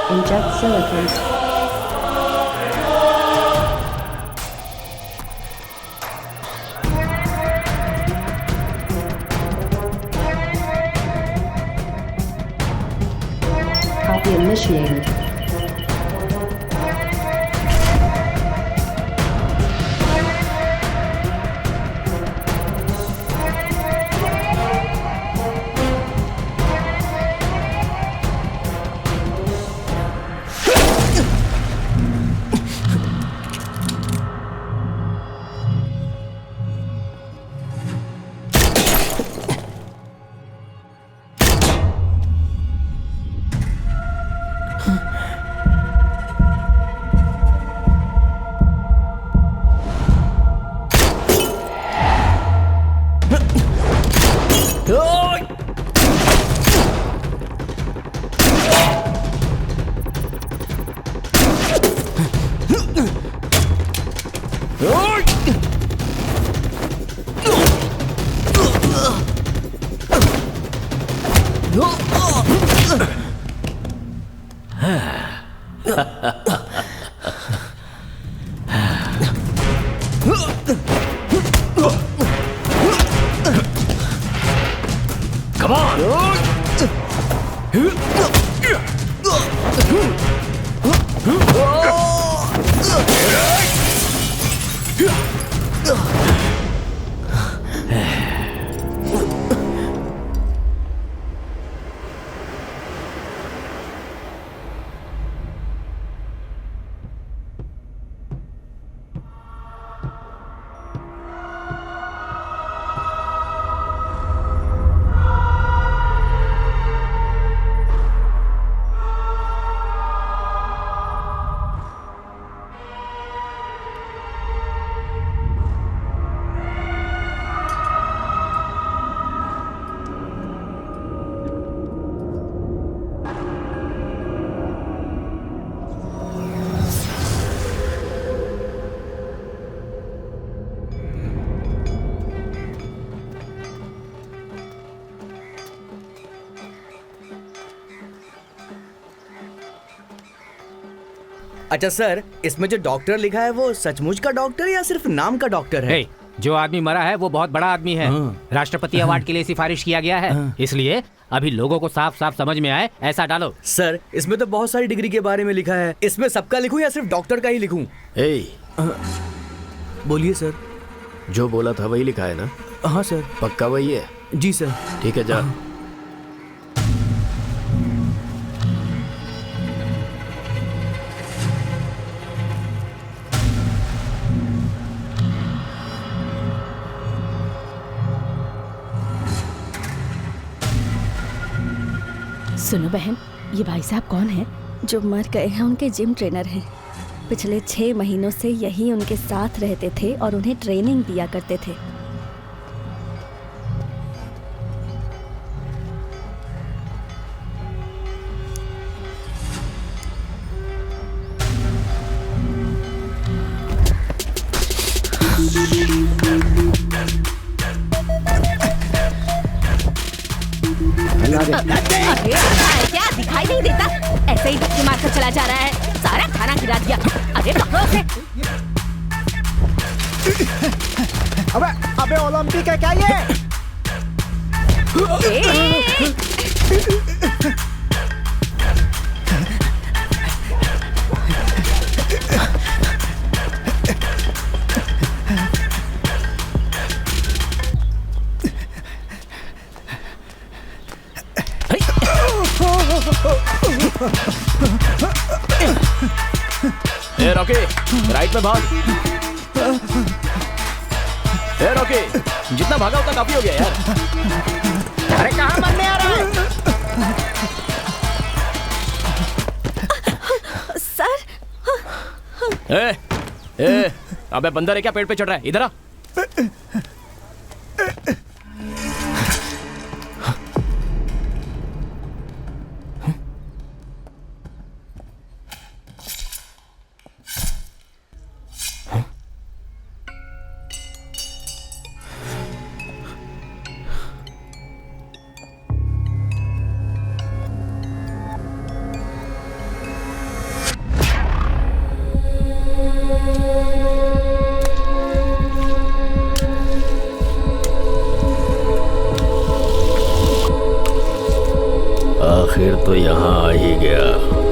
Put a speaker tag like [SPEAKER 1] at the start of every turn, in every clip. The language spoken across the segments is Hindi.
[SPEAKER 1] Inject silicone. Copy initiated.
[SPEAKER 2] Come on!
[SPEAKER 3] अच्छा सर, इसमें जो डॉक्टर लिखा है वो सचमुच का डॉक्टर या सिर्फ नाम का डॉक्टर है?
[SPEAKER 4] जो आदमी मरा है वो बहुत बड़ा आदमी है। राष्ट्रपति अवार्ड के लिए सिफारिश किया गया है, इसलिए अभी लोगों को साफ साफ समझ में आए ऐसा डालो।
[SPEAKER 3] सर, इसमें तो बहुत सारी डिग्री के बारे में लिखा है, इसमें सबका लिखूं या सिर्फ डॉक्टर का ही लिखूं? बोलिए सर।
[SPEAKER 2] जो बोला था वही लिखा है ना?
[SPEAKER 3] हाँ सर।
[SPEAKER 2] पक्का वही है?
[SPEAKER 3] जी सर।
[SPEAKER 2] ठीक है, जा।
[SPEAKER 5] सुनो बहन, ये भाई साहब कौन है?
[SPEAKER 6] जो मर गए हैं उनके जिम ट्रेनर हैं। पिछले 6 महीनों से यही उनके साथ रहते थे और उन्हें ट्रेनिंग दिया करते थे।
[SPEAKER 5] अरे क्या दिखाई नहीं देता? ऐसे ही धक्के मारकर चला जा रहा है, सारा खाना गिरा दिया। अरे पकड़ो उसे।
[SPEAKER 7] अबे ओलंपिक है क्या ये?
[SPEAKER 2] ए रॉकी, राइट में भाग। ए रॉकी, जितना भागा उतना काफी हो गया यार।
[SPEAKER 7] अरे कहाँ मरने आ रहा है?
[SPEAKER 6] सर।
[SPEAKER 2] अबे बंदर है क्या पेड़ पे चढ़ रहा है? इधर आ।
[SPEAKER 8] आखिर तो यहाँ आ ही गया।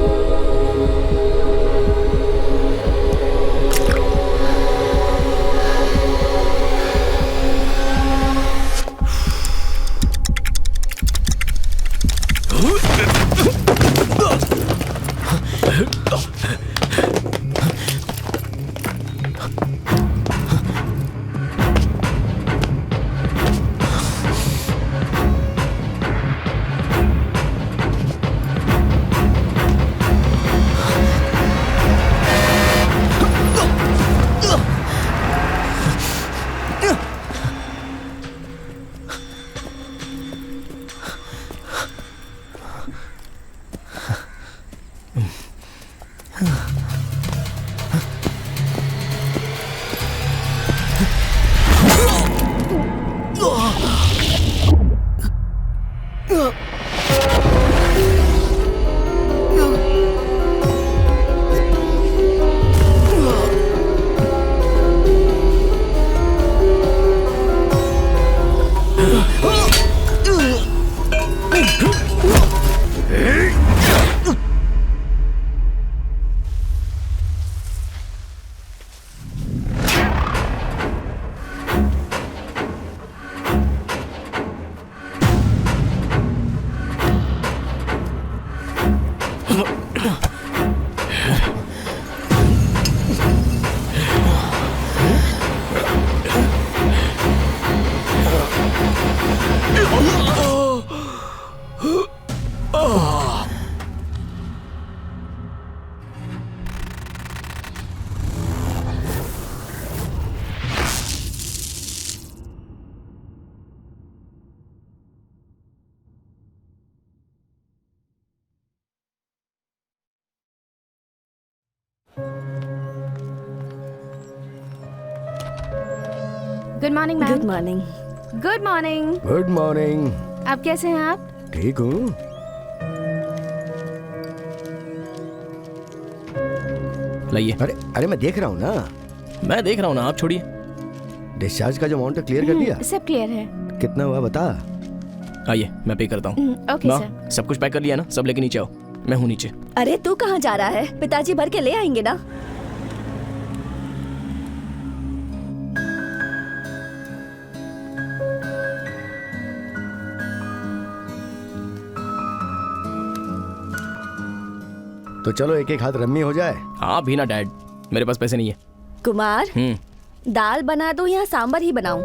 [SPEAKER 5] Good morning
[SPEAKER 6] good
[SPEAKER 5] ma'am.
[SPEAKER 6] Morning.
[SPEAKER 5] Good morning.
[SPEAKER 9] Good morning.
[SPEAKER 5] आप कैसे हैं आप?
[SPEAKER 9] ठीक हूँ।
[SPEAKER 2] लाइए।
[SPEAKER 9] अरे अरे मैं देख रहा हूँ ना।
[SPEAKER 2] मैं देख रहा हूँ ना, आप छोड़िए।
[SPEAKER 9] डिस्चार्ज का जो अमाउंट है क्लियर कर दिया?
[SPEAKER 5] सब क्लियर है।
[SPEAKER 9] कितना हुआ बता।
[SPEAKER 2] आइए मैं पे करता हूँ।
[SPEAKER 5] ओके
[SPEAKER 2] माँ,
[SPEAKER 5] सर।
[SPEAKER 2] सब कुछ पैक कर लिया ना? सब लेके नीचे आओ, मैं हूँ नीचे।
[SPEAKER 6] अरे तू कहाँ जा रहा है? पिताजी भर के ले आएंगे ना।
[SPEAKER 9] तो चलो एक एक हाथ रम्मी हो जाए।
[SPEAKER 2] हाँ भी ना डैड, मेरे पास पैसे नहीं है।
[SPEAKER 6] कुमार, दाल बना दो या सांबर ही बनाऊं?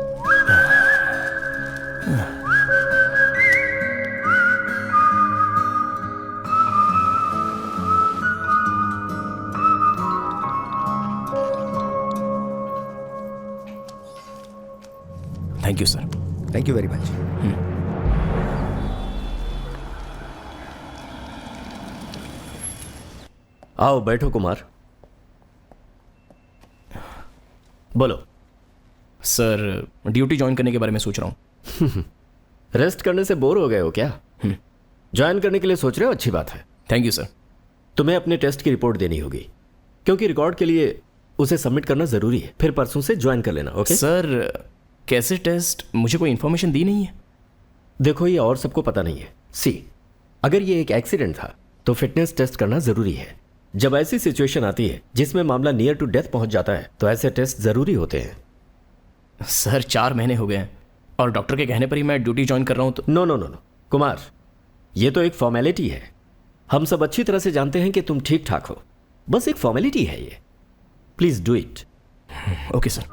[SPEAKER 2] Thank you sir.
[SPEAKER 9] Thank you very much.
[SPEAKER 8] आओ बैठो कुमार। बोलो।
[SPEAKER 2] सर ड्यूटी ज्वाइन करने के बारे में सोच रहा हूँ।
[SPEAKER 8] रेस्ट करने से बोर हो गए हो क्या? ज्वाइन करने के लिए सोच रहे हो, अच्छी बात है।
[SPEAKER 2] Thank you sir.
[SPEAKER 8] तुम्हें अपने टेस्ट की रिपोर्ट देनी होगी, क्योंकि रिकॉर्ड के लिए उसे सबमिट करना जरूरी है। फिर परसों से ज्वाइन कर लेना। ओके
[SPEAKER 2] सर, कैसे टेस्ट? मुझे कोई इन्फॉर्मेशन दी नहीं है।
[SPEAKER 8] देखो, ये और सबको पता नहीं है। सी, अगर ये एक एक्सीडेंट था तो फिटनेस टेस्ट करना जरूरी है। जब ऐसी सिचुएशन आती है जिसमें मामला नियर टू डेथ पहुंच जाता है तो ऐसे टेस्ट जरूरी होते हैं।
[SPEAKER 2] सर 4 महीने हो गए हैं और डॉक्टर के कहने पर ही मैं ड्यूटी ज्वाइन कर रहा हूं। तो
[SPEAKER 8] no no no no Kumar, ये तो एक फॉर्मेलिटी है। हम सब अच्छी तरह से जानते हैं कि तुम ठीक ठाक हो, बस एक फॉर्मेलिटी है ये। Please do it.
[SPEAKER 2] Okay sir.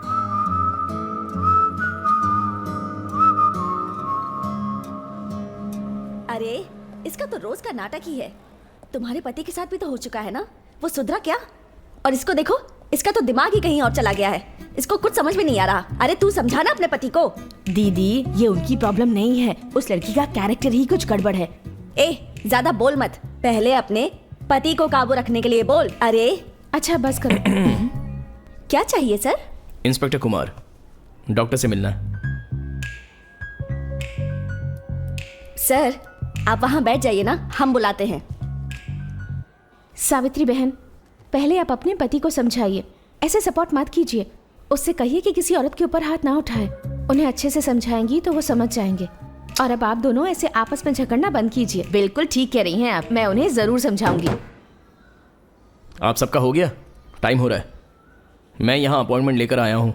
[SPEAKER 6] अरे इसका तो रोज का नाटक ही है। तुम्हारे पति के साथ भी तो हो चुका है ना, वो सुधरा क्या? और इसको देखो, इसका तो दिमाग ही कहीं और चला गया है। इसको कुछ समझ में नहीं आ रहा। अरे तू समझा ना अपने पति को।
[SPEAKER 5] दीदी, ये उनकी प्रॉब्लम नहीं है, उस लड़की का कैरेक्टर ही कुछ गड़बड़ है।
[SPEAKER 6] ए, ज्यादा बोल मत, पहले अपने पति को काबू रखने के लिए बोल। अरे
[SPEAKER 5] अच्छा बस करो।
[SPEAKER 6] क्या चाहिए सर?
[SPEAKER 2] इंस्पेक्टर कुमार, डॉक्टर से मिलना है।
[SPEAKER 6] सर आप वहां बैठ जाइए ना, हम बुलाते हैं।
[SPEAKER 5] सावित्री बहन, पहले आप अपने पति को समझाइए, ऐसे सपोर्ट मत कीजिए। उससे कहिए कि किसी औरत के ऊपर हाथ ना उठाए। उन्हें अच्छे से समझाएंगी तो वो समझ जाएंगे।
[SPEAKER 6] और अब आप दोनों ऐसे आपस में झगड़ना बंद कीजिए। बिल्कुल ठीक कह रही हैं आप, मैं उन्हें जरूर समझाऊंगी।
[SPEAKER 2] आप सबका हो गया? टाइम हो रहा है। मैं यहाँ अपॉइंटमेंट लेकर आया हूँ।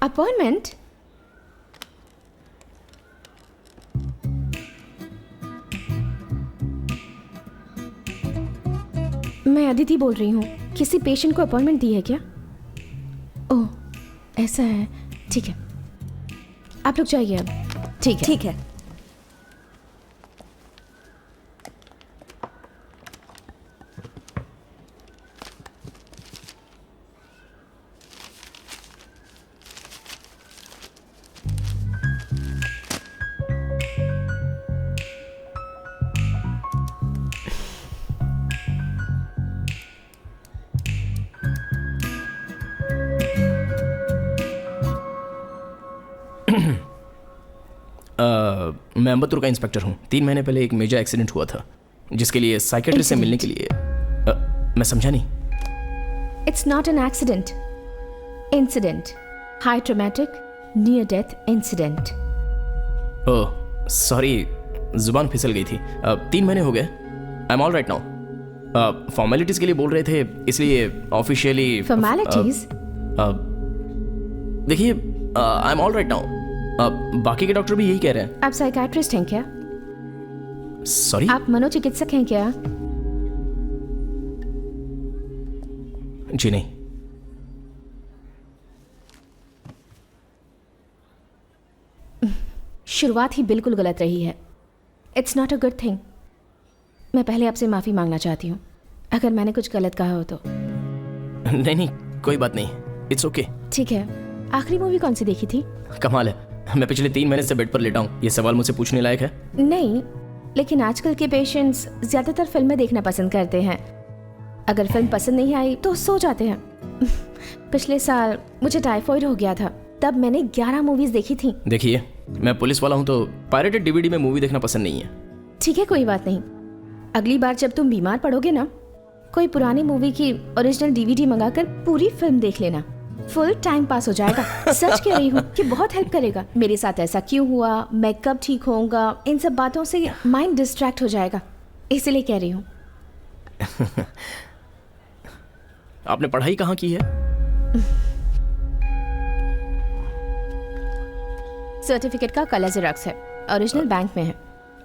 [SPEAKER 6] अपॉइंटमेंट? मैं अदिति बोल रही हूँ। किसी पेशेंट को अपॉइंटमेंट दी है क्या? ओह, ऐसा है। ठीक है, आप लोग जाइए अब। ठीक है,
[SPEAKER 5] ठीक है।
[SPEAKER 2] मैं अम्बत्तूर का इंस्पेक्टर हूँ। 3 महीने पहले एक मेजर एक्सीडेंट हुआ था, जिसके लिए साइकेट्रिस्ट से मिलने के लिए मैं समझा नहीं।
[SPEAKER 6] It's not an accident, incident, high traumatic near death incident.
[SPEAKER 2] Oh sorry, जुबान फिसल गई थी। 3 महीने हो गए। आई am all right now. Formalities के लिए बोल रहे थे, इसलिए ऑफिशियली
[SPEAKER 6] फॉर्मेलिटीज?
[SPEAKER 2] देखिए, आई एम ऑल राइट नाउ। बाकी के डॉक्टर भी यही कह रहे हैं।
[SPEAKER 6] आप साइकाट्रिस्ट हैं क्या?
[SPEAKER 2] सॉरी?
[SPEAKER 6] आप मनोचिकित्सक हैं क्या?
[SPEAKER 2] जी नहीं।
[SPEAKER 6] शुरुआत ही बिल्कुल गलत रही है। It's not a good thing. मैं पहले आपसे माफी मांगना चाहती हूँ अगर मैंने कुछ गलत कहा हो तो।
[SPEAKER 2] नहीं नहीं, कोई बात नहीं, इट्स ओके।
[SPEAKER 6] ठीक है। आखिरी मूवी कौन सी देखी थी?
[SPEAKER 2] कमाल है, मैं पिछले 3 महीने से बेड पर लेटा हूँ। ये सवाल मुझसे पूछने लायक है?
[SPEAKER 6] नहीं, लेकिन आजकल के पेशेंट्स ज्यादातर फिल्में देखना पसंद करते हैं। अगर फिल्म पसंद नहीं आई तो सो जाते हैं। पिछले साल मुझे टाइफॉइड हो गया था, तब मैंने 11 मूवीज देखी थी।
[SPEAKER 2] देखिए, मैं पुलिस वाला हूँ तो पायरेटेड डीवीडी में मूवी देखना पसंद नहीं है।
[SPEAKER 6] ठीक है, कोई बात नहीं। अगली बार जब तुम बीमार पड़ोगे ना, कोई पुरानी मूवी की ओरिजिनल डीवीडी मंगाकर पूरी फिल्म देख लेना। फुल टाइम पास हो जाएगा। सच कह रही हूँ कि बहुत हेल्प करेगा। मेरे साथ ऐसा क्यों हुआ, मैं कब ठीक होऊंगा, इन सब बातों से माइंड डिस्ट्रैक्ट हो जाएगा, इसलिए कह रही हूँ।
[SPEAKER 2] आपने पढ़ाई कहाँ की है?
[SPEAKER 6] सर्टिफिकेट का कलर जेरॉक्स है, ओरिजिनल बैंक में है,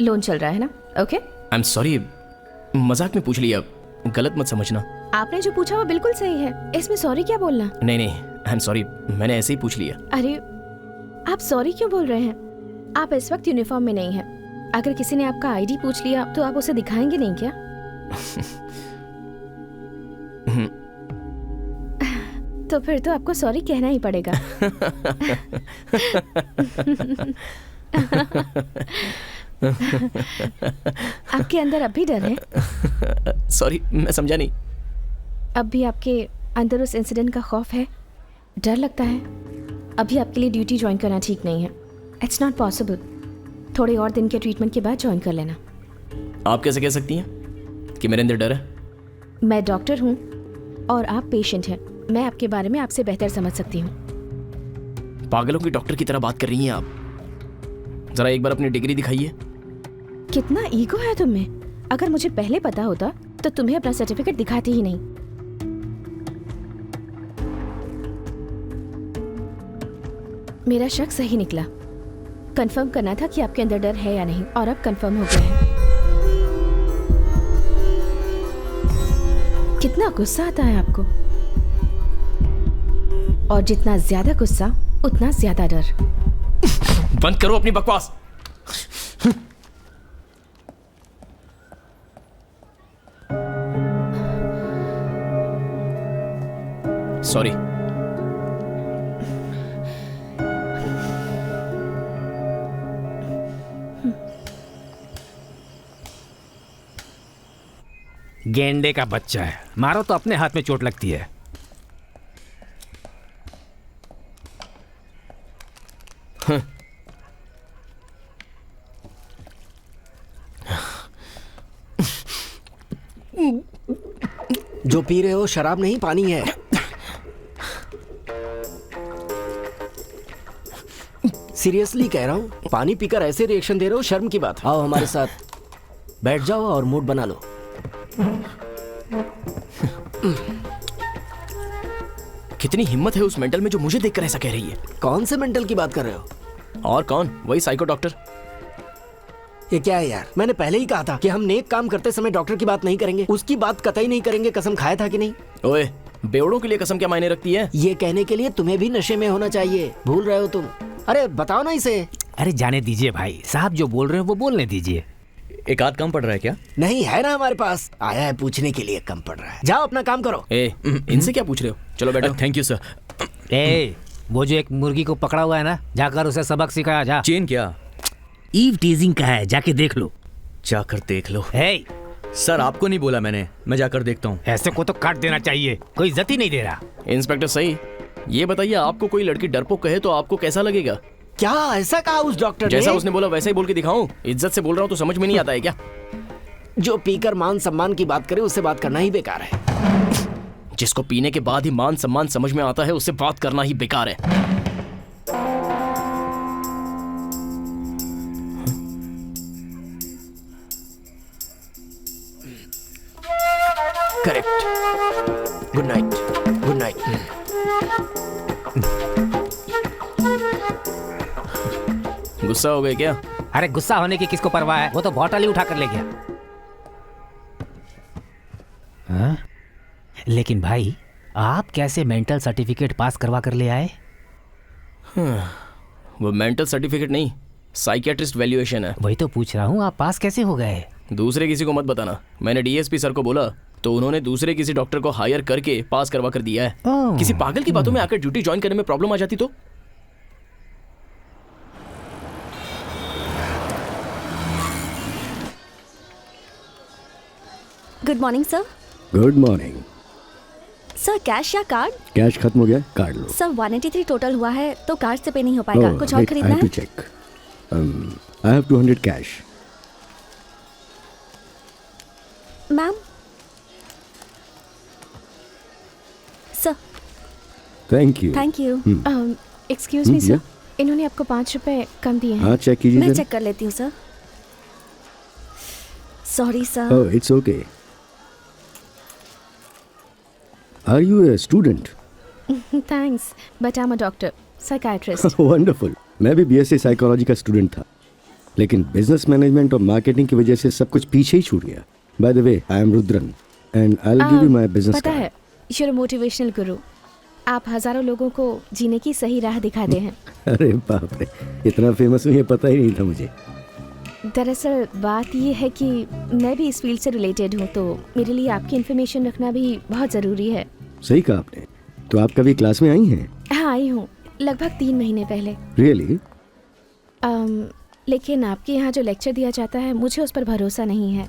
[SPEAKER 6] लोन चल रहा है ना। ओके,
[SPEAKER 2] आई एम सॉरी, मजाक में पूछ लिया, गलत मत समझना।
[SPEAKER 6] आपने जो पूछा वो बिल्कुल सही है, इसमें सॉरी क्या बोलना?
[SPEAKER 2] नहीं नहीं, आई एम सॉरी, मैंने ऐसे ही पूछ लिया।
[SPEAKER 6] अरे आप सॉरी क्यों बोल रहे हैं? आप इस वक्त यूनिफॉर्म में नहीं हैं। अगर किसी ने आपका आईडी पूछ लिया तो आप उसे दिखाएंगे नहीं क्या? तो फिर तो आपको सॉरी कहना ही पड़ेगा। आपके अंदर अब भी डर है?
[SPEAKER 2] सॉरी, मैं समझा नहीं।
[SPEAKER 6] अब भी आपके अंदर उस इंसिडेंट का खौफ है, डर लगता है? अभी आपके लिए ड्यूटी ज्वाइन करना ठीक नहीं है। It's not possible. थोड़े और दिन के ट्रीटमेंट के बाद ज्वाइन कर लेना।
[SPEAKER 2] आप कैसे कह सकती हैं कि मेरे अंदर डर है?
[SPEAKER 6] मैं डॉक्टर हूँ और आप पेशेंट हैं। मैं आपके बारे में आपसे बेहतर समझ सकती हूँ।
[SPEAKER 2] पागलों की डॉक्टर की तरह बात कर रही हैं आप। जरा एक बार अपनी डिग्री दिखाइए।
[SPEAKER 6] कितना ईगो है तुम में। अगर मुझे पहले पता होता तो तुम्हें अपना सर्टिफिकेट दिखाती ही नहीं। मेरा शक सही निकला। कंफर्म करना था कि आपके अंदर डर है या नहीं, और अब कंफर्म हो गया है। कितना गुस्सा आता है आपको, और जितना ज्यादा गुस्सा उतना ज्यादा डर।
[SPEAKER 2] बंद करो अपनी बकवास। सॉरी।
[SPEAKER 4] गेंडे का बच्चा है, मारो तो अपने हाथ में चोट लगती है।
[SPEAKER 9] जो पी रहे हो शराब नहीं, पानी है। सीरियसली कह रहा हूँ, पानी पीकर ऐसे रिएक्शन दे रहे हो, शर्म की बात है। आओ हमारे साथ, बैठ जाओ और मूड बना लो।
[SPEAKER 2] कितनी हिम्मत है उस मेंटल में जो मुझे देखकर ऐसा कह रही है।
[SPEAKER 9] कौन से मेंटल की बात कर रहे हो?
[SPEAKER 2] और कौन? वही साइको डॉक्टर।
[SPEAKER 9] ये क्या है यार, मैंने पहले ही कहा था कि हम नेक काम करते समय डॉक्टर की बात नहीं करेंगे, उसकी बात कतई नहीं करेंगे। कसम खाया था कि नहीं?
[SPEAKER 2] ओए, बेवड़ों के लिए कसम क्या मायने रखती है?
[SPEAKER 9] ये कहने के लिए तुम्हें भी नशे में होना चाहिए, भूल रहे हो तुम। अरे बताओ ना इसे।
[SPEAKER 4] अरे जाने दीजिए भाई साहब, जो बोल रहे हैं वो बोलने दीजिए।
[SPEAKER 3] एक आध कम पड़ रहा है क्या?
[SPEAKER 9] नहीं है ना हमारे पास, आया है पूछने के लिए, कम पड़ रहा है। जाओ अपना काम करो।
[SPEAKER 2] इनसे क्या पूछ रहे हो? चलो बैठो।
[SPEAKER 3] Thank you sir.
[SPEAKER 4] ए, वो जो एक मुर्गी को पकड़ा हुआ है ना, जाकर उसे सबक सिखाया जा।
[SPEAKER 3] चेन क्या?
[SPEAKER 4] ईव टीजिंग का है, जाके देख लो।
[SPEAKER 3] जाकर देख लो।
[SPEAKER 4] ए,
[SPEAKER 3] सर आपको नहीं बोला मैंने, मैं जाकर देखता हूँ।
[SPEAKER 4] ऐसे को तो काट देना चाहिए, कोई इज्जत ही नहीं दे रहा।
[SPEAKER 2] इंस्पेक्टर सही, ये बताइए आपको कोई लड़की डरपोक कहे तो आपको कैसा लगेगा?
[SPEAKER 9] क्या ऐसा कहा उस डॉक्टर ने?
[SPEAKER 2] जैसा उसने बोला वैसा ही बोल के दिखाऊं? इज्जत से बोल रहा हूँ तो समझ में नहीं आता है क्या?
[SPEAKER 9] जो पीकर मान सम्मान की बात करे उससे बात करना ही बेकार है।
[SPEAKER 2] जिसको पीने के बाद ही मान सम्मान समझ में आता है उससे बात करना ही बेकार है।
[SPEAKER 9] Correct. Good night. Good night.
[SPEAKER 2] गुस्सा हो गए क्या?
[SPEAKER 4] अरे गुस्सा होने की किसको परवाह है, वो तो बॉटल ही उठा कर ले गया। हाँ? लेकिन भाई आप कैसे मेंटल सर्टिफिकेट पास करवा कर ले आए?
[SPEAKER 2] वो मेंटल सर्टिफिकेट नहीं, साइकियाट्रिस्ट वैल्यूएशन है।
[SPEAKER 4] वही तो पूछ रहा हूँ, आप पास कैसे हो गए?
[SPEAKER 2] दूसरे किसी को मत बताना। मैंने डीएसपी सर को बोला तो उन्होंने दूसरे किसी डॉक्टर को हायर करके पास करवा कर दिया है। किसी पागल की बातों में आकर ड्यूटी ज्वाइन करने में प्रॉब्लम आ जाती तो?
[SPEAKER 6] Good morning sir.
[SPEAKER 10] Good morning.
[SPEAKER 6] Sir cash या कार्ड?
[SPEAKER 10] कैश खत्म हो गया, कार्ड लो।
[SPEAKER 6] सर 183 टोटल हुआ है तो कार्ड से पे नहीं हो पाएगा। कुछ और खरीदना है?
[SPEAKER 10] Check. I have 200 cash.
[SPEAKER 6] Ma'am. Sir.
[SPEAKER 10] Thank you.
[SPEAKER 6] Thank you.
[SPEAKER 11] Excuse me sir, इन्होंने आपको 5 रुपए कम दिए हैं।
[SPEAKER 10] हाँ चेक कीजिए।
[SPEAKER 6] मैं चेक कर लेती हूँ sir. Sorry sir.
[SPEAKER 10] Oh it's okay. Are you a student?
[SPEAKER 11] Thanks, but I am a doctor, psychiatrist.
[SPEAKER 10] Wonderful. मैं भी बीएससी साइकोलॉजी का स्टूडेंट था, लेकिन बिजनेस मैनेजमेंट और मार्केटिंग की वजह से सब कुछ पीछे ही छूट गया। By the way I am Rudran and I will give you my business
[SPEAKER 11] पता है, यू आर अ मोटिवेशनल गुरु। आप हजारों लोगों को जीने की सही राह दिखाते हैं।
[SPEAKER 10] अरे बाप रे, इतना फेमस हूँ ये पता ही नहीं था मुझे।
[SPEAKER 11] दरअसल बात ये है कि मैं भी इस फील्ड से रिलेटेड हूँ, तो मेरे लिए आपकी इन्फॉर्मेशन रखना भी बहुत ज़रूरी है।
[SPEAKER 10] सही कहा आपने। तो आप कभी क्लास में आई हैं?
[SPEAKER 11] हाँ आई हूँ, लगभग 3 महीने पहले।
[SPEAKER 10] रियली?
[SPEAKER 11] लेकिन आपके यहाँ जो लेक्चर दिया जाता है मुझे उस पर भरोसा नहीं है।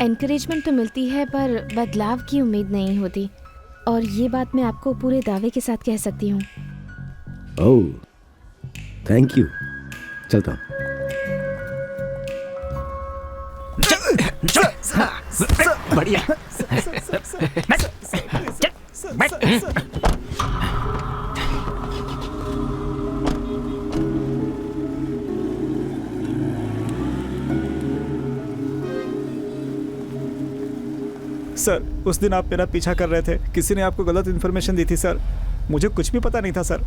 [SPEAKER 11] एनकरेजमेंट तो मिलती है पर बदलाव की उम्मीद नहीं होती, और ये बात मैं आपको पूरे दावे के साथ कह सकती हूँ।
[SPEAKER 10] Oh thank you. चलता हूँ।
[SPEAKER 9] बढ़िया।
[SPEAKER 12] सर उस दिन आप मेरा पीछा कर रहे थे, किसी ने आपको गलत इन्फॉर्मेशन दी थी सर। मुझे कुछ भी पता नहीं था सर।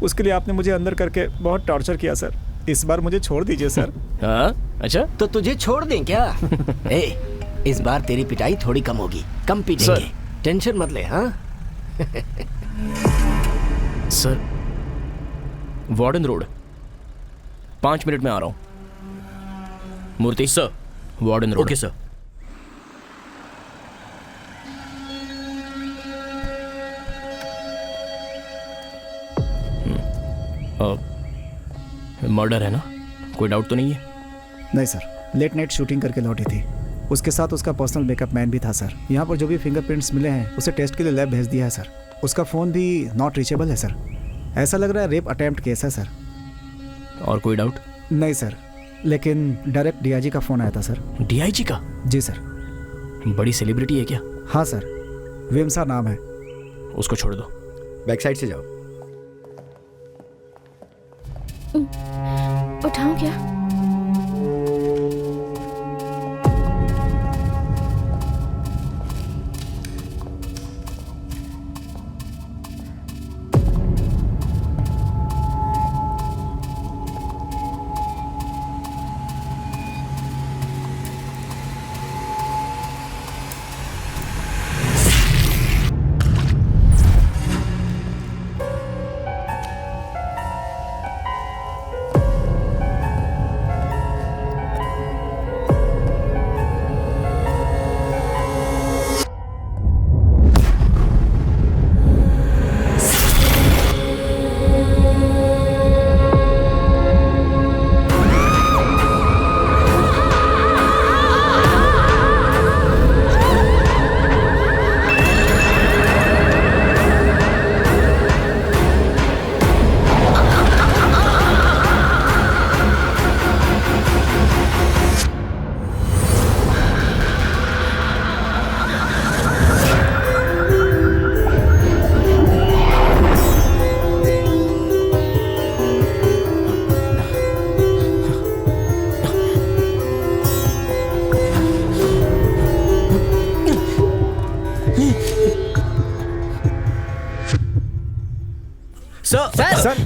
[SPEAKER 12] उसके लिए आपने मुझे अंदर करके बहुत टॉर्चर किया सर। इस बार मुझे छोड़ दीजिए सर।
[SPEAKER 2] हाँ अच्छा,
[SPEAKER 9] तो तुझे छोड़ दें क्या? ए, इस बार तेरी पिटाई थोड़ी कम होगी, कम पीटेंगे, टेंशन मत ले। हाँ
[SPEAKER 2] सर, वार्डन रोड, 5 मिनट में आ रहा हूँ। Murthy sir, warden road.
[SPEAKER 3] Okay sir.
[SPEAKER 2] Murder है ना? कोई डाउट तो नहीं है?
[SPEAKER 12] नहीं सर, लेट नाइट शूटिंग करके लौटी थी। उसके साथ उसका पर्सनल बैकअप मैन भी था सर। यहाँ पर जो भी फिंगरप्रिंट्स मिले हैं उसे टेस्ट के लिए लैब भेज दिया है सर। उसका फ़ोन भी नॉट रीचेबल है सर। ऐसा लग रहा है रेप अटेम्प्ट केस है सर।
[SPEAKER 2] और कोई डाउट?
[SPEAKER 12] नहीं सर, लेकिन डायरेक्ट डीआईजी का फ़ोन आया था सर।
[SPEAKER 2] डीआईजी का?
[SPEAKER 12] जी सर।
[SPEAKER 2] बड़ी सेलिब्रिटी है क्या?
[SPEAKER 12] हाँ सर, वेमसा नाम है।
[SPEAKER 2] उसको छोड़ दो।
[SPEAKER 10] बैक साइड से जाओ।
[SPEAKER 11] दिखाऊं क्या?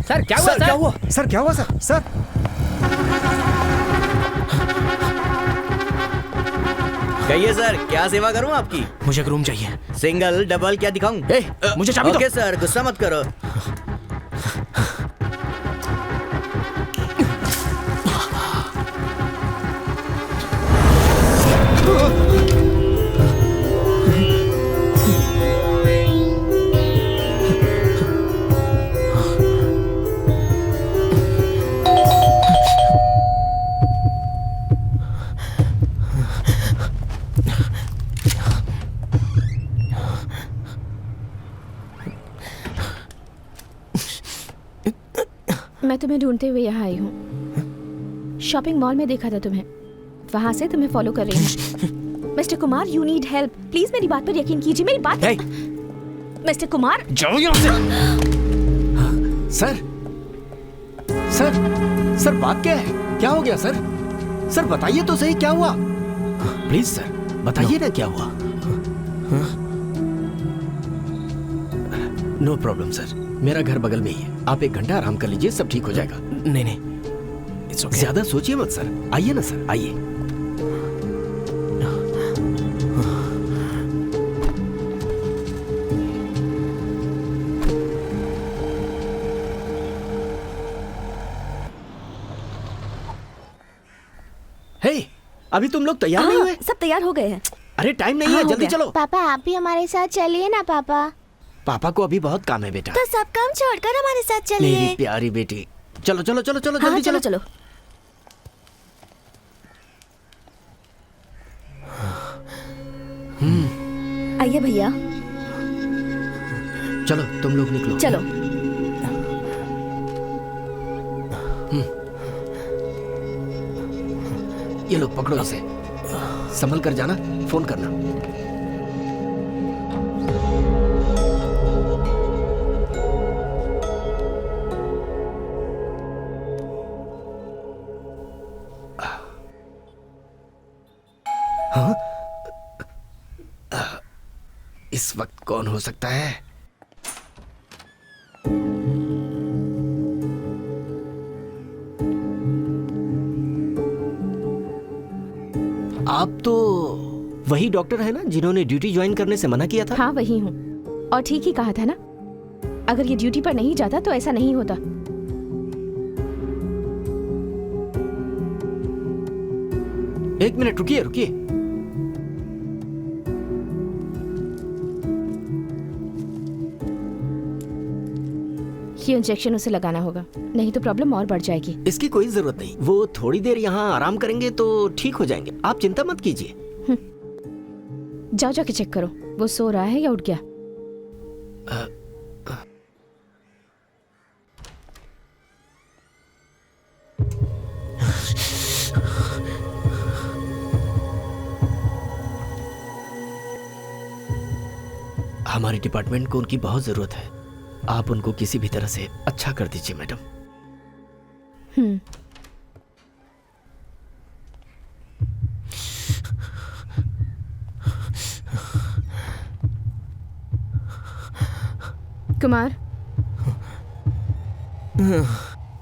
[SPEAKER 4] सर क्या हुआ?
[SPEAKER 12] क्या हुआ सर? क्या हुआ सर? सर
[SPEAKER 3] कहिए सर, क्या सेवा करूं आपकी?
[SPEAKER 2] मुझे एक रूम चाहिए।
[SPEAKER 3] सिंगल, डबल, क्या दिखाऊं?
[SPEAKER 2] मुझे चाबी दो।
[SPEAKER 3] ओके सर, गुस्सा मत करो।
[SPEAKER 11] मैं तुम्हें ढूंढते हुए यहाँ आई हूँ। शॉपिंग मॉल में देखा था तुम्हें, वहां से तुम्हें फॉलो कर रही हूँ। Mister Kumar, you need help. Please मेरी बात पर यकीन कीजिए, मेरी बात। मिस्टर कुमार,
[SPEAKER 2] जाओ यहाँ से।
[SPEAKER 9] सर सर सर बात क्या है? क्या हो गया सर? सर बताइए तो सही, क्या हुआ? प्लीज सर बताइए ना क्या हुआ। नो प्रॉब्लम सर, मेरा घर बगल में ही है। आप 1 घंटा आराम कर लीजिए, सब ठीक हो जाएगा।
[SPEAKER 2] नहीं, इट्स ओके।
[SPEAKER 9] ज्यादा सोचिए मत सर। आइए ना सर, आइए। हे, अभी तुम लोग तैयार नहीं हुए?
[SPEAKER 6] सब तैयार हो गए हैं।
[SPEAKER 9] अरे टाइम नहीं है, जल्दी चलो।
[SPEAKER 11] पापा आप भी हमारे साथ चलिए ना। पापा
[SPEAKER 9] को अभी बहुत काम है बेटा।
[SPEAKER 6] तो सब काम छोड़कर हमारे साथ चलिए।
[SPEAKER 9] मेरी प्यारी बेटी, चलो चलो चलो चलो, जल्दी
[SPEAKER 6] चलो चलो। आइए भैया।
[SPEAKER 9] चलो तुम लोग निकलो।
[SPEAKER 6] चलो।
[SPEAKER 9] ये लोग पकड़ो इसे, संभल कर जाना, फोन करना। हाँ? इस वक्त कौन हो सकता है? आप तो वही डॉक्टर है ना जिन्होंने ड्यूटी ज्वाइन करने से मना किया था?
[SPEAKER 11] हाँ वही हूँ, और ठीक ही कहा था ना। अगर ये ड्यूटी पर नहीं जाता तो ऐसा नहीं होता।
[SPEAKER 9] एक मिनट रुकिए रुकिए।
[SPEAKER 11] ये इंजेक्शन उसे लगाना होगा, नहीं तो प्रॉब्लम और बढ़ जाएगी।
[SPEAKER 9] इसकी कोई जरूरत नहीं, वो थोड़ी देर यहाँ आराम करेंगे तो ठीक हो जाएंगे, आप चिंता मत कीजिए।
[SPEAKER 11] जाओ जाके चेक करो वो सो रहा है या उठ गया।
[SPEAKER 9] हमारे डिपार्टमेंट को उनकी बहुत जरूरत है। आप उनको किसी भी तरह से अच्छा कर दीजिए मैडम।
[SPEAKER 11] कुमार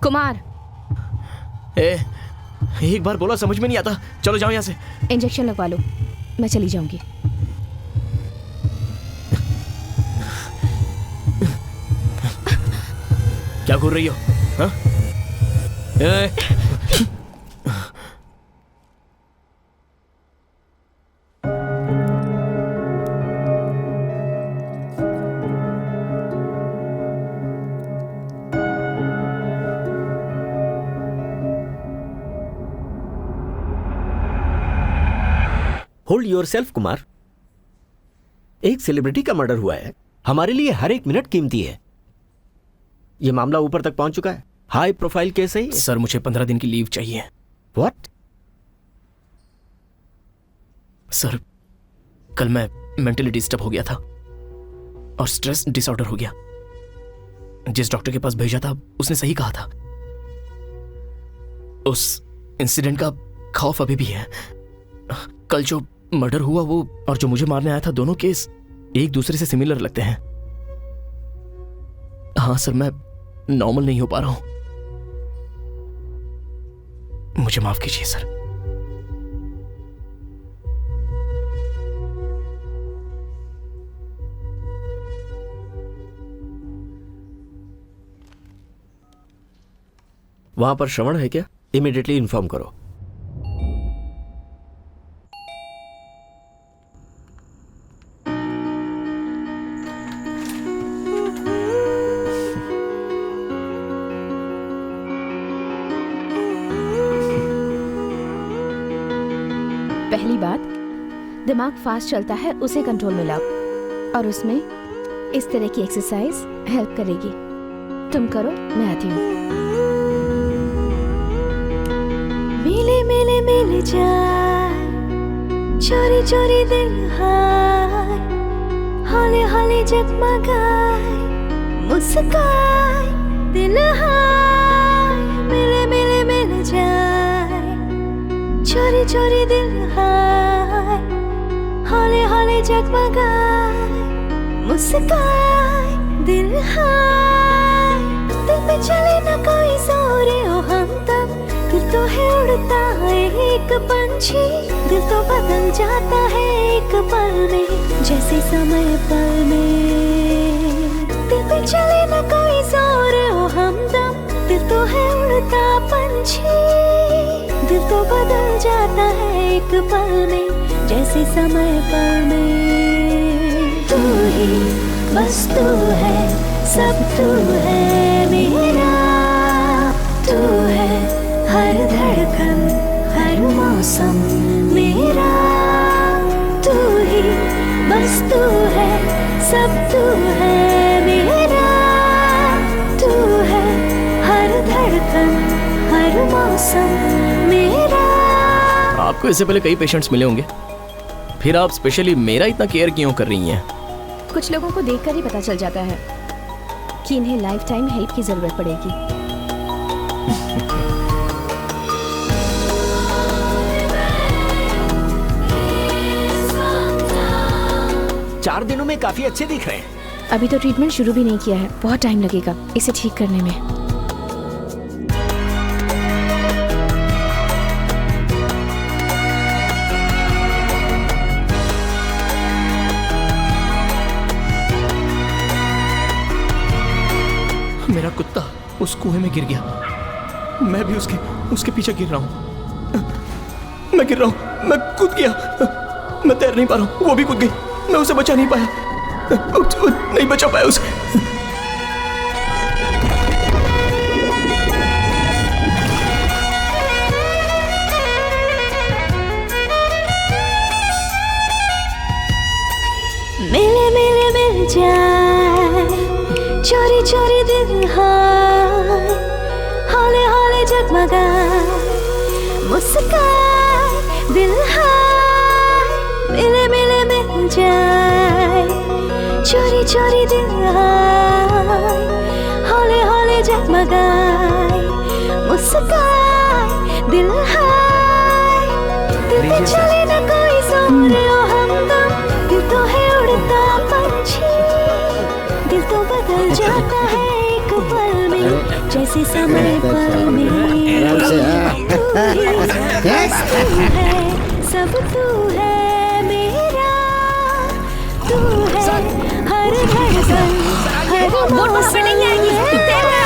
[SPEAKER 11] कुमार
[SPEAKER 2] एक बार बोला समझ में नहीं आता। चलो जाओ यहाँ से।
[SPEAKER 11] इंजेक्शन लगवा लो, मैं चली जाऊंगी।
[SPEAKER 2] क्या घूर रही हो? हाँ?
[SPEAKER 8] Hold your self Kumar. एक सेलिब्रिटी का मर्डर हुआ है, हमारे लिए हर एक मिनट कीमती है। यह मामला ऊपर तक पहुंच चुका है, हाई प्रोफाइल केस है।
[SPEAKER 2] सर मुझे 15 दिन की लीव चाहिए।
[SPEAKER 8] व्हाट?
[SPEAKER 2] सर कल मैं मेंटली डिस्टर्ब हो गया था और स्ट्रेस डिसऑर्डर हो गया। जिस डॉक्टर के पास भेजा था उसने सही कहा था। उस इंसिडेंट का खौफ अभी भी है। कल जो मर्डर हुआ वो और जो मुझे मारने आया था, दोनों केस एक दूसरे से सिमिलर लगते हैं। हाँ सर, मैं नॉर्मल नहीं हो पा रहा हूं, मुझे माफ कीजिए सर।
[SPEAKER 8] वहां पर श्रवण है क्या? इमीडिएटली इन्फॉर्म करो।
[SPEAKER 11] पहली बात, दिमाग फास्ट चलता है उसे कंट्रोल में लाओ, और उसमें इस तरह की एक्सरसाइज हेल्प करेगी। तुम करो, मैं आती हूँ।
[SPEAKER 13] मिले मिले मिल जाए, चोरी चोरी दिल हाय, हौले हौले जगमगाए, मुस्काए दिल हाय। मिले मिले मिल जाए, चोरी चोरी दिल हाय, हौले हौले जगमगाए, मुस्काए दिल हाय। दिल पे चले ना कोई जोर ओ हमदम, दिल तो है उड़ता है एक पंछी, दिल तो बदल जाता है एक पल में, जैसे समय पल में। दिल पे चले ना कोई जोर ओ हमदम, दिल तो है उड़ता पंछी, दिल तो बदल जाता है एक पल में, जैसे समय पल में। तू ही बस तू है, सब तू है मेरा, तू है हर धड़कन हर मौसम मेरा। तू ही बस तू है, सब तू है मेरा, तू है हर धड़कन हर मौसम मेरा।
[SPEAKER 2] आपको इससे पहले कई पेशेंट्स मिले होंगे, फिर आप स्पेशली मेरा इतना केयर क्यों कर रही हैं?
[SPEAKER 11] कुछ लोगों को देखकर ही पता चल जाता है कि इन्हें लाइफ टाइम हेल्प की जरूरत पड़ेगी।
[SPEAKER 9] 4 दिनों में काफी अच्छे दिख रहे हैं।
[SPEAKER 11] अभी तो ट्रीटमेंट शुरू भी नहीं किया है, बहुत टाइम लगेगा इसे ठीक करने में।
[SPEAKER 2] मेरा कुत्ता उस कुएं में गिर गया, मैं भी उसके पीछे गिर रहा हूं। मैं गिर रहा हूं, मैं कूद गया, मैं तैर नहीं पा रहा हूं, वो भी कूद गई, मैं उसे बचा नहीं पाया, नहीं बचा पाया उसे।
[SPEAKER 13] मिले मिले मिल जाए, चोरी चोरी दिल हाय, हौले हौले जगमगाए, मुस्काए दिल हाय। मिले मिले मिल जाए, चोरी चोरी दिल हाय, हौले हौले जगमगाए, मुस्काए दिल हाय। दिल पे चले ना कोई जोर ओ हमदम, दिल तो है उड़ता पंछी, दिल तो बदल जैसे समय पल में बस तू है, सब तू है मेरा, तू है हर धड़कन, हर मौसम तेरा।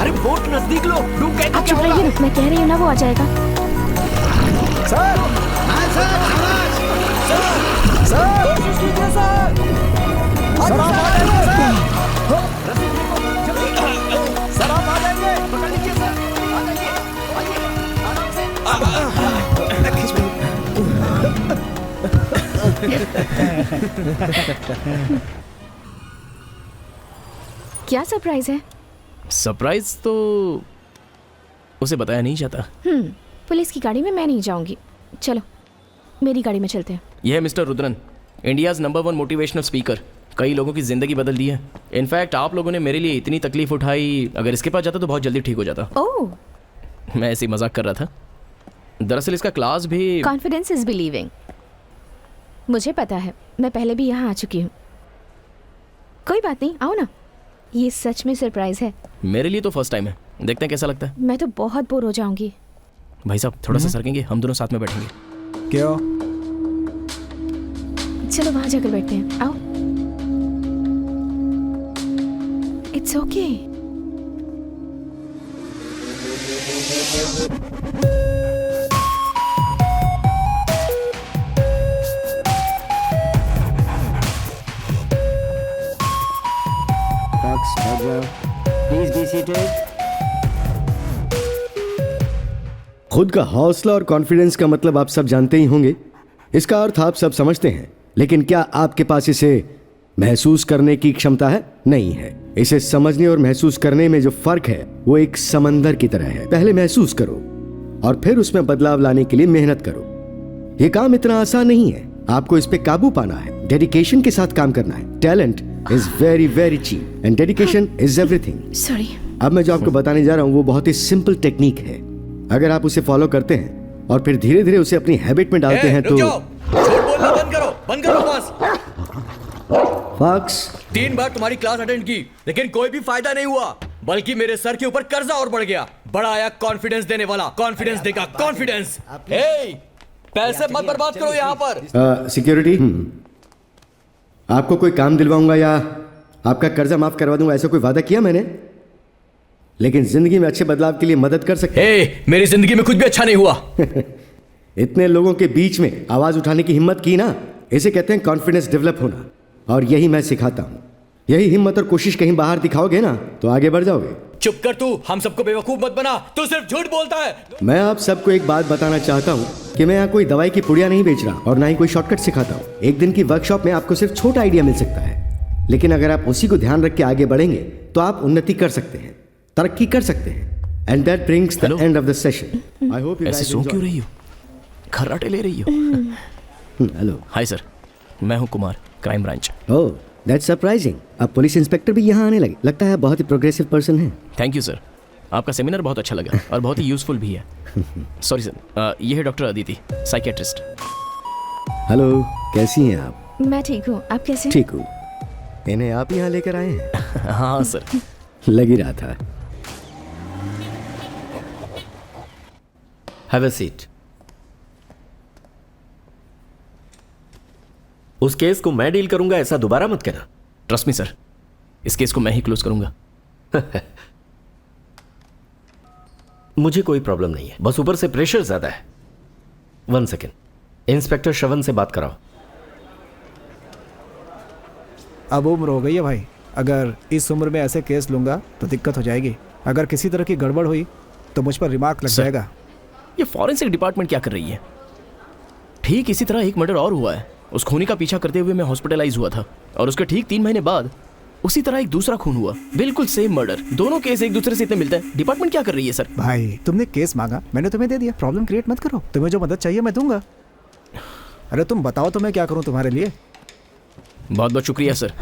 [SPEAKER 2] अरे बोट नजदीक लो, डूब गए तो
[SPEAKER 11] आप
[SPEAKER 2] क्या
[SPEAKER 11] चुप
[SPEAKER 2] होगा?
[SPEAKER 11] रहिए, मैं कह रही हूँ ना वो आ जाएगा।
[SPEAKER 12] सर सर सर सर आप आ जाइए सर आप आ जाइए, पकड़ लीजिए सर, आ जाइए, आइए आराम से।
[SPEAKER 11] क्या सरप्राइज है?
[SPEAKER 2] सरप्राइज तो उसे बताया नहीं जाता।
[SPEAKER 11] पुलिस की गाड़ी में मैं नहीं जाऊंगी, चलो मेरी गाड़ी में चलते हैं।
[SPEAKER 2] यह है mister Rudran, India's number 1 motivational speaker. कई लोगों की जिंदगी बदल दी है। इनफैक्ट आप लोगों ने मेरे लिए इतनी तकलीफ उठाई, अगर इसके पास जाता तो बहुत जल्दी ठीक हो जाता।
[SPEAKER 11] ओह,
[SPEAKER 2] मैं ऐसे ही मजाक कर रहा था। दरअसल इसका क्लास भी
[SPEAKER 11] कॉन्फिडेंस इज बिलीविंग। मुझे पता है, मैं पहले भी यहाँ आ चुकी हूँ। कोई बात नहीं, आओ ना, ये सच में सरप्राइज है।
[SPEAKER 2] मेरे लिए तो फर्स्ट टाइम है, देखते हैं कैसा लगता है।
[SPEAKER 11] मैं तो बहुत बोर हो जाऊंगी।
[SPEAKER 2] भाई साहब थोड़ा सा सरकेंगे, हम दोनों साथ में बैठेंगे।
[SPEAKER 12] क्यों?
[SPEAKER 11] चलो वहां जाकर बैठते हैं, आओ। It's okay.
[SPEAKER 9] Please be seated.
[SPEAKER 10] खुद का हौसला और कॉन्फिडेंस का मतलब आप सब जानते ही होंगे। इसका अर्थ आप सब समझते हैं, लेकिन क्या आपके पास इसे महसूस करने की क्षमता है? नहीं है। इसे समझने और महसूस करने में जो फर्क है वो एक समंदर की तरह है। पहले महसूस करो और फिर उसमें बदलाव लाने के लिए मेहनत करो। ये काम इतना आसान नहीं है, आपको इस पे काबू पाना है, डेडिकेशन के साथ काम करना है। Talent is very very cheap and dedication is everything.
[SPEAKER 11] Sorry.
[SPEAKER 10] अब मैं जो आपको बताने जा रहा हूं वो बहुत ही सिंपल टेक्निक है। अगर आप उसे फॉलो करते हैं और फिर धीरे धीरे उसे अपनी हैबिट में डालते हैं तो
[SPEAKER 3] झूठ बोलना बंद करो बॉस।
[SPEAKER 10] फॉक्स
[SPEAKER 3] 3 बार तुम्हारी क्लास अटेंड की, लेकिन कोई भी फायदा नहीं हुआ, बल्कि मेरे सर के ऊपर कर्जा और बढ़ गया। बड़ा आया कॉन्फिडेंस देने वाला, कॉन्फिडेंस देगा कॉन्फिडेंस। पैसे मत बर्बाद करो यहाँ पर।
[SPEAKER 10] सिक्योरिटी, आपको कोई काम दिलवाऊंगा या आपका कर्जा माफ करवा दूंगा, ऐसा कोई वादा किया मैंने? लेकिन जिंदगी में अच्छे बदलाव के लिए मदद कर सकते।
[SPEAKER 2] मेरी जिंदगी में कुछ भी अच्छा नहीं हुआ।
[SPEAKER 10] इतने लोगों के बीच में आवाज उठाने की हिम्मत की ना, इसे कहते हैं कॉन्फिडेंस डेवलप होना। और यही मैं सिखाता हूं। यही हिम्मत और कोशिश कहीं बाहर दिखाओगे ना तो आगे बढ़ जाओगे।
[SPEAKER 3] चुप कर तू, हम सबको बेवकूफ मत बना, तू सिर्फ झूठ बोलता है।
[SPEAKER 10] मैं आप सबको एक बात बताना चाहता हूँ कि मैं यहाँ कोई दवाई की पुड़िया नहीं बेच रहा और ना ही कोई शॉर्टकट सिखाता हूँ। एक दिन की वर्कशॉप में आपको सिर्फ छोटा आइडिया मिल सकता है, लेकिन अगर आप उसी को ध्यान रख के आगे बढ़ेंगे तो आप उन्नति कर सकते हैं, तरक्की कर सकते हैं। And that brings the end of the session. I hope you
[SPEAKER 2] ऐसे सो क्यों रही हो? खर्राटे ले रही हो?
[SPEAKER 10] हेलो।
[SPEAKER 2] हाय सर, मैं हूँ Kumar, crime branch.
[SPEAKER 10] Oh, that's surprising. अब पुलिस इंस्पेक्टर भी यहाँ आने लगे, लगता है बहुत ही प्रोग्रेसिव पर्सन है।
[SPEAKER 2] थैंक यू सर, आपका सेमिनार बहुत अच्छा लगा और बहुत ही यूजफुल भी है। सॉरी सर, ये है डॉक्टर अदिति, साइकियाट्रिस्ट।
[SPEAKER 10] हेलो, कैसी हैं आप?
[SPEAKER 11] मैं ठीक हूँ, आप कैसे?
[SPEAKER 10] ठीक हूँ। इन्हें आप यहाँ लेकर आए हैं?
[SPEAKER 2] हाँ सर।
[SPEAKER 10] लग ही रहा था।
[SPEAKER 8] Have a seat. उस केस को मैं डील करूंगा, ऐसा दोबारा मत करना।
[SPEAKER 2] ट्रस्ट मी सर, इस केस को मैं ही क्लोज करूंगा।
[SPEAKER 8] मुझे कोई प्रॉब्लम नहीं है, बस ऊपर से प्रेशर ज्यादा है। 1 सेकेंड, इंस्पेक्टर श्रवण से बात कराओ।
[SPEAKER 12] अब उम्र हो गई है भाई, अगर इस उम्र में ऐसे केस लूंगा तो दिक्कत हो जाएगी। अगर किसी तरह की गड़बड़ हुई तो मुझ पर रिमार्क लग जाएगा।
[SPEAKER 2] ये फॉरेंसिक डिपार्टमेंट क्या कर रही है? ठीक इसी तरह एक मर्डर और हुआ है। उस खूनी का पीछा करते हुए मैं हॉस्पिटलाइज हुआ था और उसके ठीक 3 महीने बाद उसी तरह एक दूसरा खून हुआ, बिल्कुल सेम मर्डर। दोनों केस एक दूसरे से इतने मिलते हैं। डिपार्टमेंट क्या कर रही है सर?
[SPEAKER 12] भाई तुमने केस मांगा, मैंने तुम्हें दे दिया, प्रॉब्लम क्रिएट मत करो। तुम्हें जो मदद चाहिए मैं दूंगा। अरे तुम बताओ तो मैं क्या करूं तुम्हारे लिए।
[SPEAKER 2] बहुत बहुत शुक्रिया सर।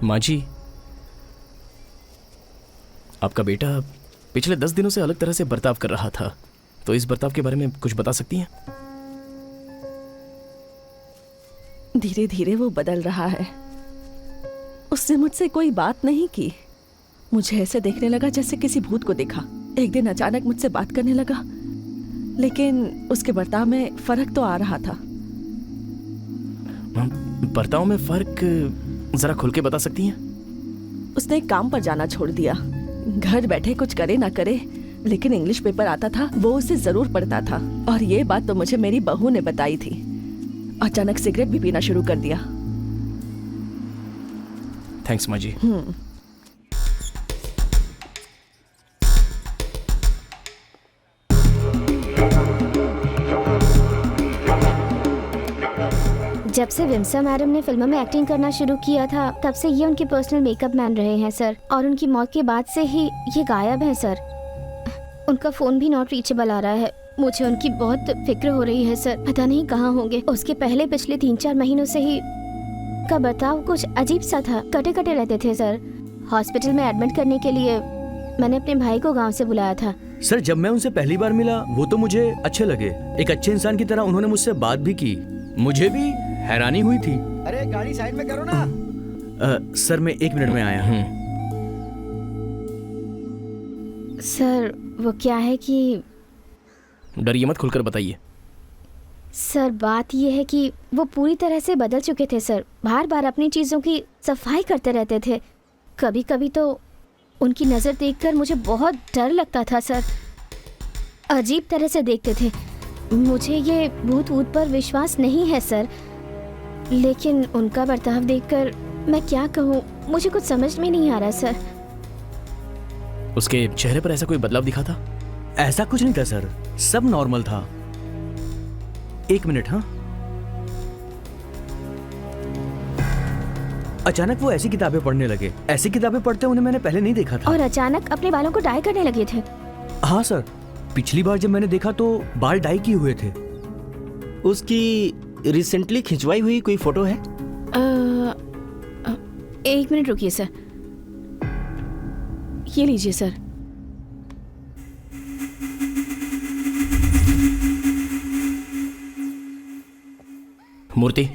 [SPEAKER 2] माँ जी, आपका बेटा पिछले 10 दिनों से अलग तरह से बर्ताव कर रहा था, तो इस बर्ताव के बारे में कुछ बता सकती हैं?
[SPEAKER 6] धीरे धीरे वो बदल रहा है। उसने मुझसे कोई बात नहीं की। मुझे ऐसे देखने लगा जैसे किसी भूत को देखा। एक दिन अचानक मुझसे बात करने लगा, लेकिन उसके बर्ताव में फर्क तो आ रहा था।
[SPEAKER 2] बर्ताव में फर्क जरा खुल के बता सकती हैं?
[SPEAKER 6] उसने काम पर जाना छोड़ दिया। घर बैठे कुछ करे ना करे, लेकिन इंग्लिश पेपर आता था, वो उसे जरूर पढ़ता था। और ये बात तो मुझे मेरी बहू ने बताई थी। अचानक सिगरेट भी पीना शुरू कर दिया।
[SPEAKER 2] थैंक्स माँ जी।
[SPEAKER 11] जब से विमसा मैडम ने फिल्मों में एक्टिंग करना शुरू किया था, तब से ये उनके पर्सनल मेकअप मैन रहे हैं सर। और उनकी मौत के बाद से ही ये गायब है सर। उनका फोन भी नॉट रीचेबल आ रहा है। मुझे उनकी बहुत फिक्र हो रही है सर। पता नहीं कहाँ होंगे। उसके पहले पिछले 3-4 महीनों से ही का बर्ताव कुछ अजीब सा था। कटे कटे रहते थे सर। हॉस्पिटल में एडमिट करने के लिए मैंने अपने भाई को गाँव से बुलाया था।
[SPEAKER 3] सर, जब मैं उनसे पहली बार मिला वो तो मुझे अच्छे लगे। एक अच्छे इंसान की तरह उन्होंने मुझसे बात भी की। मुझे भी हैरानी हुई थी।
[SPEAKER 7] अरे गाड़ी साइड में करो ना।
[SPEAKER 3] सर, मैं 1 मिनट में आया हूँ।
[SPEAKER 11] सर वो क्या है कि
[SPEAKER 2] डरिए मत, खुलकर बताइए।
[SPEAKER 11] सर बात ये है कि वो पूरी तरह से बदल चुके थे सर। बार बार अपनी चीज़ों की सफाई करते रहते थे। कभी कभी तो उनकी नज़र देखकर मुझे बहुत डर लगता था सर। अजीब तरह से देखते थे। मुझे ये भूत वूत पर विश्वास नहीं है सर, लेकिन उनका बर्ताव देखकर मैं क्या कहूँ, मुझे कुछ समझ में नहीं आ रहा सर।
[SPEAKER 2] उसके चेहरे पर ऐसा कोई बदलाव दिखा था?
[SPEAKER 3] ऐसा कुछ नहीं था सर, सब नॉर्मल था। 1 मिनट। हाँ, अचानक वो ऐसी किताबें पढ़ने लगे। ऐसी किताबें पढ़ते उन्हें मैंने पहले नहीं देखा था।
[SPEAKER 11] और अचानक अपने बालों को डाई करने लगे थे।
[SPEAKER 3] हाँ सर, पिछली बार जब मैंने देखा तो बाल डाई किए हुए थे।
[SPEAKER 9] उसकी रिसेंटली खिंचवाई हुई कोई फोटो है?
[SPEAKER 11] 1 मिनट रुकिए सर। ये लीजिए सर।
[SPEAKER 2] मूर्ति,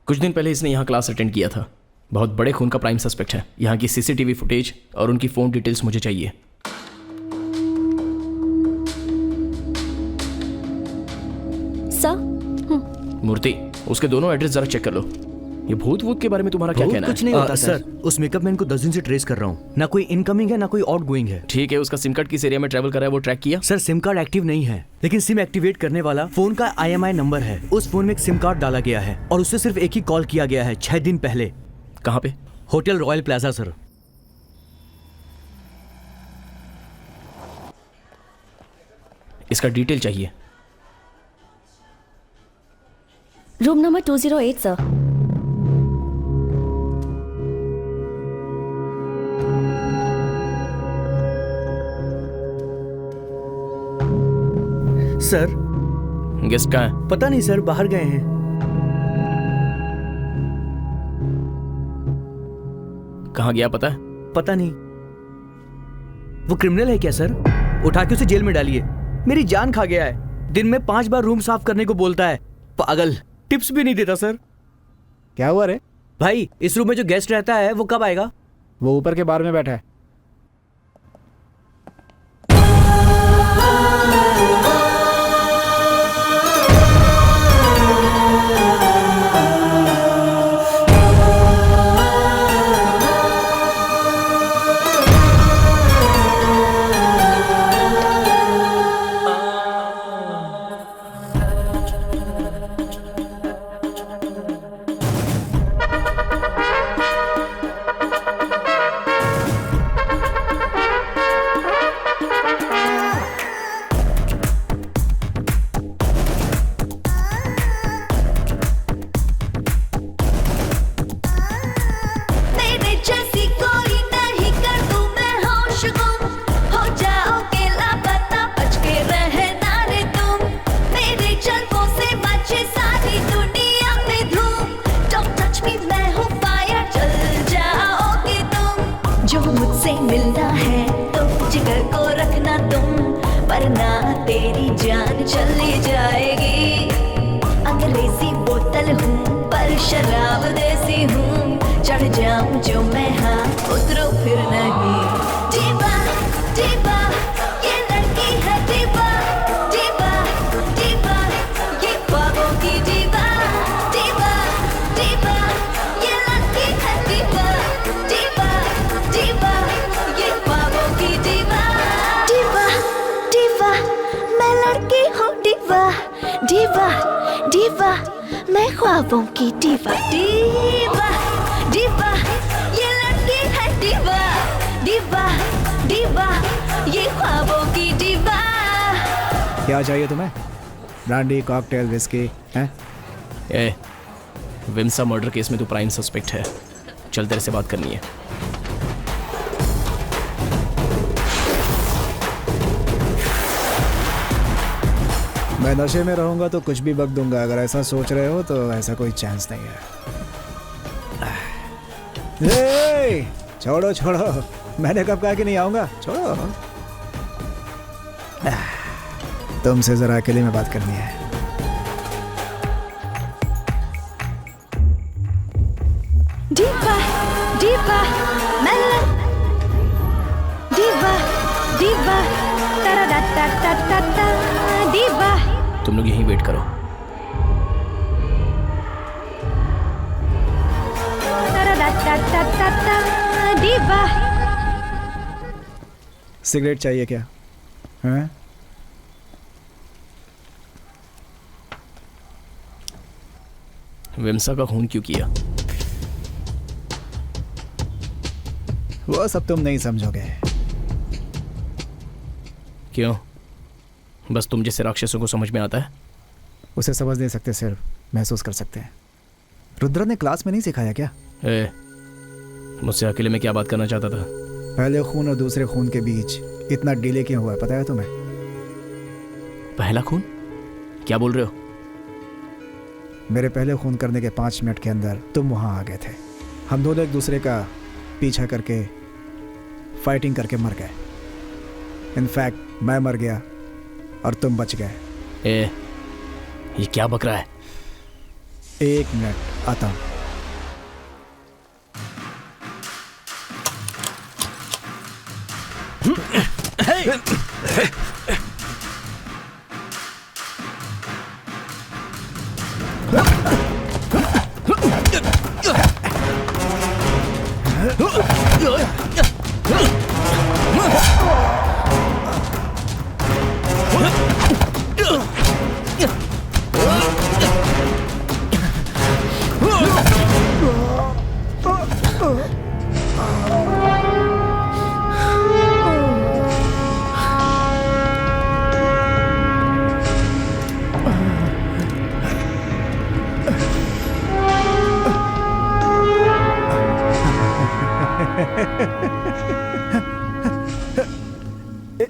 [SPEAKER 2] कुछ दिन पहले इसने यहाँ क्लास अटेंड किया था। बहुत बड़े खून का प्राइम सस्पेक्ट है। यहाँ की सीसीटीवी फुटेज और उनकी फोन डिटेल्स मुझे चाहिए। मूर्ति, उसके दोनों एड्रेस जरा चेक कर लो। ये भूत वूत के बारे में तुम्हारा क्या कहना है?
[SPEAKER 3] कुछ नहीं होता सर। उस मेकअप मैन को 10 दिन से ट्रेस कर रहा हूँ। ना कोई इनकमिंग है ना कोई आउटगोइंग है।
[SPEAKER 2] ठीक है, उसका सिम कार्ड किस एरिया में ट्रैवल कर रहा है वो ट्रैक किया?
[SPEAKER 3] सर, सिम कार्ड एक्टिव नहीं है, लेकिन सिम एक्टिवेट करने वाला फोन का IMI नंबर है। उस फोन में एक सिम कार्ड डाला गया है और उससे सिर्फ एक ही कॉल किया गया है 6 दिन पहले।
[SPEAKER 2] कहाँ पे?
[SPEAKER 3] Hotel royal plaza sir.
[SPEAKER 2] इसका डिटेल चाहिए।
[SPEAKER 6] Room number 208 sir.
[SPEAKER 3] Sir,
[SPEAKER 2] guest कहाँ है?
[SPEAKER 3] पता नहीं सर, बाहर गए हैं।
[SPEAKER 2] कहाँ गया पता है?
[SPEAKER 3] पता नहीं। वो क्रिमिनल है क्या सर? उठा के उसे जेल में डालिए। मेरी जान खा गया है। दिन में 5 बार रूम साफ करने को बोलता है। पागल, टिप्स भी नहीं देता सर।
[SPEAKER 12] क्या हुआ रे
[SPEAKER 3] भाई? इस रूम में जो गेस्ट रहता है वो कब आएगा?
[SPEAKER 12] वो ऊपर के बार में बैठा है।
[SPEAKER 13] पी जाएगी। अंग्रेजी बोतल हूँ पर शराब देसी हूँ, चढ़ जाऊं जो मैं हाँ उतरो फिर नहीं। दीवा दीवा ये लड़की है दीवा, दीवा दीवा ये ख्वाबों की दीवा, दीवा दीवा ये लड़की है दीवा, दीवा दीवा ये ख्वाबों की दीवा। दीवा दीवा मैं लड़की हूँ दीवा, दीवा दीवा मैं ख्वाबों की दीवा। दीवा दीवा ये लड़की है दीवा, दीवा दीवा ये ख्वाबों की दीवा।
[SPEAKER 12] क्या चाहिए तुम्हें? ब्रांडी, कॉकटेल, विस्की हैं?
[SPEAKER 2] ए, विम्सा मर्डर केस में तू प्राइम सस्पेक्ट है। चल तेरे से बात करनी है।
[SPEAKER 12] मैं नशे में रहूंगा तो कुछ भी बक दूंगा। अगर ऐसा सोच रहे हो तो ऐसा कोई चांस नहीं है। ए, छोड़ो छोड़ो, मैंने कब कहा कि नहीं आऊंगा? छोड़ो, तुमसे जरा अकेले में बात करनी है।
[SPEAKER 13] दीवा दीवा मैं दीवा दीवा तारा दा ता ता ता ता दीवा।
[SPEAKER 2] तुम लोग यहीं वेट करो।
[SPEAKER 13] तारा दा ता ता ता ता दीवा।
[SPEAKER 12] सिगरेट चाहिए क्या? हैं?
[SPEAKER 2] विम्सा का खून क्यों किया?
[SPEAKER 12] वो सब तुम नहीं समझोगे।
[SPEAKER 2] क्यों? बस तुम जैसे राक्षसों को समझ में आता है?
[SPEAKER 12] उसे समझ नहीं सकते, सिर्फ महसूस कर सकते हैं। रुद्र ने क्लास में नहीं सिखाया क्या?
[SPEAKER 2] मुझसे अकेले में क्या बात करना चाहता था?
[SPEAKER 12] पहले खून और दूसरे खून के बीच इतना डिले क्यों हुआ है, पता है तुम्हें?
[SPEAKER 2] पहला खून? क्या बोल रहे हो?
[SPEAKER 12] मेरे पहले खून करने के 5 मिनट के अंदर तुम वहां आ गए थे। हम दोनों एक दूसरे का पीछा करके फाइटिंग करके मर गए। इनफैक्ट मैं मर गया और तुम बच गए।
[SPEAKER 2] ये क्या बक रहा है?
[SPEAKER 12] 1 मिनट, आता हूं।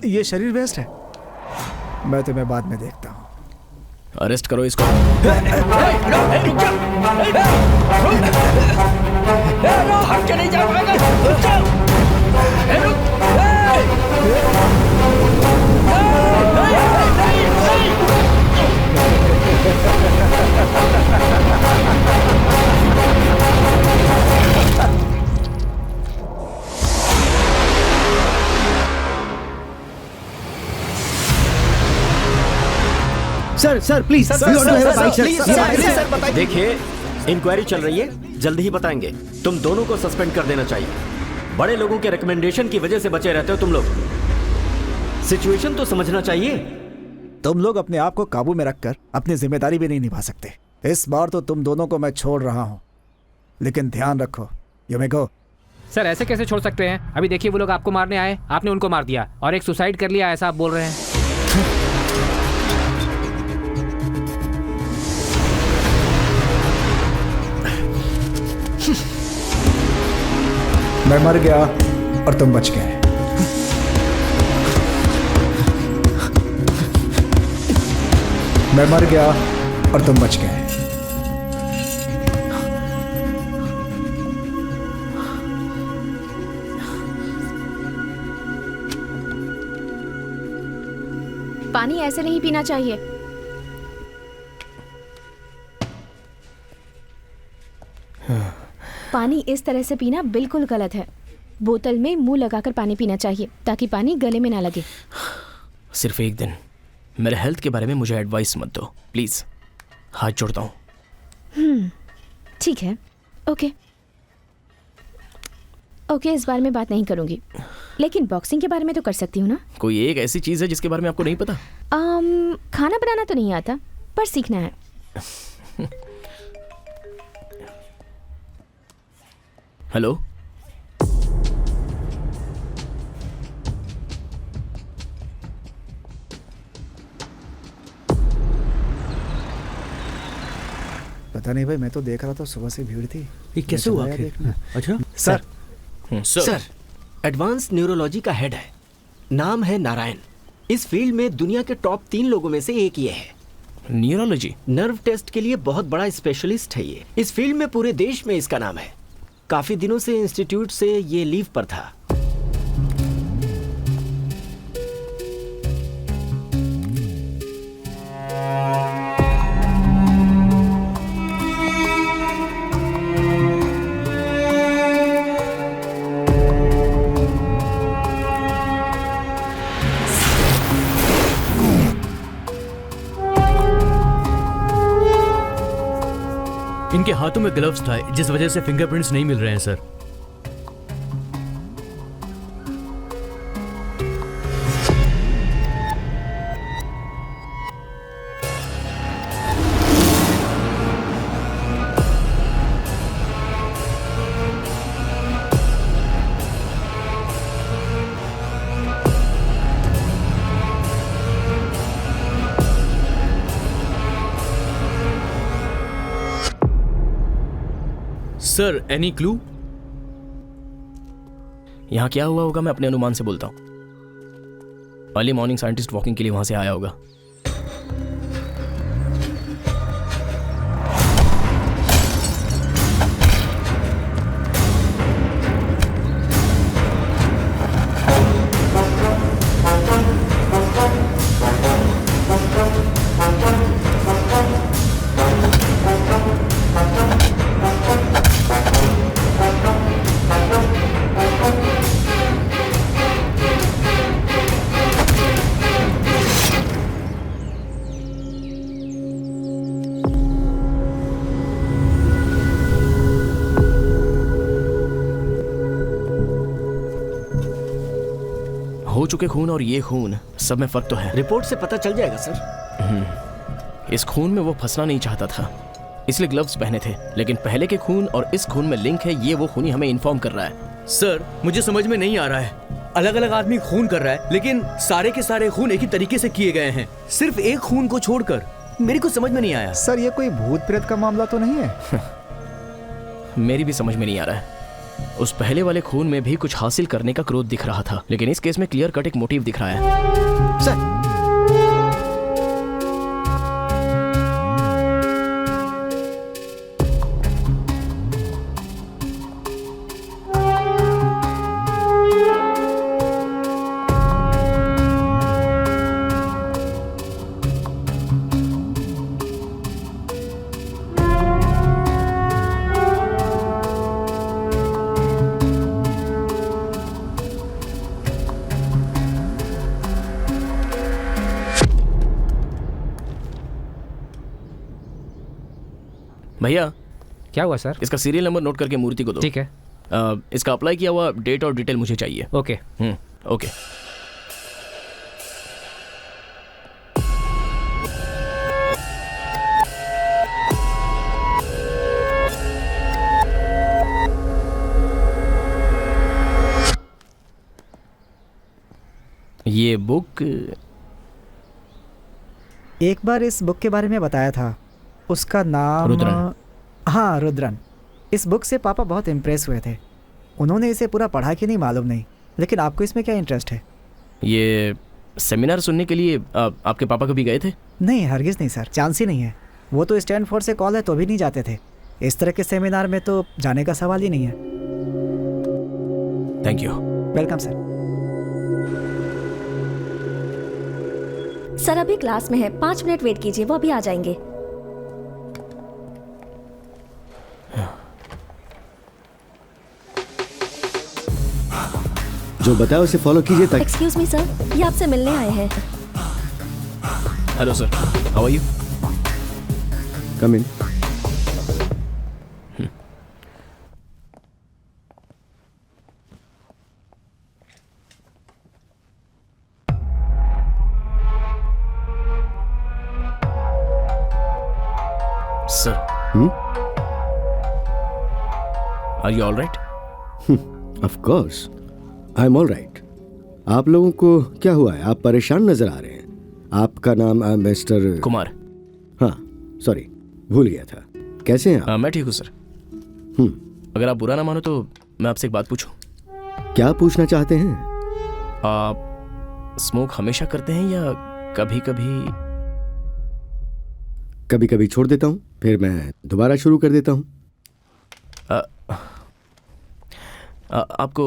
[SPEAKER 12] ये शरीर वेस्ट है। मैं तुम्हें बाद में देखता हूँ।
[SPEAKER 2] अरेस्ट करो इसको।
[SPEAKER 14] हट के नहीं जाओगे।
[SPEAKER 10] सर सर प्लीज
[SPEAKER 8] देखिए, इंक्वायरी चल रही है, जल्दी ही बताएंगे। तुम दोनों को सस्पेंड कर देना चाहिए। बड़े लोगों के रिकमेंडेशन की वजह से बचे रहते हो तुम लोग। सिचुएशन तो समझना चाहिए।
[SPEAKER 12] तुम लोग अपने आप को काबू में रखकर अपनी जिम्मेदारी भी नहीं निभा सकते। इस बार तो तुम दोनों को मैं छोड़ रहा हूं, लेकिन ध्यान रखो। You may go.
[SPEAKER 4] सर ऐसे कैसे छोड़ सकते हैं? अभी देखिए, वो लोग आपको मारने आए, आपने उनको मार दिया और एक सुसाइड कर लिया, ऐसा आप बोल रहे हैं।
[SPEAKER 12] मैं मर गया और तुम बच गए। मैं मर गया और तुम बच गए।
[SPEAKER 11] पानी ऐसे नहीं पीना चाहिए। पानी इस तरह से पीना बिल्कुल गलत है। बोतल में मुंह लगाकर पानी पीना चाहिए ताकि पानी गले में ना लगे।
[SPEAKER 2] सिर्फ एक दिन मेरे हेल्थ के बारे में मुझे एडवाइस मत दो प्लीज, हाथ जोड़ता हूँ।
[SPEAKER 11] ठीक है, ओके ओके, इस बारे में बात नहीं करूंगी, लेकिन बॉक्सिंग के बारे में तो कर सकती हूँ ना।
[SPEAKER 2] कोई एक ऐसी चीज है जिसके बारे में आपको नहीं पता?
[SPEAKER 11] खाना बनाना तो नहीं आता, पर सीखना है।
[SPEAKER 2] हेलो,
[SPEAKER 12] पता नहीं भाई, मैं तो देख रहा था सुबह से भीड़ थी।
[SPEAKER 9] ये कैसे हुआ आखिर?
[SPEAKER 12] अच्छा
[SPEAKER 9] सर,
[SPEAKER 2] सर
[SPEAKER 9] एडवांस न्यूरोलॉजी का हेड है, नाम है नारायण। इस फील्ड में दुनिया के टॉप 3 लोगों में से एक ये है।
[SPEAKER 2] न्यूरोलॉजी
[SPEAKER 9] नर्व टेस्ट के लिए बहुत बड़ा स्पेशलिस्ट है ये। इस फील्ड में पूरे देश में इसका नाम है। काफी दिनों से इंस्टीट्यूट से ये लीव पर था।
[SPEAKER 3] इनके हाथों में ग्लव्स था, जिस वजह से फिंगरप्रिंट्स नहीं मिल रहे हैं सर। Sir any clue?
[SPEAKER 2] यहाँ क्या हुआ होगा मैं अपने अनुमान से बोलता हूँ। अर्ली मॉर्निंग साइंटिस्ट वॉकिंग के लिए वहां से आया होगा। हो चुके खून और ये खून सब में फर्क तो है।
[SPEAKER 9] रिपोर्ट से पता चल जाएगा सर।
[SPEAKER 2] इस खून में वो फंसना नहीं चाहता था, इसलिए ग्लव्स पहने थे। लेकिन पहले के खून और इस खून में लिंक है, ये वो खूनी हमें इन्फॉर्म कर रहा है।
[SPEAKER 3] सर मुझे समझ में नहीं आ रहा है, अलग अलग आदमी खून कर रहा है, लेकिन सारे के सारे खून एक ही तरीके से किए गए हैं, सिर्फ एक खून को छोड़कर। मेरी कुछ समझ में नहीं आया।
[SPEAKER 12] सर ये कोई भूत प्रेत का मामला तो नहीं है?
[SPEAKER 2] मेरी भी समझ में नहीं आ रहा है। उस पहले वाले खून में भी कुछ हासिल करने का क्रोध दिख रहा था, लेकिन इस केस में क्लियर कट एक मोटिव दिख रहा है।
[SPEAKER 9] सर
[SPEAKER 2] भैया
[SPEAKER 4] क्या हुआ सर?
[SPEAKER 2] इसका सीरियल नंबर नोट करके मूर्ति को दो।
[SPEAKER 4] ठीक है।
[SPEAKER 2] इसका अप्लाई किया हुआ डेट और डिटेल मुझे चाहिए।
[SPEAKER 4] ओके।
[SPEAKER 2] ओके। ये बुक
[SPEAKER 12] एक बार इस बुक के बारे में बताया था, उसका नाम
[SPEAKER 2] रुद्रन।
[SPEAKER 12] हाँ रुद्रन। इस बुक से पापा बहुत इम्प्रेस हुए थे। उन्होंने इसे पूरा पढ़ा कि नहीं मालूम नहीं, लेकिन आपको इसमें क्या इंटरेस्ट है?
[SPEAKER 2] ये सेमिनार सुनने के लिए आपके पापा कभी गए थे?
[SPEAKER 12] नहीं हरगिज़ नहीं सर, चांस ही नहीं है। वो तो स्टैनफोर्ड से कॉल है तो भी नहीं जाते थे। इस तरह के सेमिनार में तो जाने का सवाल ही नहीं है।
[SPEAKER 2] Thank you.
[SPEAKER 12] Welcome sir.
[SPEAKER 6] Sir अभी क्लास में है, 5 मिनट वेट कीजिए, वो अभी आ जाएंगे।
[SPEAKER 10] जो बताया उसे फॉलो कीजिए ताकि।
[SPEAKER 6] एक्सक्यूज मी सर, ये आपसे मिलने आए हैं।
[SPEAKER 2] Hello sir, how are you?
[SPEAKER 10] Come in.
[SPEAKER 2] Sir, are you all right?
[SPEAKER 10] Of course I am all right. आप लोगों को क्या हुआ है? आप परेशान नजर आ रहे हैं। आपका नाम मिस्टर
[SPEAKER 2] कुमार।
[SPEAKER 10] हाँ सॉरी, भूल गया था। कैसे हैं आप?
[SPEAKER 2] मैं ठीक हूँ सर। अगर आप बुरा ना मानो तो मैं आपसे एक बात पूछूं?
[SPEAKER 10] क्या पूछना चाहते हैं?
[SPEAKER 2] आप स्मोक हमेशा करते हैं या कभी कभी?
[SPEAKER 10] कभी कभी छोड़ देता हूँ, फिर मैं दोबारा शुरू कर देता हूँ।
[SPEAKER 2] आपको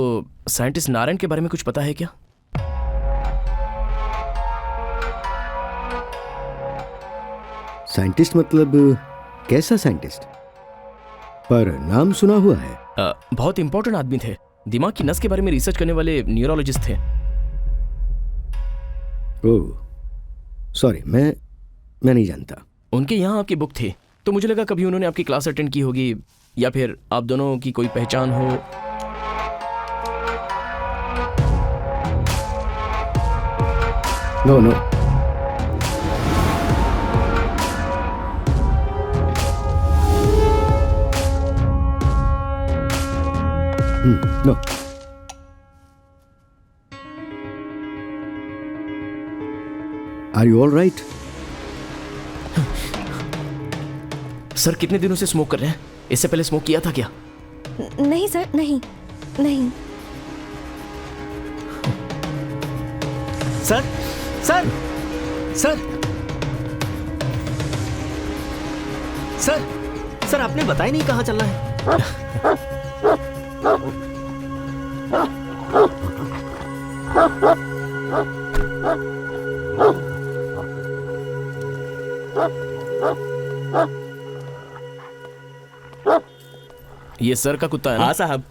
[SPEAKER 2] साइंटिस्ट नारायण के बारे में कुछ पता है क्या?
[SPEAKER 10] साइंटिस्ट मतलब कैसा साइंटिस्ट? पर नाम सुना हुआ है।
[SPEAKER 2] बहुत इंपॉर्टेंट आदमी थे। दिमाग की नस के बारे में रिसर्च करने वाले न्यूरोलॉजिस्ट थे।
[SPEAKER 10] ओह सॉरी, मैं नहीं जानता।
[SPEAKER 2] उनके यहाँ आपकी बुक थी तो मुझे लगा कभी उन्होंने आपकी क्लास अटेंड की होगी या फिर आप दोनों की कोई पहचान हो।
[SPEAKER 10] No no, no. Are you all right?
[SPEAKER 2] Sir कितने दिनों से स्मोक कर रहे हैं? इससे पहले स्मोक किया था क्या?
[SPEAKER 6] नहीं सर, नहीं नहीं।
[SPEAKER 9] Sir sir sir sir sir आपने बताया नहीं कहाँ चलना है।
[SPEAKER 2] ये सर का कुत्ता है ना?
[SPEAKER 3] हाँ साहब।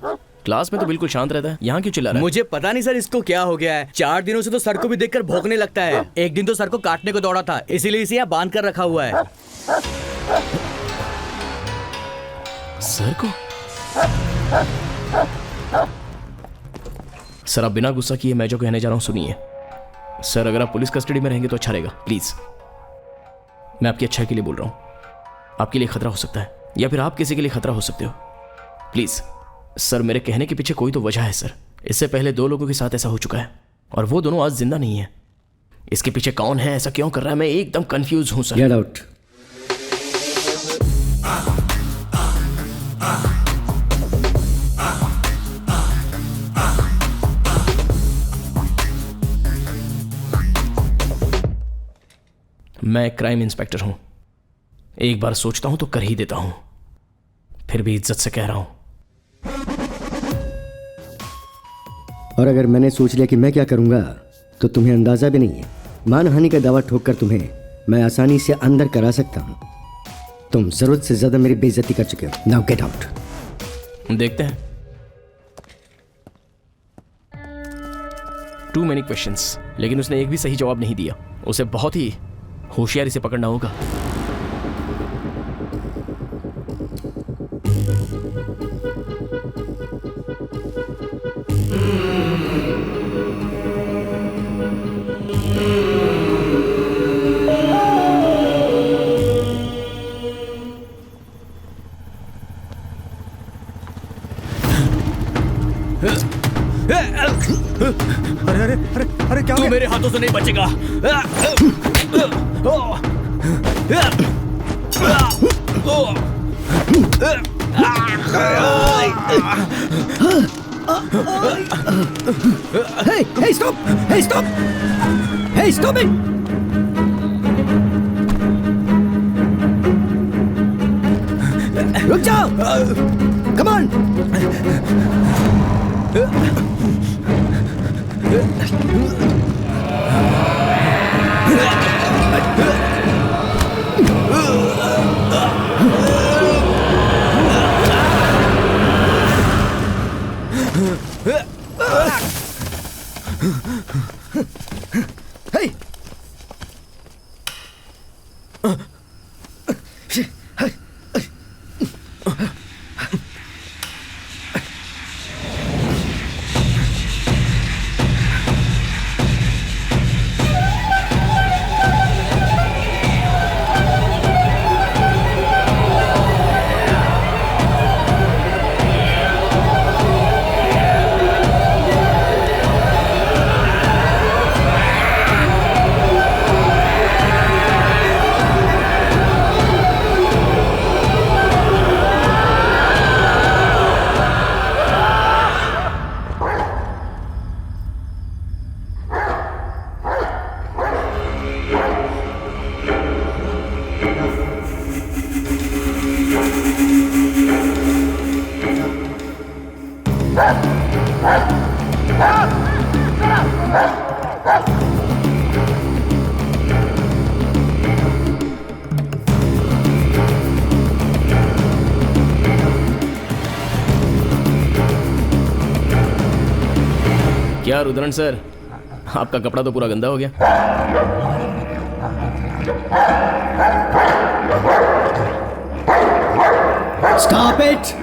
[SPEAKER 2] क्लास में तो बिल्कुल शांत रहता है, यहाँ क्यों चिल्ला रहा है?
[SPEAKER 3] मुझे पता नहीं सर इसको क्या हो गया है। 4 दिनों से तो सर को भी देखकर भौंकने लगता है। एक दिन तो सर को काटने को दौड़ा था, इसीलिए इसे यहाँ बांध कर रखा हुआ है।
[SPEAKER 2] सर को? सर आप बिना गुस्सा किए मैं जो कहने जा रहा हूँ सुनिए। सर अगर आप पुलिस कस्टडी में रहेंगे तो अच्छा रहेगा, प्लीज। मैं आपकी अच्छाई के लिए बोल रहा हूँ। आपके लिए खतरा हो सकता है या फिर आप किसी के लिए खतरा हो सकते हो। प्लीज सर, मेरे कहने के पीछे कोई तो वजह है सर। इससे पहले 2 लोगों के साथ ऐसा हो चुका है और वो दोनों आज जिंदा नहीं है। इसके पीछे कौन है, ऐसा क्यों कर रहा है, मैं एकदम कंफ्यूज हूं सर।
[SPEAKER 10] Get out.
[SPEAKER 2] मैं क्राइम इंस्पेक्टर हूं। एक बार सोचता हूं तो कर ही देता हूं, फिर भी इज्जत से कह रहा हूं।
[SPEAKER 10] और अगर मैंने सोच लिया कि मैं क्या करूंगा तो तुम्हें अंदाजा भी नहीं है। मानहानि का दावा ठोककर तुम्हें मैं आसानी से अंदर करा सकता हूं। तुम जरूरत से ज्यादा मेरी बेइज्जती कर चुके हो। Now get out.
[SPEAKER 2] देखते हैं। टू मेनी क्वेश्चंस, लेकिन उसने एक भी सही जवाब नहीं दिया। उसे बहुत ही होशियारी से पकड़ना होगा।
[SPEAKER 12] अरे अरे अरे अरे क्या?
[SPEAKER 3] तू मेरे हाथों से नहीं बचेगा।
[SPEAKER 9] Hey, stop! Hey, stop! Hey, stop it! रुक जाओ! Come on!
[SPEAKER 2] क्या रुद्रन सर, आपका कपड़ा तो पूरा गंदा हो गया।
[SPEAKER 10] Stop it.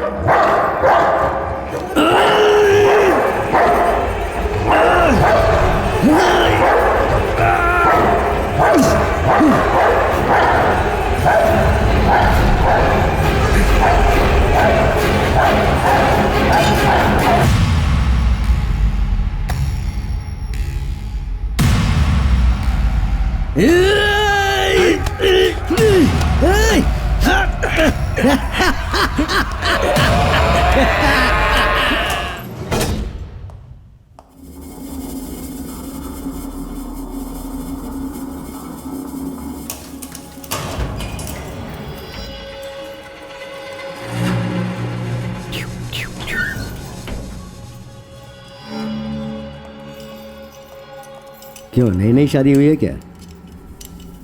[SPEAKER 10] क्यों, नई नई शादी हुई है क्या?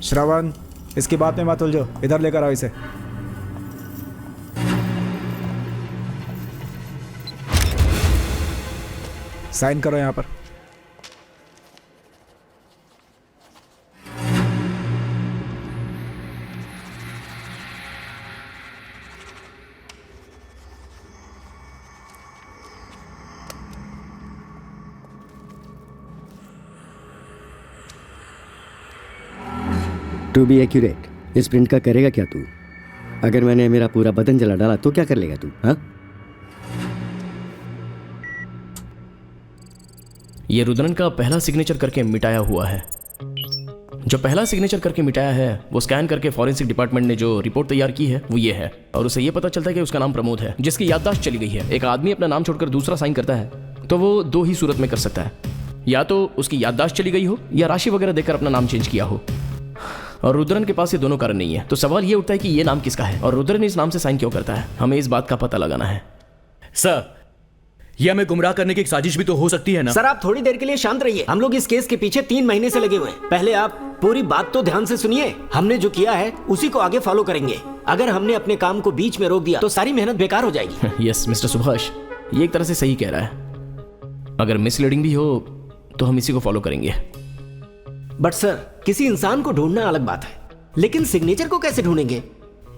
[SPEAKER 12] श्रवण, इसकी बात में मत उलझो, इधर लेकर आओ इसे। साइन करो यहां पर।
[SPEAKER 10] टू बी एक्यूरेट, इस प्रिंट का करेगा क्या तू? अगर मैंने मेरा पूरा बदन जला डाला तो क्या कर लेगा तू? हाँ,
[SPEAKER 2] ये रुद्रन का पहला सिग्नेचर करके मिटाया हुआ है। जो पहला सिग्नेचर करके मिटाया है वो स्कैन करके फॉरेंसिक डिपार्टमेंट ने जो रिपोर्ट तैयार की है वो ये है, और उसे ये पता चलता है कि उसका नाम प्रमोद है, जिसकी याददाश्त चली गई है। एक आदमी अपना नाम छोड़कर दूसरा साइन करता है तो वो दो ही सूरत में कर सकता है, या तो उसकी याददाश्त चली गई हो या राशि वगैरह देकर अपना नाम चेंज किया हो, और रुद्रन के पास ये दोनों कारण नहीं है। तो सवाल ये उठता है कि ये नाम किसका है और रुद्रन इस नाम से साइन क्यों करता है। हमें इस बात का पता लगाना है।
[SPEAKER 3] सर, ये हमें गुमराह करने की एक साजिश भी तो हो सकती है ना?
[SPEAKER 9] सर, आप थोड़ी देर के लिए शांत रहिए। हम लोग इस केस के पीछे 3 महीने से लगे हुए हैं। पहले आप पूरी बात तो ध्यान से सुनिए। हमने जो किया है उसी को आगे फॉलो करेंगे। अगर हमने अपने काम को बीच में रोक दिया तो सारी मेहनत बेकार हो जाएगी।
[SPEAKER 2] यस मिस्टर सुभाष, ये एक तरह से सही कह रहा है। अगर मिसलीडिंग भी हो तो हम इसी को फॉलो करेंगे।
[SPEAKER 9] बट सर, किसी इंसान को ढूंढना अलग बात है, लेकिन सिग्नेचर को कैसे ढूंढेंगे?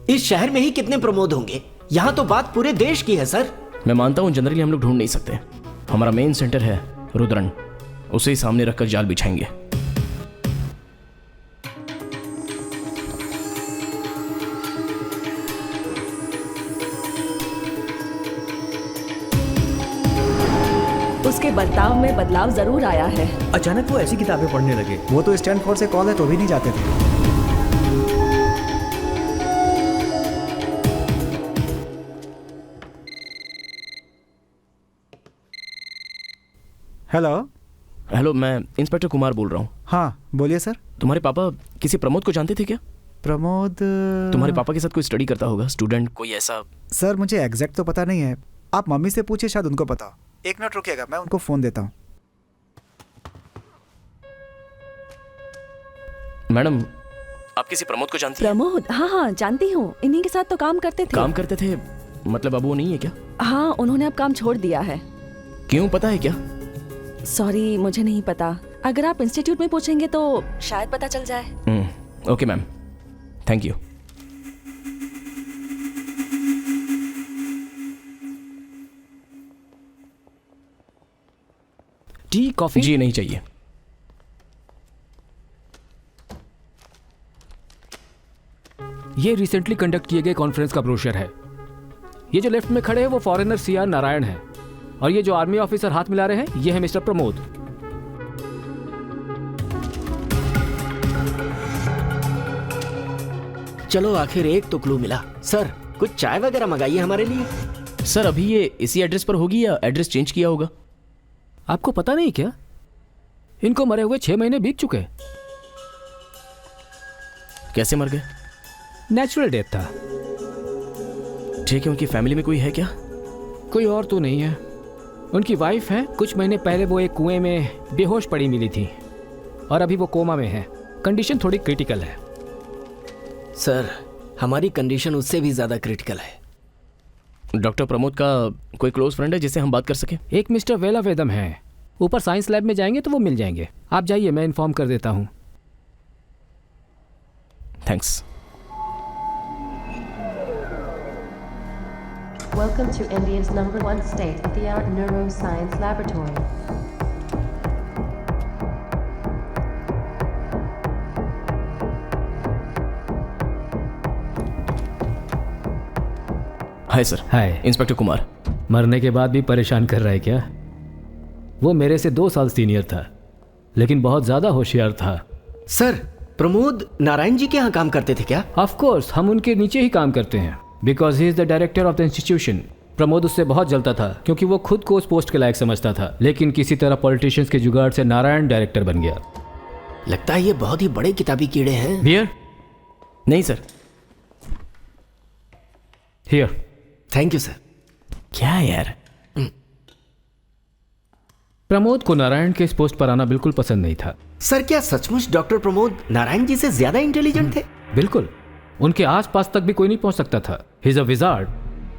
[SPEAKER 9] इस शहर में ही कितने प्रमोद होंगे? यहाँ तो बात पूरे देश की है सर।
[SPEAKER 2] मैं मानता हूँ जनरली हम लोग ढूंढ नहीं सकते। हमारा मेन सेंटर है रुद्रन, उसे ही सामने रखकर जाल बिछाएंगे।
[SPEAKER 6] उसके बर्ताव में बदलाव जरूर आया है।
[SPEAKER 3] अचानक वो ऐसी किताबें पढ़ने लगे।
[SPEAKER 12] वो तो स्टैनफोर्ड से कॉल है तो भी नहीं जाते थे। हेलो
[SPEAKER 2] हेलो, मैं इंस्पेक्टर कुमार बोल रहा हूँ।
[SPEAKER 12] हाँ बोलिए सर।
[SPEAKER 2] तुम्हारे पापा किसी प्रमोद को जानते थे क्या?
[SPEAKER 12] प्रमोद
[SPEAKER 2] तुम्हारे पापा के साथ कोई स्टडी करता होगा, स्टूडेंट कोई ऐसा?
[SPEAKER 12] सर मुझे एग्जैक्ट तो पता नहीं है, आप मम्मी से पूछिए, शायद उनको पता हो। 1 मिनट रुकिएगा, मैं उनको फोन देता हूँ।
[SPEAKER 2] मैडम, आप किसी प्रमोद को जानती हैं?
[SPEAKER 6] प्रमोद? हाँ हाँ जानती हूँ, इन्हीं के साथ तो काम करते थे।
[SPEAKER 2] काम करते थे मतलब अब वो नहीं है क्या?
[SPEAKER 6] हाँ, उन्होंने अब काम छोड़ दिया है।
[SPEAKER 2] क्यों, पता है क्या?
[SPEAKER 6] सॉरी, मुझे नहीं पता। अगर आप इंस्टीट्यूट में पूछेंगे तो शायद पता चल जाए।
[SPEAKER 2] Okay ma'am, thank you.
[SPEAKER 4] Tea, coffee?
[SPEAKER 2] जी नहीं चाहिए।
[SPEAKER 4] ये रिसेंटली कंडक्ट किए गए कॉन्फ्रेंस का ब्रोशर है। ये जो लेफ्ट में खड़े हैं वो फॉरेनर सीआर नारायण है, और ये जो आर्मी ऑफिसर हाथ मिला रहे हैं ये है मिस्टर प्रमोद।
[SPEAKER 9] चलो आखिर एक तो क्लू मिला। सर, कुछ चाय वगैरह मंगाइए हमारे लिए।
[SPEAKER 2] सर, अभी ये इसी एड्रेस पर होगी या एड्रेस चेंज किया होगा?
[SPEAKER 4] आपको पता नहीं क्या? इनको मरे हुए 6 महीने बीत चुके।
[SPEAKER 2] कैसे मर गए?
[SPEAKER 4] नेचुरल डेथ था।
[SPEAKER 2] ठीक है, उनकी फैमिली में कोई है क्या?
[SPEAKER 4] कोई और तो नहीं है। उनकी वाइफ है, कुछ महीने पहले वो एक कुएं में बेहोश पड़ी मिली थी और अभी वो कोमा में है। कंडीशन थोड़ी क्रिटिकल है।
[SPEAKER 9] सर, हमारी कंडीशन उससे भी ज्यादा क्रिटिकल है।
[SPEAKER 2] डॉक्टर प्रमोद का कोई क्लोज फ्रेंड है जिससे हम बात कर सकें?
[SPEAKER 4] एक मिस्टर वेला वेदम है, ऊपर साइंस लैब में जाएंगे तो वो मिल जाएंगे। आप जाइए, मैं इन्फॉर्म कर देता हूँ।
[SPEAKER 2] Thanks.
[SPEAKER 1] Welcome to India's #1 state-of-the-art neuroscience laboratory.
[SPEAKER 2] Hi sir.
[SPEAKER 4] Hi
[SPEAKER 2] inspector Kumar.
[SPEAKER 4] मरने के बाद भी परेशान कर रहा है क्या? वो मेरे से 2 साल सीनियर था, लेकिन बहुत ज्यादा होशियार था।
[SPEAKER 9] सर, प्रमोद नारायण जी के यहाँ काम करते थे क्या?
[SPEAKER 4] ऑफ कोर्स, हम उनके नीचे ही काम करते हैं, because he is the director of the institution. Pramod उससे बहुत जलता था क्योंकि वो खुद को उस पोस्ट के लायक समझता था, लेकिन किसी तरह पॉलिटिशियंस के जुगाड़ से नारायण डायरेक्टर बन गया।
[SPEAKER 9] लगता है ये बहुत ही बड़े किताबी कीड़े हैं।
[SPEAKER 4] बियर?
[SPEAKER 2] नहीं sir.
[SPEAKER 4] Here.
[SPEAKER 9] Thank you sir.
[SPEAKER 2] क्या यार?
[SPEAKER 4] प्रमोद को नारायण के इस पोस्ट पर आना बिल्कुल पसंद नहीं था।
[SPEAKER 9] सर, क्या सचमुच डॉक्टर प्रमोद नारायण जी से ज्यादा इंटेलिजेंट थे?
[SPEAKER 4] बिल्कुल, उनके आसपास तक भी कोई नहीं पहुंच सकता था। He is a wizard.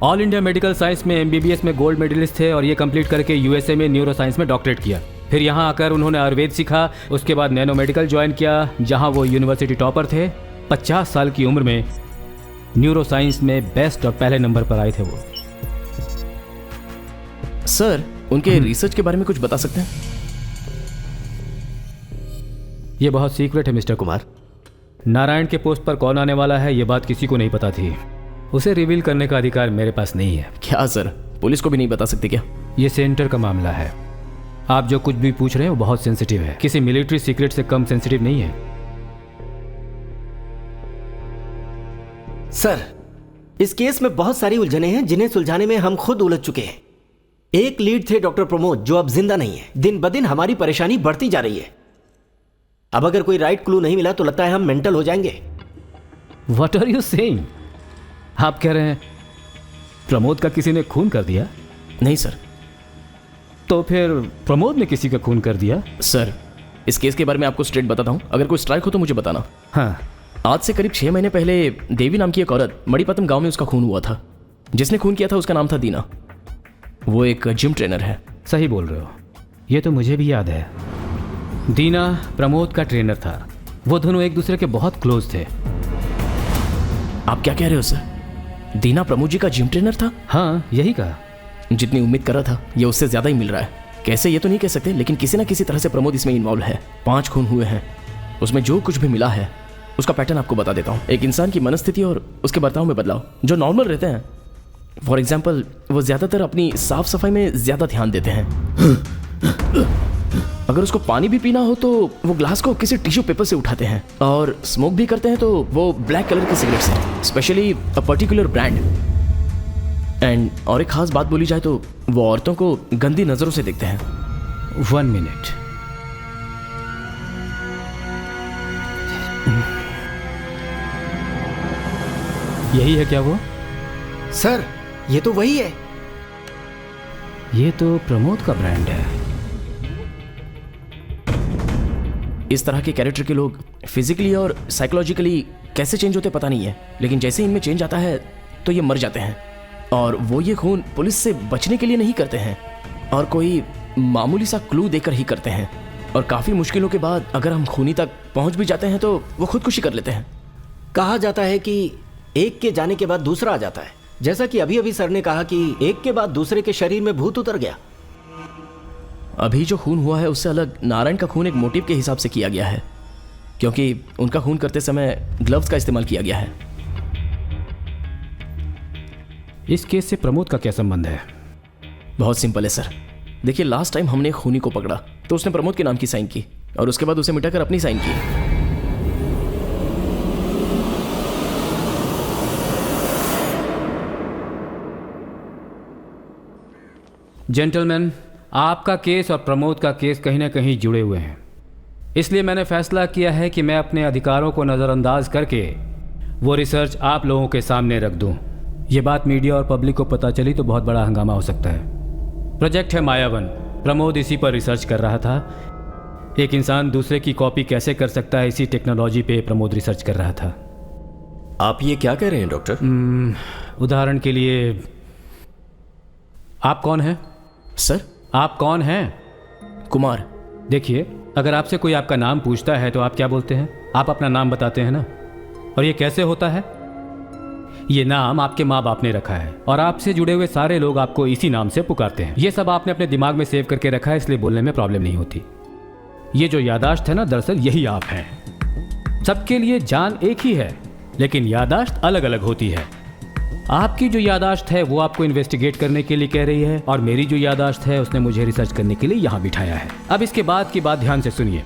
[SPEAKER 4] All India medical science में एमबीबीएस में गोल्ड मेडलिस्ट थे और ये कंप्लीट करके यूएसए में न्यूरो साइंस में डॉक्टरेट किया। फिर यहाँ आकर उन्होंने आयुर्वेद सीखा, उसके बाद नैनो मेडिकल ज्वाइन किया जहाँ वो यूनिवर्सिटी टॉपर थे। 50 साल की उम्र में न्यूरो साइंस में बेस्ट और पहले नंबर पर आए थे वो।
[SPEAKER 2] सर, उनके रिसर्च के बारे में कुछ बता सकते हैं?
[SPEAKER 4] ये बहुत सीक्रेट है मिस्टर कुमार। नारायण के पोस्ट पर कौन आने वाला है ये बात किसी को नहीं पता थी। उसे रिवील करने का अधिकार मेरे पास नहीं है।
[SPEAKER 2] क्या सर, पुलिस को भी नहीं बता सकते क्या?
[SPEAKER 4] ये सेंटर का मामला है। आप जो कुछ भी पूछ रहे हैं वो बहुत सेंसिटिव है, किसी मिलिट्री सीक्रेट से कम सेंसिटिव नहीं है।
[SPEAKER 9] सर, इस केस में बहुत सारी उलझने हैं जिन्हें सुलझाने में हम खुद उलझ चुके हैं। एक लीड थे डॉक्टर प्रमोद, जो अब जिंदा नहीं है। दिन ब दिन हमारी परेशानी बढ़ती जा रही है। अब अगर कोई राइट क्लू नहीं मिला तो लगता है हम मेंटल हो जाएंगे।
[SPEAKER 4] What are you saying? आप कह रहे हैं प्रमोद का किसी ने खून कर दिया?
[SPEAKER 2] नहीं सर।
[SPEAKER 4] तो फिर प्रमोद ने किसी का खून कर दिया?
[SPEAKER 2] सर, इस केस के बारे में आपको स्ट्रेट बताता हूं, अगर कोई स्ट्राइक हो तो मुझे बताना।
[SPEAKER 4] हाँ।
[SPEAKER 2] आज से करीब 6 महीने पहले देवी नाम की एक औरत, मणिपतम गांव में उसका खून हुआ था। जिसने खून किया था उसका नाम था दीना। वो एक जिम ट्रेनर है।
[SPEAKER 4] सही बोल रहे हो, ये तो मुझे भी याद है। दीना प्रमोद का ट्रेनर था। वो दोनों एक दूसरे के बहुत क्लोज थे।
[SPEAKER 2] आप क्या कह रहे हो सर? दीना प्रमोद जी का जिम ट्रेनर था?
[SPEAKER 4] हाँ, यही कहा।
[SPEAKER 2] जितनी उम्मीद कर रहा था ये उससे ज्यादा ही मिल रहा है। कैसे ये तो नहीं कह सकते, लेकिन किसी ना किसी तरह से प्रमोद इसमें इन्वॉल्व है। 5 खून हुए हैं। उसमें जो कुछ भी मिला है उसका पैटर्न आपको बता देता हूँ। एक इंसान की मनस्थिति और उसके बर्ताव में बदलाव जो नॉर्मल रहते हैं। फॉर एग्जाम्पल, वो ज्यादातर अपनी साफ सफाई में ज्यादा ध्यान देते हैं। अगर उसको पानी भी पीना हो तो वो ग्लास को किसी टिश्यू पेपर से उठाते हैं। और स्मोक भी करते हैं तो वो ब्लैक कलर के सिगरेट्स हैं, specially a particular brand. And और एक खास बात बोली जाए तो वो औरतों को गंदी नजरों से देखते हैं।
[SPEAKER 4] 1 मिनट। यही है क्या वो?
[SPEAKER 9] सर, ये तो वही है।
[SPEAKER 4] ये तो प्रमोद का ब्रांड है।
[SPEAKER 2] इस तरह के कैरेक्टर के लोग फिजिकली और साइकोलॉजिकली कैसे चेंज होते पता नहीं है, लेकिन जैसे इनमें चेंज आता है तो ये मर जाते हैं। और वो ये खून पुलिस से बचने के लिए नहीं करते हैं और कोई मामूली सा क्लू देकर ही करते हैं। और काफ़ी मुश्किलों के बाद अगर हम खूनी तक पहुंच भी जाते हैं तो वो खुदकुशी कर लेते हैं।
[SPEAKER 9] कहा जाता है कि एक के जाने के बाद दूसरा आ जाता है। जैसा कि अभी अभी सर ने कहा कि एक के बाद दूसरे के शरीर में भूत उतर गया।
[SPEAKER 2] अभी जो खून हुआ है उससे अलग नारायण का खून एक मोटिव के हिसाब से किया गया है, क्योंकि उनका खून करते समय ग्लव्स का इस्तेमाल किया गया है।
[SPEAKER 4] इस केस से प्रमोद का क्या संबंध है?
[SPEAKER 2] बहुत सिंपल है सर। देखिए, लास्ट टाइम हमने खूनी को पकड़ा तो उसने प्रमोद के नाम की साइन की और उसके बाद उसे मिटाकर अपनी साइन की।
[SPEAKER 4] जेंटलमैन, आपका केस और प्रमोद का केस कहीं ना कहीं जुड़े हुए हैं। इसलिए मैंने फैसला किया है कि मैं अपने अधिकारों को नज़रअंदाज करके वो रिसर्च आप लोगों के सामने रख दूं। ये बात मीडिया और पब्लिक को पता चली तो बहुत बड़ा हंगामा हो सकता है। प्रोजेक्ट है मायावन। प्रमोद इसी पर रिसर्च कर रहा था। एक इंसान दूसरे की कॉपी कैसे कर सकता है, इसी टेक्नोलॉजी पे प्रमोद रिसर्च कर रहा था।
[SPEAKER 8] आप ये क्या कह रहे हैं डॉक्टर?
[SPEAKER 4] उदाहरण के लिए, आप कौन हैं?
[SPEAKER 2] सर,
[SPEAKER 4] आप कौन हैं?
[SPEAKER 2] कुमार।
[SPEAKER 4] देखिए, अगर आपसे कोई आपका नाम पूछता है तो आप क्या बोलते हैं? आप अपना नाम बताते हैं ना। और ये कैसे होता है? ये नाम आपके माँ बाप ने रखा है और आपसे जुड़े हुए सारे लोग आपको इसी नाम से पुकारते हैं। ये सब आपने अपने दिमाग में सेव करके रखा है, इसलिए बोलने में प्रॉब्लम नहीं होती। ये जो यादाश्त है ना, दरअसल यही आप हैं। सबके लिए जान एक ही है, लेकिन यादाश्त अलग अलग होती है। आपकी जो यादाश्त है वो आपको इन्वेस्टिगेट करने के लिए कह रही है, और मेरी जो यादाश्त है उसने मुझे रिसर्च करने के लिए यहाँ बिठाया है। अब इसके बाद की बात ध्यान से सुनिए।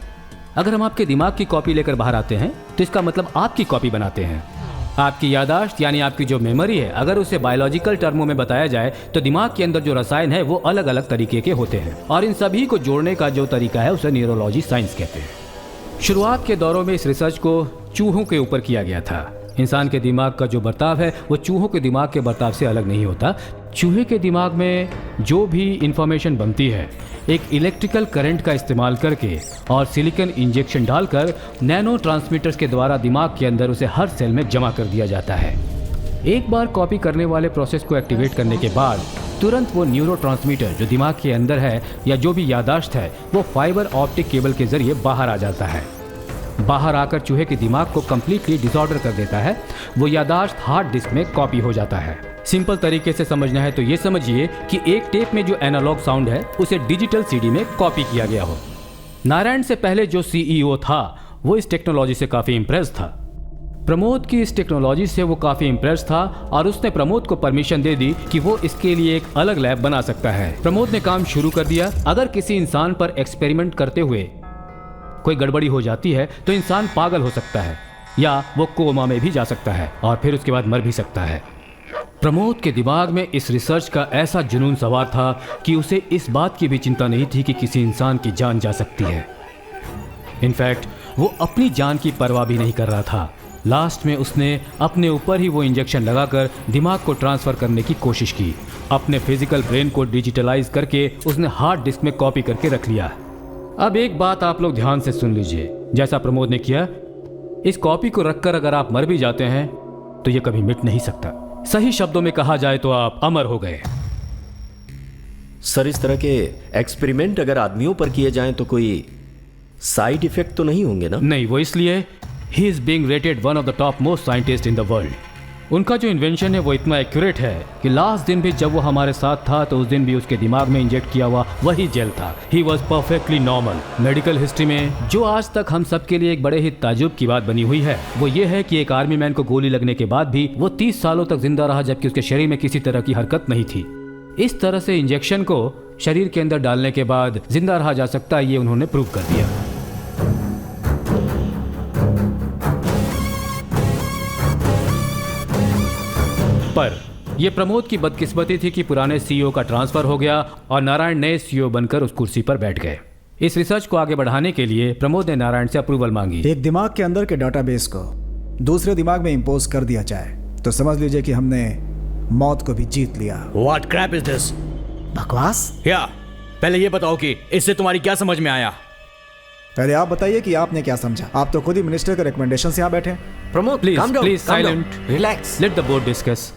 [SPEAKER 4] अगर हम आपके दिमाग की कॉपी लेकर बाहर आते हैं तो इसका मतलब आपकी कॉपी बनाते हैं। आपकी यादाश्त यानी आपकी जो मेमोरी है, अगर उसे बायोलॉजिकल टर्मों में बताया जाए तो दिमाग के अंदर जो रसायन है वो अलग अलग तरीके के होते हैं, और इन सभी को जोड़ने का जो तरीका है उसे न्यूरोलॉजी साइंस कहते हैं। शुरुआत के दौरों में इस रिसर्च को चूहों के ऊपर किया गया था। इंसान के दिमाग का जो बर्ताव है वो चूहों के दिमाग के बर्ताव से अलग नहीं होता। चूहे के दिमाग में जो भी इंफॉर्मेशन बनती है एक इलेक्ट्रिकल करंट का इस्तेमाल करके और सिलिकॉन इंजेक्शन डालकर नैनो ट्रांसमीटर्स के द्वारा दिमाग के अंदर उसे हर सेल में जमा कर दिया जाता है। एक बार कॉपी करने वाले प्रोसेस को एक्टिवेट करने के बाद तुरंत वो न्यूरोट्रांसमीटर जो दिमाग के अंदर है या जो भी यादाश्त है वो फाइबर ऑप्टिक केबल के जरिए बाहर आ जाता है। बाहर आकर चूहे के दिमाग को कंप्लीटली डिसऑर्डर कर देता है। वो यादाश्त हार्ड डिस्क में कॉपी हो जाता है। सिंपल तरीके से समझना है तो ये समझिए कि एक टेप में जो एनालॉग साउंड है उसे डिजिटल सीडी में कॉपी किया गया हो। नारायण से पहले जो सीईओ था वो इस टेक्नोलॉजी से काफ़ी इम्प्रेस था। प्रमोद की इस टेक्नोलॉजी से वो काफ़ी इम्प्रेस था और उसने प्रमोद को परमिशन दे दी कि वो इसके लिए एक अलग लैब बना सकता है। प्रमोद ने काम शुरू कर दिया। अगर किसी इंसान पर एक्सपेरिमेंट करते हुए कोई गड़बड़ी हो जाती है तो इंसान पागल हो सकता है या वो कोमा में भी जा सकता है और फिर उसके बाद मर भी सकता है। प्रमोद के दिमाग में इस रिसर्च का ऐसा जुनून सवार था कि उसे इस बात की भी चिंता नहीं थी कि किसी इंसान की जान जा सकती है। इनफैक्ट वो अपनी जान की परवाह भी नहीं कर रहा था। लास्ट में उसने अपने ऊपर ही वो इंजेक्शन लगाकर दिमाग को ट्रांसफ़र करने की कोशिश की। अपने फिजिकल ब्रेन को डिजिटलाइज करके उसने हार्ड डिस्क में कॉपी करके रख लिया। अब एक बात आप लोग ध्यान से सुन लीजिए। जैसा प्रमोद ने किया, इस कॉपी को रखकर अगर आप मर भी जाते हैं तो ये कभी मिट नहीं सकता। सही शब्दों में कहा जाए तो आप अमर हो गए।
[SPEAKER 8] सर, इस तरह के एक्सपेरिमेंट अगर आदमियों पर किए जाएं तो कोई साइड इफेक्ट तो नहीं होंगे ना?
[SPEAKER 4] नहीं, वो इसलिए he is being rated one of the top most scientist in the world. उनका जो इन्वेंशन है वो इतना एक्यूरेट है कि लास्ट दिन भी जब वो हमारे साथ था तो उस दिन भी उसके दिमाग में इंजेक्ट किया हुआ वही जेल था। He was perfectly normal. Medical history में जो आज तक हम सब के लिए एक बड़े ही ताजुब की बात बनी हुई है वो ये है कि एक आर्मी मैन को गोली लगने के बाद भी वो 30 सालों तक जिंदा रहा, जबकि उसके शरीर में किसी तरह की हरकत नहीं थी। इस तरह से इंजेक्शन को शरीर के अंदर डालने के बाद जिंदा रहा जा सकता है, ये उन्होंने प्रूव कर दिया। पर यह प्रमोद की बदकिस्मती थी कि पुराने सीईओ का ट्रांसफर हो गया और नारायण नए सीईओ बनकर उस कुर्सी पर बैठ गए। इस रिसर्च को आगे बढ़ाने के लिए प्रमोद ने नारायण से अप्रूवल मांगी।
[SPEAKER 12] एक दिमाग के अंदर के डाटाबेस को दूसरे दिमाग में इंपोज कर दिया जाए तो समझ लीजिए कि हमने मौत को भी जीत लिया।
[SPEAKER 3] What crap is this?
[SPEAKER 12] बकवास?
[SPEAKER 3] पहले ये बताओ कि इससे तुम्हारी क्या समझ में आया?
[SPEAKER 12] पहले आप बताइए कि आपने क्या समझा। आप तो खुद ही मिनिस्टर के रिकमेंडेशन से यहाँ बैठे।
[SPEAKER 8] Pramod,
[SPEAKER 4] please silent,
[SPEAKER 8] relax,
[SPEAKER 4] let the board discuss.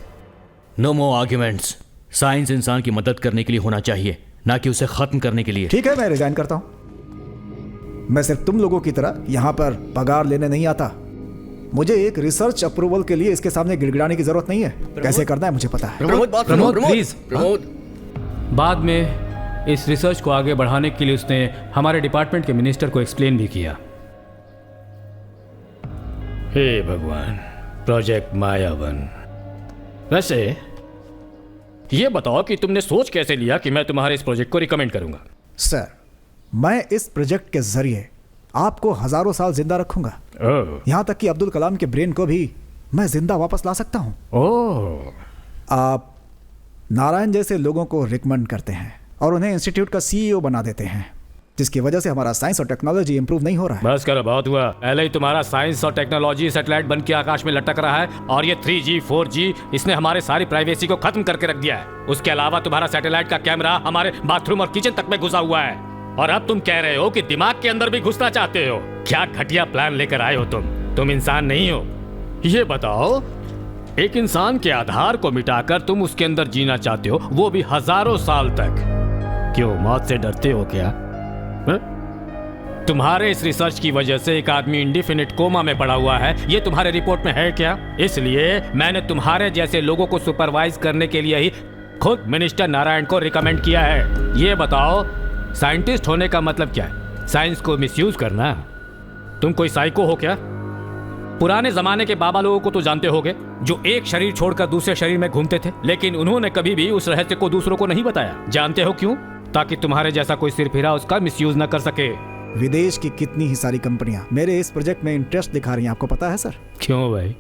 [SPEAKER 3] No more arguments. Science इंसान की मदद करने के लिए होना चाहिए, ना कि उसे खत्म करने के लिए।
[SPEAKER 12] ठीक है, मैं रिजाइन करता हूं। मैं सिर्फ तुम लोगों की तरह यहां पर पगार लेने नहीं आता। मुझे एक रिसर्च अप्रूवल के लिए इसके सामने गिड़गिड़ाने की जरूरत नहीं है। कैसे करना है मुझे पता है।
[SPEAKER 4] प्रमोद प्लीज। बाद में इस रिसर्च को आगे बढ़ाने के लिए उसने हमारे डिपार्टमेंट के मिनिस्टर को एक्सप्लेन भी किया। हे भगवान, प्रोजेक्ट मायावन। वैसे ये बताओ कि तुमने सोच कैसे लिया कि मैं तुम्हारे इस प्रोजेक्ट को रिकमेंड करूंगा?
[SPEAKER 12] सर, मैं इस प्रोजेक्ट के जरिए आपको हजारों साल जिंदा रखूंगा। यहां तक कि अब्दुल कलाम के ब्रेन को भी मैं जिंदा वापस ला सकता हूं। आप नारायण जैसे लोगों को रिकमेंड करते हैं और उन्हें इंस्टीट्यूट का सीईओ बना देते हैं, जिसकी वजह से हमारा साइंस और टेक्नोलॉजी इंप्रूव नहीं हो रहा है।
[SPEAKER 4] बस करो, बहुत हुआ। पहले ही तुम्हारा साइंस और टेक्नोलॉजी सैटेलाइट बन के आकाश में लटक रहा है और ये 3G 4G इसने हमारे सारी प्राइवेसी को खत्म करके रख दिया है। उसके अलावा तुम्हारा सैटेलाइट का कैमरा हमारे बाथरूम और किचन तक में घुसा हुआ है और अब तुम कह रहे हो कि दिमाग के अंदर भी घुसना चाहते हो। क्या घटिया प्लान लेकर आए हो तुम इंसान नहीं हो। ये बताओ, एक इंसान के आधार को मिटाकर तुम उसके अंदर जीना चाहते हो, वो भी हजारों साल तक। क्यों, मौत से डरते हो क्या? हाँ? तुम्हारे इस रिसर्च की वजह से एक आदमी इंडिफिनिट कोमा में पड़ा हुआ है, ये तुम्हारे रिपोर्ट में है क्या? इसलिए मैंने तुम्हारे जैसे लोगों को सुपरवाइज करने के लिए ही खुद मिनिस्टर नारायण को रिकमेंड किया है। ये बताओ, साइंटिस्ट होने का मतलब क्या है? साइंस को मिसयूज करना? तुम कोई साइको हो क्या? पुराने जमाने के बाबा लोगों को तो जानते होगे, जो एक शरीर छोड़कर दूसरे शरीर में घूमते थे, लेकिन उन्होंने कभी भी उस रहस्य को दूसरों को नहीं बताया। जानते हो क्यों? ताकि तुम्हारे जैसा कोई सिरफिरा उसका मिसयूज न कर सके।
[SPEAKER 12] विदेश की कितनी ही सारी कंपनियां मेरे इस प्रोजेक्ट में इंटरेस्ट दिखा रही हैं, आपको पता है सर?
[SPEAKER 4] क्यों भाई,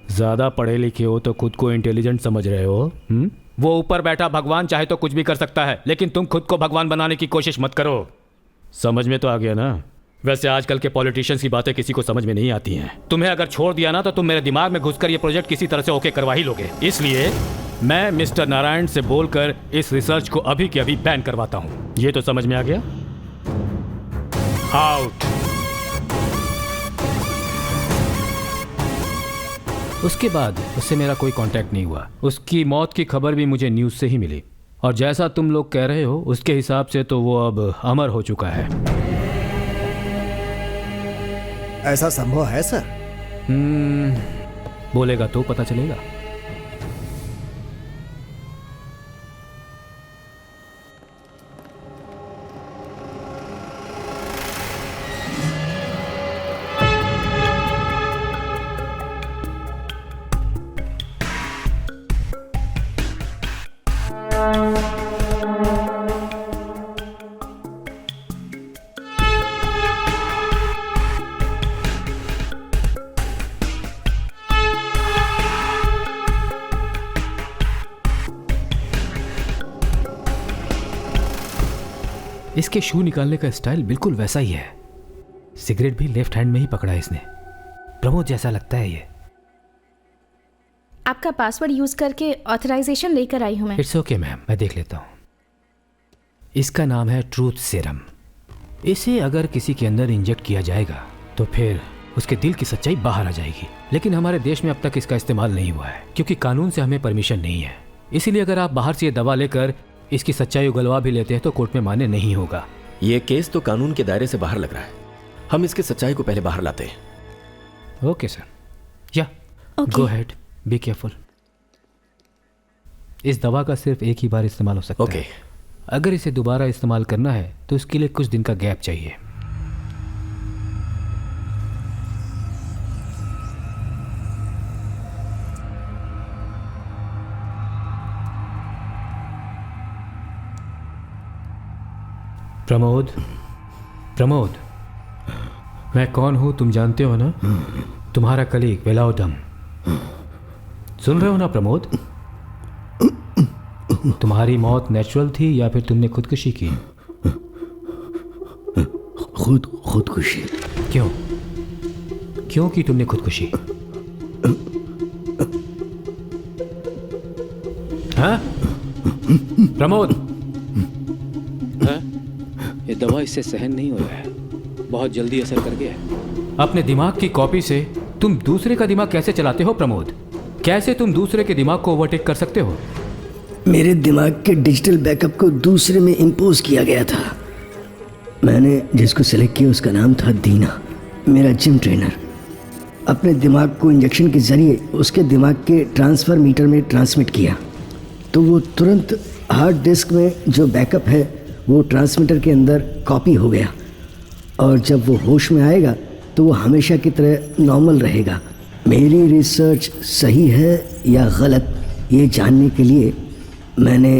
[SPEAKER 4] ज्यादा पढ़े लिखे हो तो खुद को इंटेलिजेंट समझ रहे हो? वो ऊपर बैठा भगवान चाहे तो कुछ भी कर सकता है, लेकिन तुम खुद को भगवान बनाने की कोशिश मत करो। समझ में तो आ गया ना? वैसे आजकल के पॉलिटिशियंस की बातें किसी को समझ में नहीं आती हैं। तुम्हें अगर छोड़ दिया ना तो तुम मेरे दिमाग में घुसकर ये प्रोजेक्ट किसी तरह से ओके करवा ही लोगे। इसलिए मैं मिस्टर नारायण से बोलकर इस रिसर्च को अभी के अभी बैन करवाता हूं। ये तो समझ में आ गया? आउट। उसके बाद उससे मेरा कोई कांटेक्ट नहीं हुआ। उसकी मौत की खबर भी मुझे न्यूज़ से ही मिली, और जैसा तुम लोग कह रहे हो उसके हिसाब से तो वो अब अमर हो चुका है।
[SPEAKER 12] ऐसा संभव है सर?
[SPEAKER 4] बोलेगा तो पता चलेगा। इसके शू निकालने का स्टाइल बिल्कुल वैसा ही है। सिगरेट भी लेफ्ट हैंड में ही पकड़ा है इसने। प्रमोद जैसा लगता है ये।
[SPEAKER 11] आपका पासवर्ड यूज करके ऑथराइजेशन लेकर आई हूं मैं।
[SPEAKER 4] इट्स ओके मैम, मैं देख लेता हूं। इसका नाम है ट्रूथ सीरम। इसे अगर किसी के अंदर इंजेक्ट किया जाएगा तो फिर उसके दिल की सच्चाई बाहर आ जाएगी। लेकिन हमारे देश में अब तक इसका इस्तेमाल नहीं हुआ है, क्योंकि कानून से हमें परमिशन नहीं है। इसीलिए अगर आप बाहर से ये दवा लेकर इसकी सच्चाई उगलवा भी लेते हैं तो कोर्ट में मान्य नहीं होगा।
[SPEAKER 8] ये केस तो कानून के दायरे से बाहर लग रहा है। हम इसकी सच्चाई को पहले बाहर लाते हैं।
[SPEAKER 4] ओके सर, या गो हेड, बी केयरफुल। इस दवा का सिर्फ एक ही बार इस्तेमाल हो सकता है। अगर इसे दोबारा इस्तेमाल करना है तो इसके लिए कुछ दिन का गैप चाहिए। प्रमोद, प्रमोद, मैं कौन हूं तुम जानते हो ना? तुम्हारा कलीग वेलाउडम। सुन रहे हो ना प्रमोद? तुम्हारी मौत नेचुरल थी या फिर तुमने खुदकुशी की?
[SPEAKER 10] खुदकुशी।
[SPEAKER 4] क्यों? क्यों की तुमने खुदकुशी? हाँ प्रमोद? हाँ? ये दवा इससे सहन नहीं हो रहा है, बहुत जल्दी असर कर गया है। अपने दिमाग की कॉपी से तुम दूसरे का दिमाग कैसे चलाते हो प्रमोद? कैसे तुम दूसरे के दिमाग को ओवरटेक कर सकते हो?
[SPEAKER 10] मेरे दिमाग के डिजिटल बैकअप को दूसरे में इंपोज किया गया था। मैंने जिसको सिलेक्ट किया उसका नाम था दीना, मेरा जिम ट्रेनर। अपने दिमाग को इंजेक्शन के जरिए उसके दिमाग के ट्रांसफर मीटर में ट्रांसमिट किया, तो वो तुरंत हार्ड डिस्क में जो बैकअप है वो ट्रांसमीटर के अंदर कॉपी हो गया, और जब वो होश में आएगा तो वो हमेशा की तरह नॉर्मल रहेगा। मेरी रिसर्च सही है या गलत ये जानने के लिए मैंने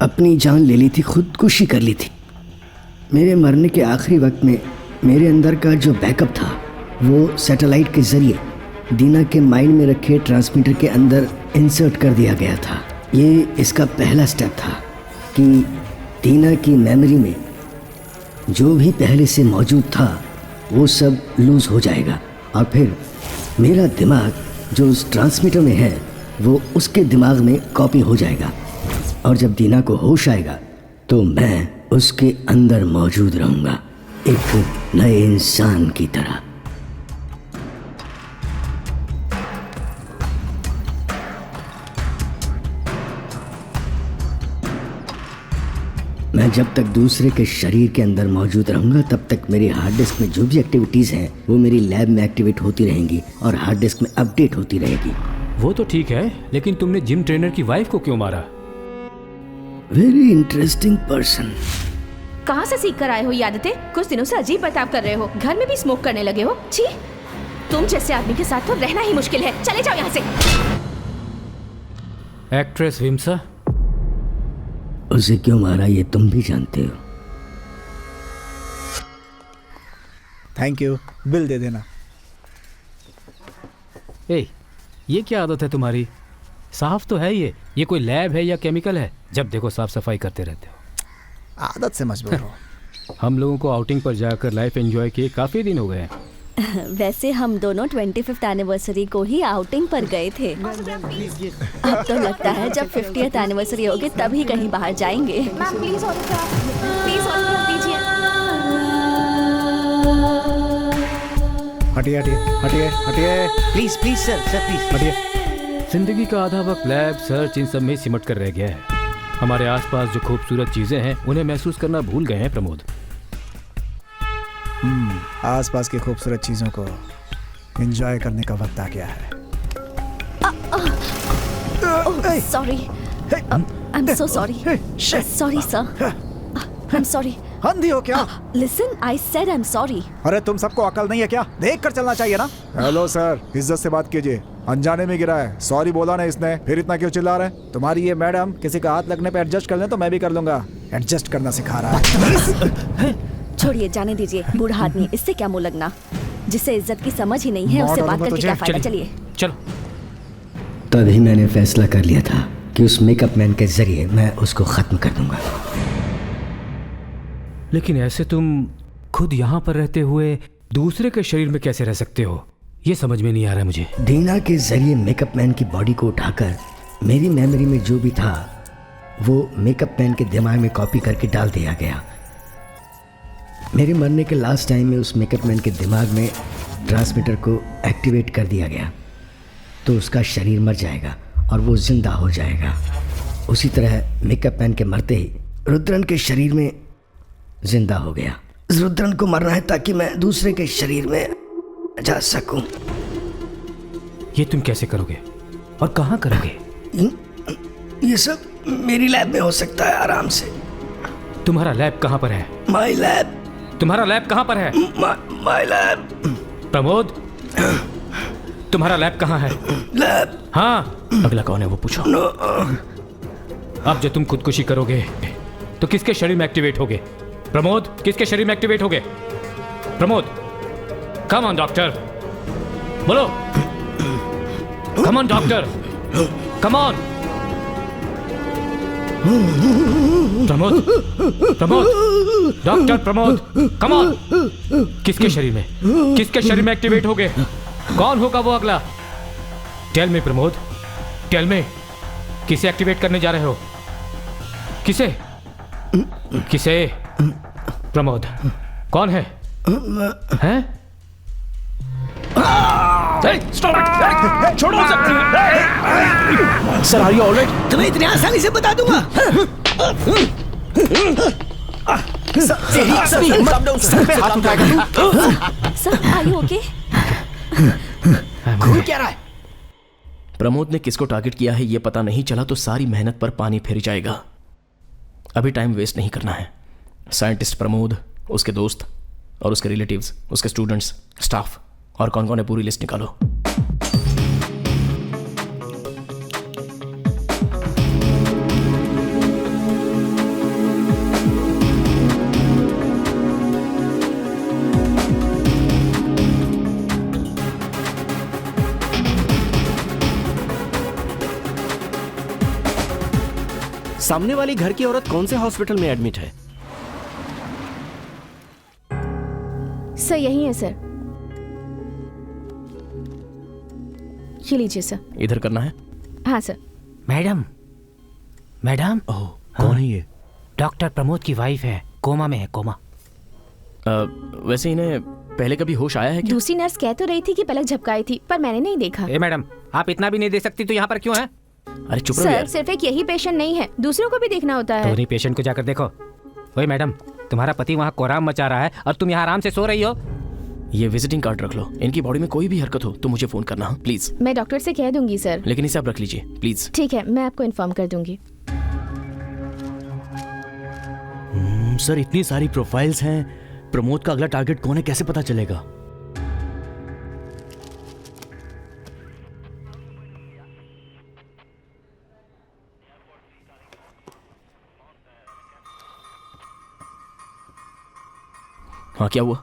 [SPEAKER 10] अपनी जान ले ली थी, खुदकुशी कर ली थी। मेरे मरने के आखिरी वक्त में मेरे अंदर का जो बैकअप था वो सैटेलाइट के ज़रिए दीना के माइंड में रखे ट्रांसमीटर के अंदर इंसर्ट कर दिया गया था। ये इसका पहला स्टेप था कि दीना की मेमोरी में जो भी पहले से मौजूद था वो सब लूज़ हो जाएगा, और फिर मेरा दिमाग जो उस ट्रांसमीटर में है वो उसके दिमाग में कॉपी हो जाएगा, और जब दीना को होश आएगा तो मैं उसके अंदर मौजूद रहूँगा, एक नए इंसान की तरह। मैं जब तक दूसरे के शरीर के अंदर मौजूद रहूंगा तब तक मेरे हार्ड डिस्क में जो भी एक्टिविटीज़ हैं वो मेरी लैब में एक्टिवेट होती रहेंगी और हार्ड डिस्क में अपडेट होती रहेगी।
[SPEAKER 4] वो तो ठीक है, लेकिन तुमने जिम ट्रेनर की वाइफ को क्यों मारा?
[SPEAKER 10] Very interesting person.
[SPEAKER 11] कहाँ से सीख कर आए हो ये आदतें? कुछ दिनों से अजीब बर्ताव कर रहे हो, घर में भी स्मोक करने लगे हो। छी, तुम जैसे आदमी के साथ तो रहना ही मुश्किल है। चले जाओ यहाँ से।
[SPEAKER 4] एक्ट्रेस विमसा,
[SPEAKER 10] उसे क्यों मारा ये तुम भी जानते हो।
[SPEAKER 12] थैंक यू, बिल दे देना।
[SPEAKER 4] ए, ये क्या आदत है तुम्हारी? साफ तो है ये कोई लैब है या केमिकल है? जब देखो साफ सफाई करते रहते हो।
[SPEAKER 12] आदत से मजबूर हो।
[SPEAKER 4] हम लोगों को आउटिंग पर जाकर लाइफ एंजॉय किए काफी दिन हो गए हैं।
[SPEAKER 6] वैसे हम दोनों 25th एनिवर्सरी को ही आउटिंग पर गए थे। अब तो लगता है जब 50th एनिवर्सरी होगी तभी कहीं बाहर जाएंगे।
[SPEAKER 11] मैम प्लीज प्लीज दीजिए।
[SPEAKER 12] हटिए हटिए हटिए हटिए,
[SPEAKER 7] प्लीज प्लीज सर प्लीज
[SPEAKER 12] हटिए।
[SPEAKER 4] जिंदगी का आधा वक्त लैब, सर्च, इन सब में सिमट कर रह गया है। हमारे आसपास जो खूबसूरत चीजें हैं उन्हें महसूस करना भूल गए हैं प्रमोद।
[SPEAKER 12] आसपास की खूबसूरत चीजों को एंजॉय करने का वक्त आ गया है।
[SPEAKER 6] Sorry, I am so sorry. Sorry sir, I am sorry.
[SPEAKER 12] अंधी हो क्या?
[SPEAKER 6] Listen, I said I am sorry.
[SPEAKER 12] अरे तुम सबको अकल नहीं है क्या? देख कर चलना चाहिए ना। हेलो सर, इज्जत से बात कीजिए। अनजाने में गिरा है, सॉरी बोला ना इसने, फिर इतना क्यों चिल्ला रहे हैं? तुम्हारी ये मैडम किसी का हाथ लगने पे एडजस्ट कर ले तो मैं भी कर लूंगा। एडजस्ट करना सिखा रहा है।
[SPEAKER 6] छोड़िए, जाने दीजिए। बूढ़ा आदमी, इससे क्या मुंह लगना? जिसे इज्जत की समझ ही नहीं है उससे बात करके क्या फायदा। चलिए
[SPEAKER 4] चलो।
[SPEAKER 10] तभी मैंने फैसला कर लिया था कि उस मेकअप मैन के जरिए मैं उसको खत्म कर दूंगा।
[SPEAKER 4] लेकिन ऐसे तुम खुद यहाँ पर रहते हुए दूसरे के शरीर में कैसे रह सकते हो? ये समझ में नहीं आ रहा मुझे।
[SPEAKER 10] दीना के जरिए मेकअप मैन की बॉडी को उठाकर मेरी मेमोरी में जो भी था वो मेकअप मैन के दिमाग में कॉपी करके डाल दिया गया। मेरे मरने के लास्ट टाइम में उस मेकअप मैन के दिमाग में ट्रांसमीटर को एक्टिवेट कर दिया गया तो उसका शरीर मर जाएगा और वो जिंदा हो जाएगा। उसी तरह मेकअप मैन के मरते ही रुद्रन के शरीर में जिंदा हो गया। रुद्रन को मरना है ताकि मैं दूसरे के शरीर में जा सकूं।
[SPEAKER 4] ये तुम कैसे करोगे और कहाँ करोगे?
[SPEAKER 10] ये सब मेरी लैब में हो सकता है आराम से।
[SPEAKER 4] तुम्हारा लैब कहाँ पर है?
[SPEAKER 10] My lab.
[SPEAKER 4] तुम्हारा लैब कहाँ पर है?
[SPEAKER 10] My lab.
[SPEAKER 4] प्रमोद, तुम्हारा लैब कहाँ है?
[SPEAKER 10] लैब।
[SPEAKER 4] हाँ, अगला कौन है वो पूछो। अब जो तुम खुदकुशी करोगे तो किसके शरीर में एक्टिवेट होगे? प्रमोद, किसके शरीर में एक्टिवेट होगे? प्रमोद, कम ऑन डॉक्टर, बोलो। Come on doctor, come on. Pramod, Pramod, doctor Pramod, come on. किसके शरीर में, किसके शरीर में एक्टिवेट होगे? कौन होगा वो अगला? Tell me Pramod, tell me, किसे एक्टिवेट करने जा रहे हो? किसे? किसे? प्रमोद, कौन है? हैं?
[SPEAKER 2] छोड़ो सर, आर यू ऑलराइट?
[SPEAKER 10] तुम्हें इतनी आसानी से बता दूंगा।
[SPEAKER 6] Sir, are you okay?
[SPEAKER 2] खून क्या रहा है? प्रमोद ने किसको टारगेट किया है ये पता नहीं चला तो सारी मेहनत पर पानी फिर जाएगा। अभी टाइम वेस्ट नहीं करना है। साइंटिस्ट प्रमोद, उसके दोस्त और उसके रिलेटिव्स, उसके स्टूडेंट्स, स्टाफ और कौन कौन है पूरी लिस्ट निकालो।
[SPEAKER 9] सामने वाली घर की औरत कौन से हॉस्पिटल में एडमिट है?
[SPEAKER 11] सर यही है सर। ये लीजिए सर।
[SPEAKER 2] इधर करना है?
[SPEAKER 11] हाँ सर।
[SPEAKER 15] Madam, madam.
[SPEAKER 2] ओह, कौन है ये?
[SPEAKER 15] डॉक्टर प्रमोद की वाइफ है, कोमा में है, कोमा।
[SPEAKER 2] वैसे इन्हें पहले कभी होश आया है क्या?
[SPEAKER 11] दूसरी नर्स कह तो रही थी कि पलक झपकाई थी, पर मैंने नहीं देखा।
[SPEAKER 15] ए मैडम, आप इतना भी नहीं दे सकती तो यहाँ पर क्यों है?
[SPEAKER 2] अरे चुप रहो
[SPEAKER 11] सर,
[SPEAKER 2] यार।
[SPEAKER 11] सिर्फ एक यही पेशेंट नहीं है, दूसरों को भी देखना होता है।
[SPEAKER 15] तो उन्हीं पेशेंट को जाकर देखो। ओए मैडम, तुम्हारा पति वहाँ कोहराम मचा रहा है और तुम यहाँ आराम से सो रही हो।
[SPEAKER 2] ये विजिटिंग कार्ड रख लो। इनकी बॉडी में कोई भी हरकत हो तो मुझे फोन करना, प्लीज।
[SPEAKER 11] मैं डॉक्टर से कह दूंगी सर।
[SPEAKER 2] लेकिन इसे आप रख लीजिए प्लीज।
[SPEAKER 11] ठीक है, मैं आपको इन्फॉर्म कर दूंगी।
[SPEAKER 3] सर इतनी सारी प्रोफाइल्स हैं, प्रमोद का अगला टारगेट कौन है कैसे पता चलेगा?
[SPEAKER 2] हाँ क्या हुआ?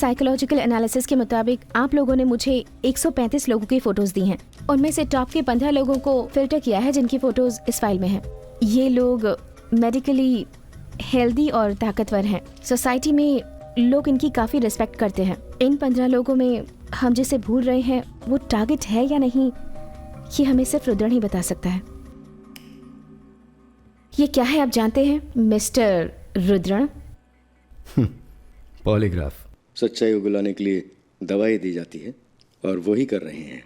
[SPEAKER 11] साइकोलॉजिकल एनालिसिस के मुताबिक आप लोगों ने मुझे 135 लोगों की फोटोज दी हैं। उनमें से टॉप के 15 लोगों को फिल्टर किया है जिनकी फोटोज इस फाइल में हैं। ये लोग मेडिकली हेल्दी और ताकतवर हैं। सोसाइटी में लोग इनकी काफ़ी रिस्पेक्ट करते हैं। इन 15 लोगों में हम जिसे भूल रहे हैं वो टारगेट है या नहीं, ये हमें सिर्फ रुद्रण ही बता सकता है। ये क्या है आप जानते हैं मिस्टर रुद्रण?
[SPEAKER 10] पॉलीग्राफ। सच्चाई उगलाने के लिए दवाई दी जाती है और वो ही कर रहे हैं।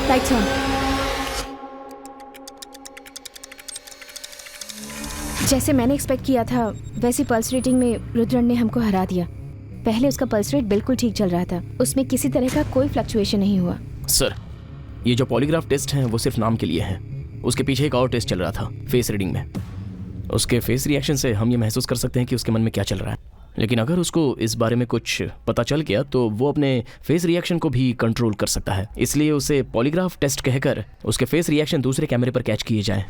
[SPEAKER 11] Lights on. जैसे मैंने एक्सपेक्ट किया था वैसी पल्स रेटिंग में रुद्रण ने हमको हरा दिया। पहले उसका पल्स रेट बिल्कुल ठीक चल रहा था, उसमें किसी तरह का कोई फ्लक्चुएशन नहीं हुआ।
[SPEAKER 2] सर ये जो पॉलीग्राफ टेस्ट हैं वो सिर्फ नाम के लिए हैं। उसके पीछे एक और टेस्ट चल रहा था फेस रीडिंग में। उसके फेस रिएक्शन से हम ये महसूस कर सकते हैं कि उसके मन में क्या चल रहा है। लेकिन अगर उसको इस बारे में कुछ पता चल गया तो वो अपने फेस रिएक्शन को भी कंट्रोल कर सकता है। इसलिए उसे पॉलीग्राफ टेस्ट कहकर उसके फेस रिएक्शन दूसरे कैमरे पर कैच किए जाएं।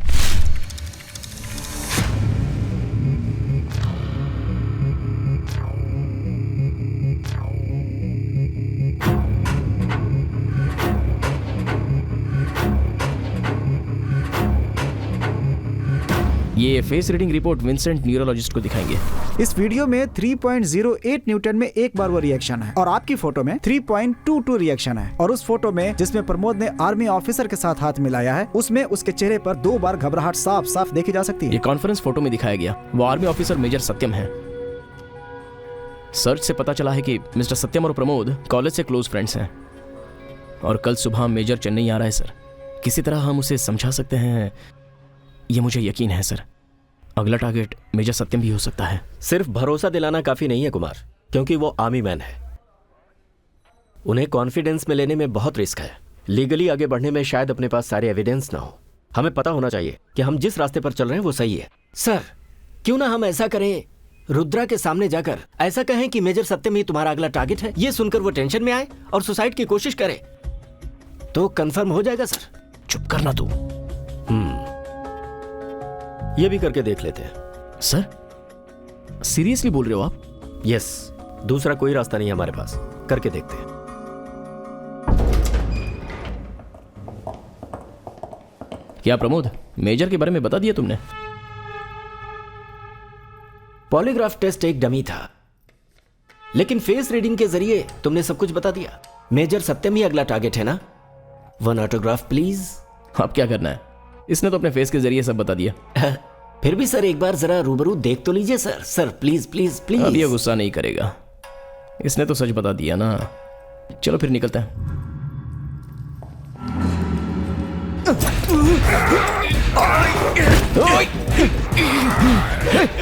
[SPEAKER 2] ये face reading report Vincent neurologist को दिखाएंगे।
[SPEAKER 12] इस वीडियो में 3.08 न्यूटन में एक बार वो रिएक्शन है और आपकी फोटो में 3.22 रिएक्शन है। और उस फोटो में जिसमें प्रमोद ने आर्मी ऑफिसर के साथ हाथ मिलाया है उसमें उसके चेहरे पर 2 बार घबराहट साफ साफ देखी जा सकती है।
[SPEAKER 2] ये कॉन्फ्रेंस फोटो में दिखाया गया वो आर्मी ऑफिसर मेजर सत्यम है। सर्च से पता चला है कि मिस्टर सत्यम और प्रमोद कॉलेज से क्लोज फ्रेंड्स हैं और कल सुबह मेजर चेन्नई आ रहा है। सर किसी तरह हम उसे समझा सकते हैं, ये मुझे यकीन है सर। अगला टारगेट मेजर सत्यम भी हो सकता है।
[SPEAKER 8] सिर्फ भरोसा दिलाना काफी नहीं है कुमार, क्योंकि वो आर्मी मैन है। उन्हें कॉन्फिडेंस में लेने में बहुत रिस्क है। लीगली आगे बढ़ने में शायद अपने पास सारे एविडेंस ना हो। हमें पता होना चाहिए कि हम जिस रास्ते पर चल रहे हैं वो सही है।
[SPEAKER 9] सर क्यों ना हम ऐसा करें, रुद्रा के सामने जाकर ऐसा कहें कि मेजर सत्यम ही तुम्हारा अगला टारगेट है। ये सुनकर वो टेंशन में आए और सुसाइड की कोशिश करे तो कंफर्म हो जाएगा। सर
[SPEAKER 2] चुप करना तू।
[SPEAKER 8] ये भी करके देख लेते हैं।
[SPEAKER 2] सर सीरियसली बोल रहे हो आप?
[SPEAKER 8] यस, दूसरा कोई रास्ता नहीं है हमारे पास, करके देखते हैं।
[SPEAKER 2] क्या प्रमोद मेजर के बारे में बता दिया तुमने?
[SPEAKER 9] पॉलीग्राफ टेस्ट एक डमी था, लेकिन फेस रीडिंग के जरिए तुमने सब कुछ बता दिया। मेजर सत्यम ही अगला टारगेट है ना? 1 ऑटोग्राफ प्लीज।
[SPEAKER 2] अब क्या करना है? इसने तो अपने फेस के जरिए सब बता दिया।
[SPEAKER 9] फिर भी सर एक बार जरा रूबरू देख तो लीजिए sir. Sir please please please.
[SPEAKER 2] अब ये गुस्सा नहीं करेगा, इसने तो सच बता दिया ना। चलो फिर निकलते हैं।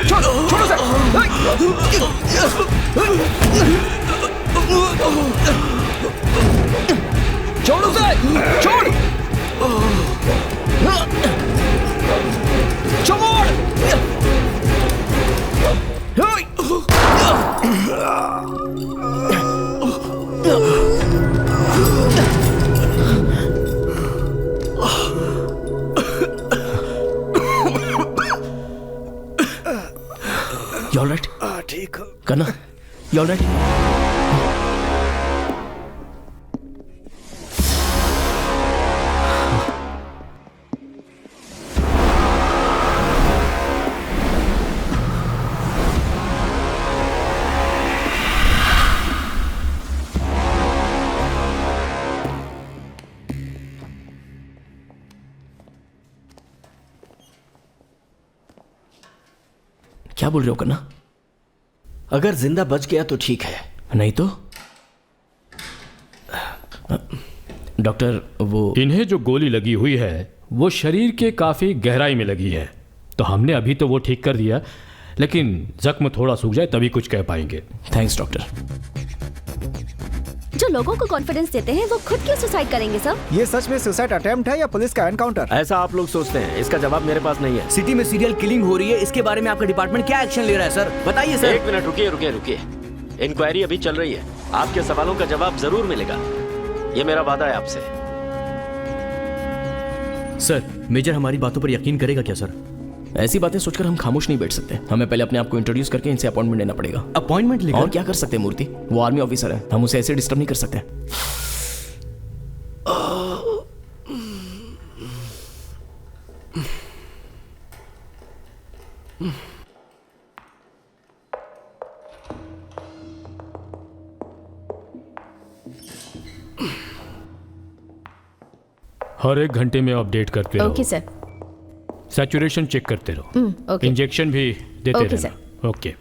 [SPEAKER 14] छोड़ो सर। छोड़ो सर, छोड़।
[SPEAKER 2] You all right?
[SPEAKER 10] ठीक हो
[SPEAKER 2] करना। You all right? क्या बोल रहे हो करना?
[SPEAKER 9] अगर जिंदा बच गया तो ठीक है,
[SPEAKER 2] नहीं तो डॉक्टर वो
[SPEAKER 4] इन्हें जो गोली लगी हुई है वो शरीर के काफी गहराई में लगी है, तो हमने अभी तो वो ठीक कर दिया, लेकिन जख्म थोड़ा सूख जाए तभी कुछ कह पाएंगे।
[SPEAKER 2] Thanks doctor.
[SPEAKER 6] जो लोगों को कॉन्फिडेंस देते हैं वो खुद क्यों सुसाइड करेंगे सर?
[SPEAKER 12] ये सच में सुसाइड अटेम्प्ट है या पुलिस का एनकाउंटर?
[SPEAKER 8] ऐसा आप लोग सोचते हैं, इसका जवाब मेरे पास नहीं है।
[SPEAKER 3] सिटी में सीरियल किलिंग हो रही है, इसके बारे में आपका डिपार्टमेंट क्या एक्शन ले रहा है सर? बताइए सर।
[SPEAKER 8] एक मिनट रुकिए। इंक्वायरी अभी चल रही है, आपके सवालों का जवाब जरूर मिलेगा, ये मेरा वादा है आपसे।
[SPEAKER 3] सर, मेजर हमारी बातों पर यकीन करेगा क्या सर?
[SPEAKER 2] ऐसी बातें सोचकर हम खामोश नहीं बैठ सकते, हमें पहले अपने आप को इंट्रोड्यूस करके इनसे अपॉइंटमेंट लेना पड़ेगा।
[SPEAKER 3] अपॉइंटमेंट लेगा?
[SPEAKER 2] और क्या कर सकते हैं मूर्ति, वो आर्मी ऑफिसर है, हम उसे ऐसे डिस्टर्ब नहीं कर सकते।
[SPEAKER 4] हर एक घंटे में अपडेट करते रहो।
[SPEAKER 11] Okay sir.
[SPEAKER 4] सैचुरेशन चेक करते रहो।
[SPEAKER 11] ओके।
[SPEAKER 4] इंजेक्शन भी देते
[SPEAKER 11] ओके
[SPEAKER 4] रहना। Okay.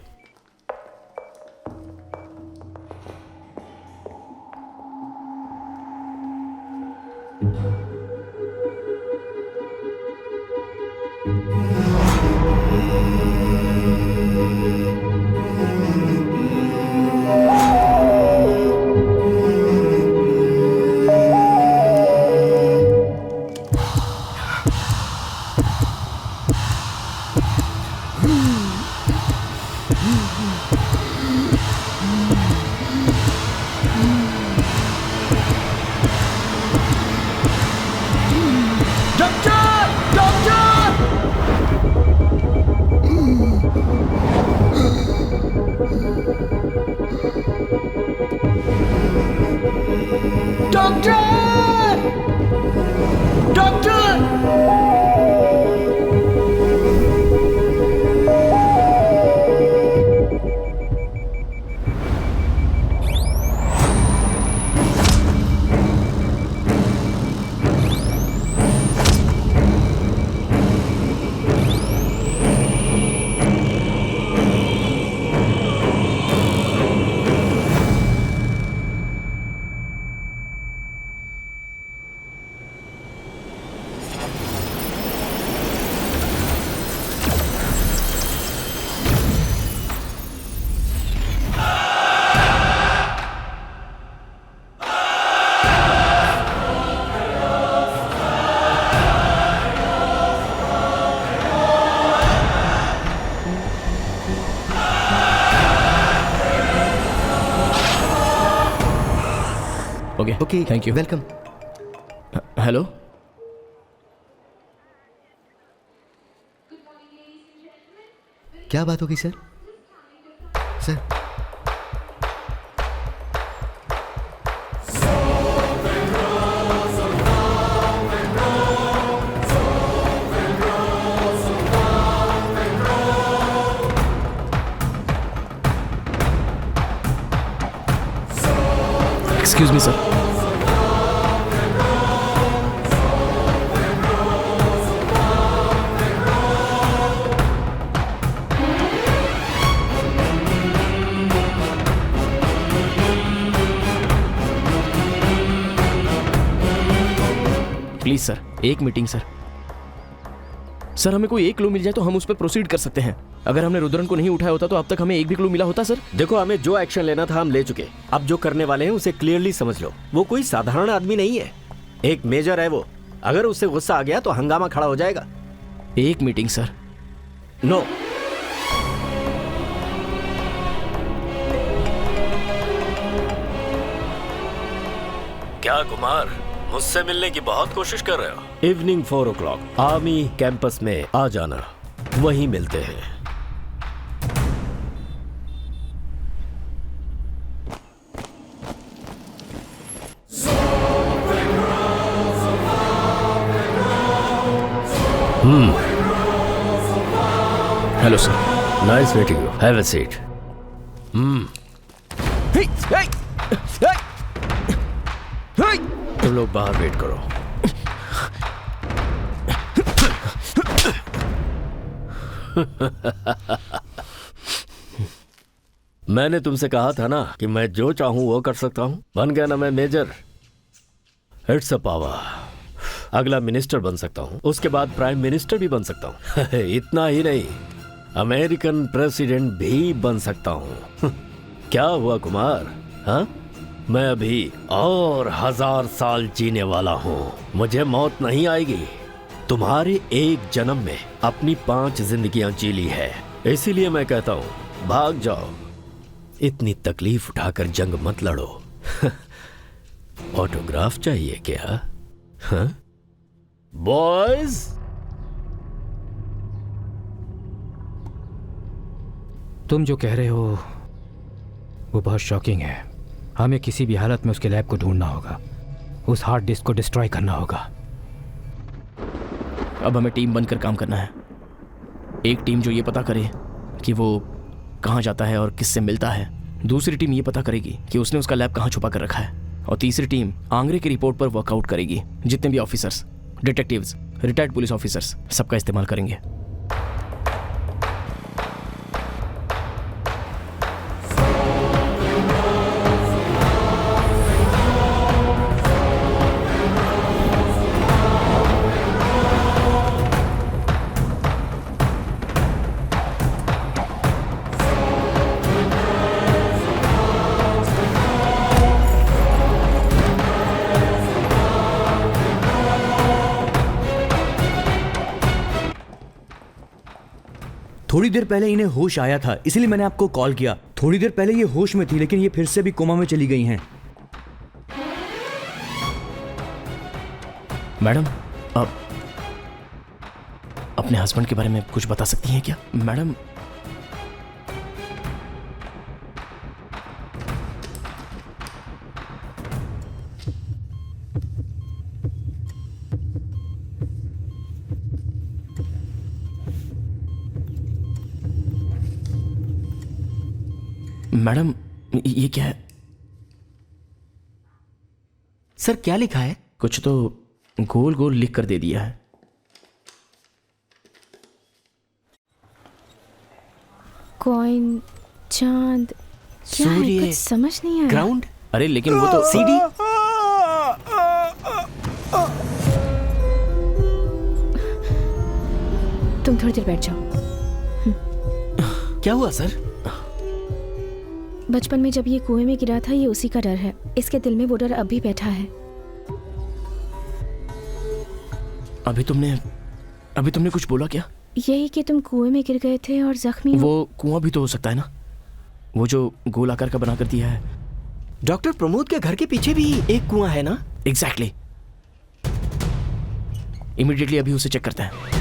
[SPEAKER 2] Okay, thank you.
[SPEAKER 7] Welcome.
[SPEAKER 2] Hello,
[SPEAKER 7] क्या बात होगी sir? Sir
[SPEAKER 2] excuse me sir. Please sir, एक मीटिंग सर। सर, हमें कोई एक क्लू मिल जाए तो हम उस पर प्रोसीड कर सकते हैं। अगर हमने रुद्रन को नहीं उठाया होता तो अब तक हमें एक भी क्लू मिला होता सर।
[SPEAKER 8] देखो, हमें जो एक्शन लेना था हम ले चुके, अब जो करने वाले हैं उसे क्लियरली समझ लो। वो कोई साधारण आदमी नहीं है, एक मेजर है वो। अगर उससे गुस्सा आ गया तो हंगामा खड़ा हो जाएगा।
[SPEAKER 2] एक मीटिंग सर।
[SPEAKER 8] नो। क्या कुमार, मुझसे मिलने की बहुत कोशिश कर रहे हो? इवनिंग 4 o'clock आर्मी कैंपस में आ जाना, वहीं मिलते हैं।
[SPEAKER 2] Hello sir.
[SPEAKER 8] Nice meeting you, have a seat. तुम लोग बाहर वेट करो। मैंने तुमसे कहा था ना कि मैं जो चाहूं वो कर सकता हूं। बन गया ना मैं मेजर। It's a power. अगला मिनिस्टर बन सकता हूं, उसके बाद प्राइम मिनिस्टर भी बन सकता हूं। इतना ही नहीं, अमेरिकन प्रेसिडेंट भी बन सकता हूं। क्या हुआ कुमार? हाँ, मैं अभी और 1000 साल जीने वाला हूं। मुझे मौत नहीं आएगी। तुम्हारे एक जन्म में अपनी 5 जिंदगियां जी ली है, इसीलिए मैं कहता हूं भाग जाओ। इतनी तकलीफ उठाकर जंग मत लड़ो। ऑटोग्राफ चाहिए क्या? हाँ? बॉयज,
[SPEAKER 15] तुम जो कह रहे हो वो बहुत शॉकिंग है। हमें किसी भी हालत में उसके लैब को ढूंढना होगा, उस हार्ड डिस्क को डिस्ट्रॉय करना होगा।
[SPEAKER 2] अब हमें टीम बनकर काम करना है। एक टीम जो ये पता करे कि वो कहाँ जाता है और किससे मिलता है, दूसरी टीम ये पता करेगी कि उसने उसका लैब कहाँ छुपा कर रखा है, और तीसरी टीम आंग्रे की रिपोर्ट पर वर्कआउट करेगी। जितने भी officers, detectives, retired police officers, सबका इस्तेमाल करेंगे।
[SPEAKER 3] थोड़ी देर पहले इन्हें होश आया था, इसलिए मैंने आपको कॉल किया। थोड़ी देर पहले ये होश में थी, लेकिन ये फिर से भी कोमा में चली गई हैं।
[SPEAKER 2] मैडम, आप अपने हस्बैंड के बारे में कुछ बता सकती हैं क्या? मैडम, मैडम ये क्या है?
[SPEAKER 9] सर क्या लिखा है?
[SPEAKER 2] कुछ तो गोल गोल लिख कर दे दिया है।
[SPEAKER 11] कॉइन, चांद, क्या है?
[SPEAKER 2] सूर्य,
[SPEAKER 11] कुछ समझ नहीं आया।
[SPEAKER 9] ग्राउंड?
[SPEAKER 2] अरे लेकिन वो तो
[SPEAKER 9] सीडी।
[SPEAKER 11] तुम थोड़ी देर बैठ जाओ।
[SPEAKER 9] क्या हुआ सर?
[SPEAKER 11] बचपन में जब ये कुएं में गिरा था, ये उसी का डर है। इसके दिल में वो डर अब भी बैठा है।
[SPEAKER 2] अभी तुमने कुछ बोला क्या?
[SPEAKER 11] यही कि तुम कुएं में गिर गए थे और जख्मी हो।
[SPEAKER 2] वो कुआं भी तो हो सकता है ना, वो जो गोल आकार का बना कर दिया है।
[SPEAKER 9] डॉक्टर प्रमोद के घर के पीछे भी एक कुआं है ना?
[SPEAKER 2] एग्जैक्टली। इमीडिएटली अभी उसे चेक करते हैं।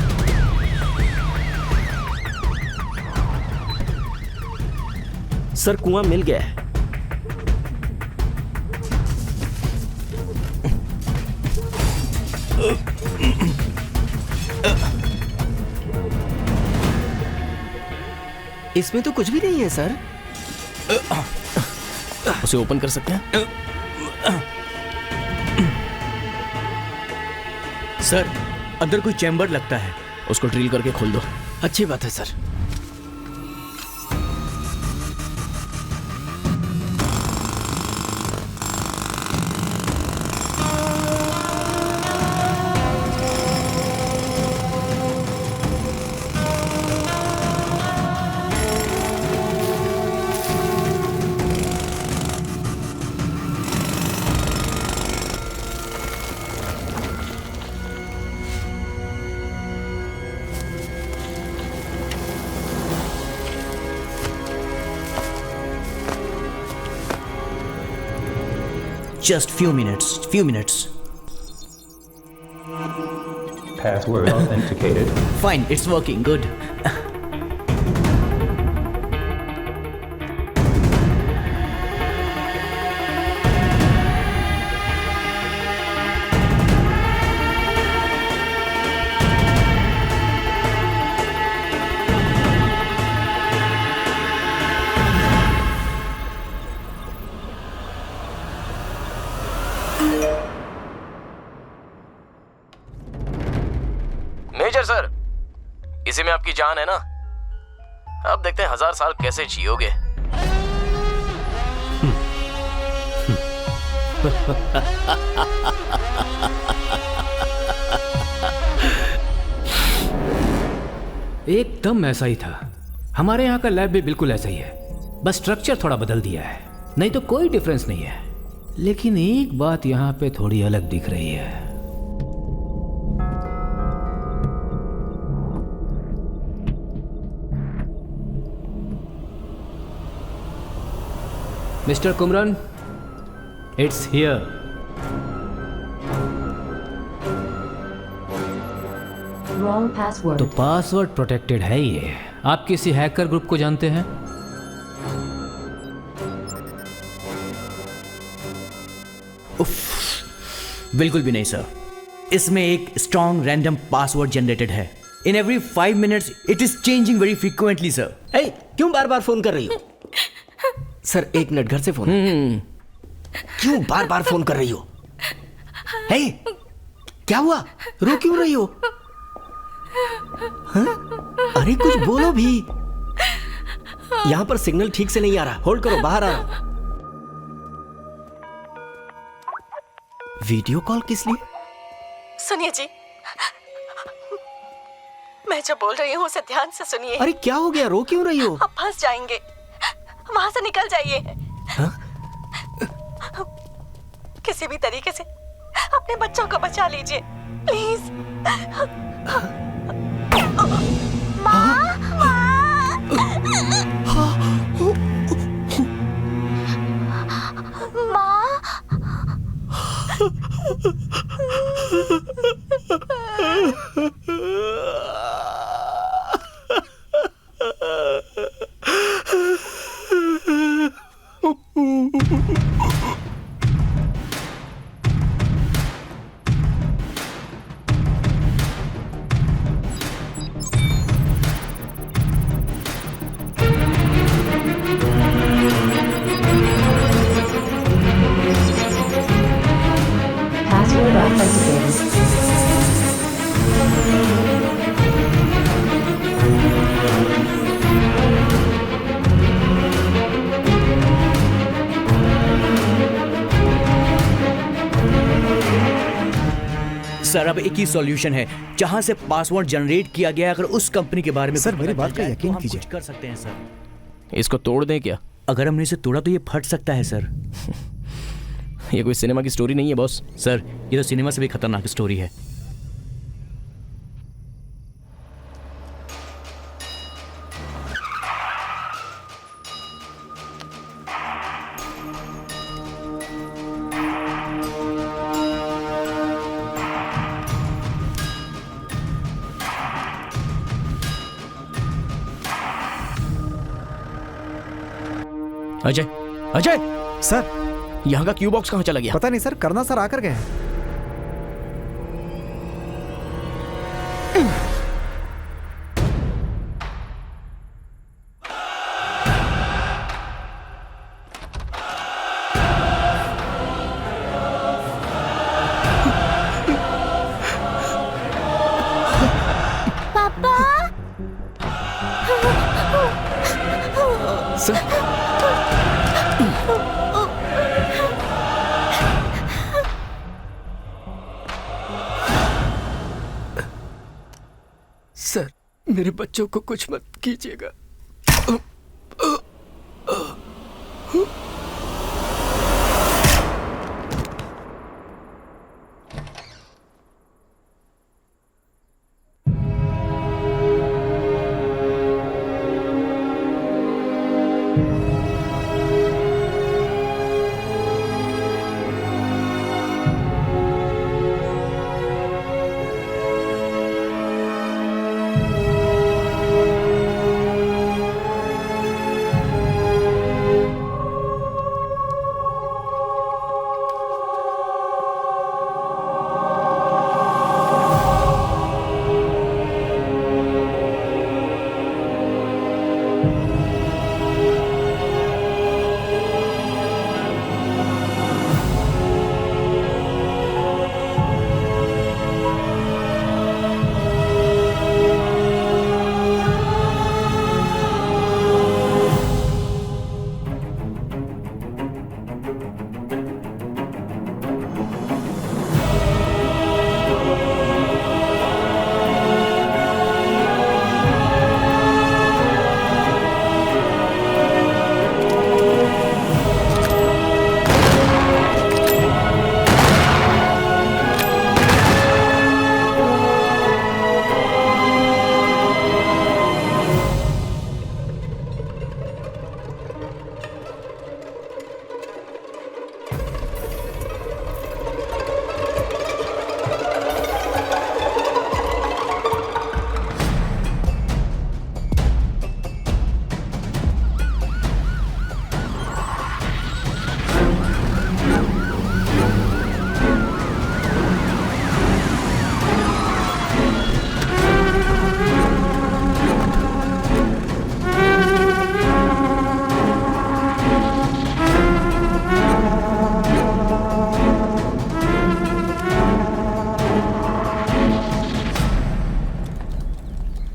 [SPEAKER 9] सर कुआं मिल गया है। इसमें तो कुछ भी नहीं है सर।
[SPEAKER 2] उसे ओपन कर सकते हैं?
[SPEAKER 3] सर, अंदर कोई चैम्बर लगता है।
[SPEAKER 2] उसको ड्रिल करके खोल दो।
[SPEAKER 9] अच्छी बात है sir.
[SPEAKER 3] Just few minutes.
[SPEAKER 16] Password authenticated.
[SPEAKER 3] Fine, it's working, good.
[SPEAKER 2] Major sir, इसी में आपकी जान है ना? अब देखते हैं 1000 साल कैसे जियोगे।
[SPEAKER 4] एकदम ऐसा ही था। हमारे यहाँ का लैब भी बिल्कुल ऐसा ही है, बस स्ट्रक्चर थोड़ा बदल दिया है, नहीं तो कोई डिफरेंस नहीं है। लेकिन एक बात यहाँ पे थोड़ी अलग दिख रही है। Mister Kumaran, it's here.
[SPEAKER 1] Wrong password.
[SPEAKER 4] तो पासवर्ड प्रोटेक्टेड है ये। आप किसी हैकर ग्रुप को जानते हैं?
[SPEAKER 17] बिल्कुल भी नहीं सर। इसमें एक स्ट्रॉन्ग रैंडम पासवर्ड जनरेटेड है। In every 5 minutes it is changing very frequently sir.
[SPEAKER 9] क्यों बार बार फोन कर रही हो? सर 1 मिनट, घर से फोन। क्यों बार बार फोन कर रही हो? हे, क्या हुआ? रो क्यों रही हो? हाँ? अरे कुछ बोलो भी। यहां पर सिग्नल ठीक से नहीं आ रहा। होल्ड करो, बाहर आ रहा। वीडियो कॉल किस लिए?
[SPEAKER 6] सुनिए जी, मैं जो बोल रही हूँ उसे ध्यान से सुनिए।
[SPEAKER 9] अरे क्या हो गया? रो क्यों रही हो?
[SPEAKER 6] आप फंस जाएंगे, वहां से निकल जाइए।
[SPEAKER 9] हाँ?
[SPEAKER 6] किसी भी तरीके से अपने बच्चों को बचा लीजिए प्लीज।
[SPEAKER 1] Password authenticated.
[SPEAKER 17] सर अब एक ही सॉल्यूशन है जहां से पासवर्ड जनरेट किया गया। अगर उस कंपनी के बारे में
[SPEAKER 12] सर मेरी बात का यकीन कीजिए।
[SPEAKER 17] कर सकते हैं सर।
[SPEAKER 2] इसको तोड़ दें क्या?
[SPEAKER 17] अगर हमने इसे तोड़ा तो ये फट सकता है सर।
[SPEAKER 2] ये कोई सिनेमा की स्टोरी नहीं है बॉस।
[SPEAKER 17] सर ये तो सिनेमा से भी खतरनाक स्टोरी है।
[SPEAKER 2] अजय, अजय
[SPEAKER 12] सर,
[SPEAKER 2] यहाँ का क्यू बॉक्स कहाँ चला गया?
[SPEAKER 12] पता नहीं सर, करना सर आकर गए।
[SPEAKER 13] पापा
[SPEAKER 2] सर मेरे बच्चों को कुछ मत कीजिएगा।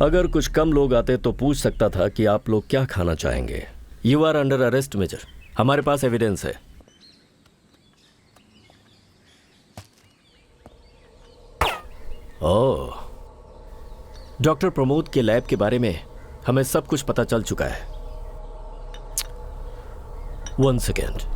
[SPEAKER 8] अगर कुछ कम लोग आते तो पूछ सकता था कि आप लोग क्या खाना चाहेंगे। You are under arrest major. हमारे पास एविडेंस है। ओह, डॉक्टर प्रमोद के लैब के बारे में हमें सब कुछ पता चल चुका है। 1 सेकेंड।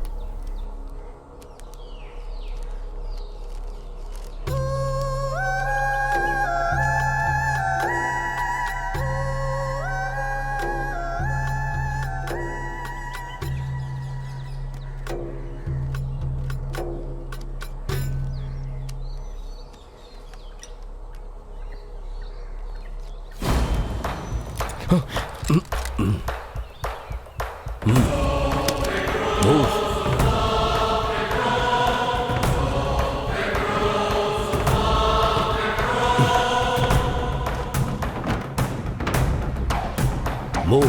[SPEAKER 8] Move.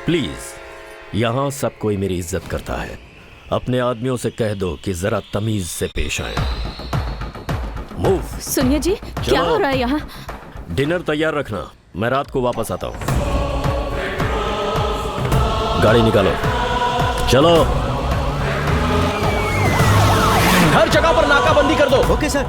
[SPEAKER 8] प्लीज, यहां सब कोई मेरी इज्जत करता है। अपने आदमियों से कह दो कि जरा तमीज से पेश आए। मूव।
[SPEAKER 11] सुनिए जी, क्या हो रहा है यहाँ?
[SPEAKER 8] डिनर तैयार रखना, मैं रात को वापस आता हूं। गाड़ी निकालो, चलो।
[SPEAKER 2] हर जगह पर नाकाबंदी कर दो।
[SPEAKER 9] Okay sir.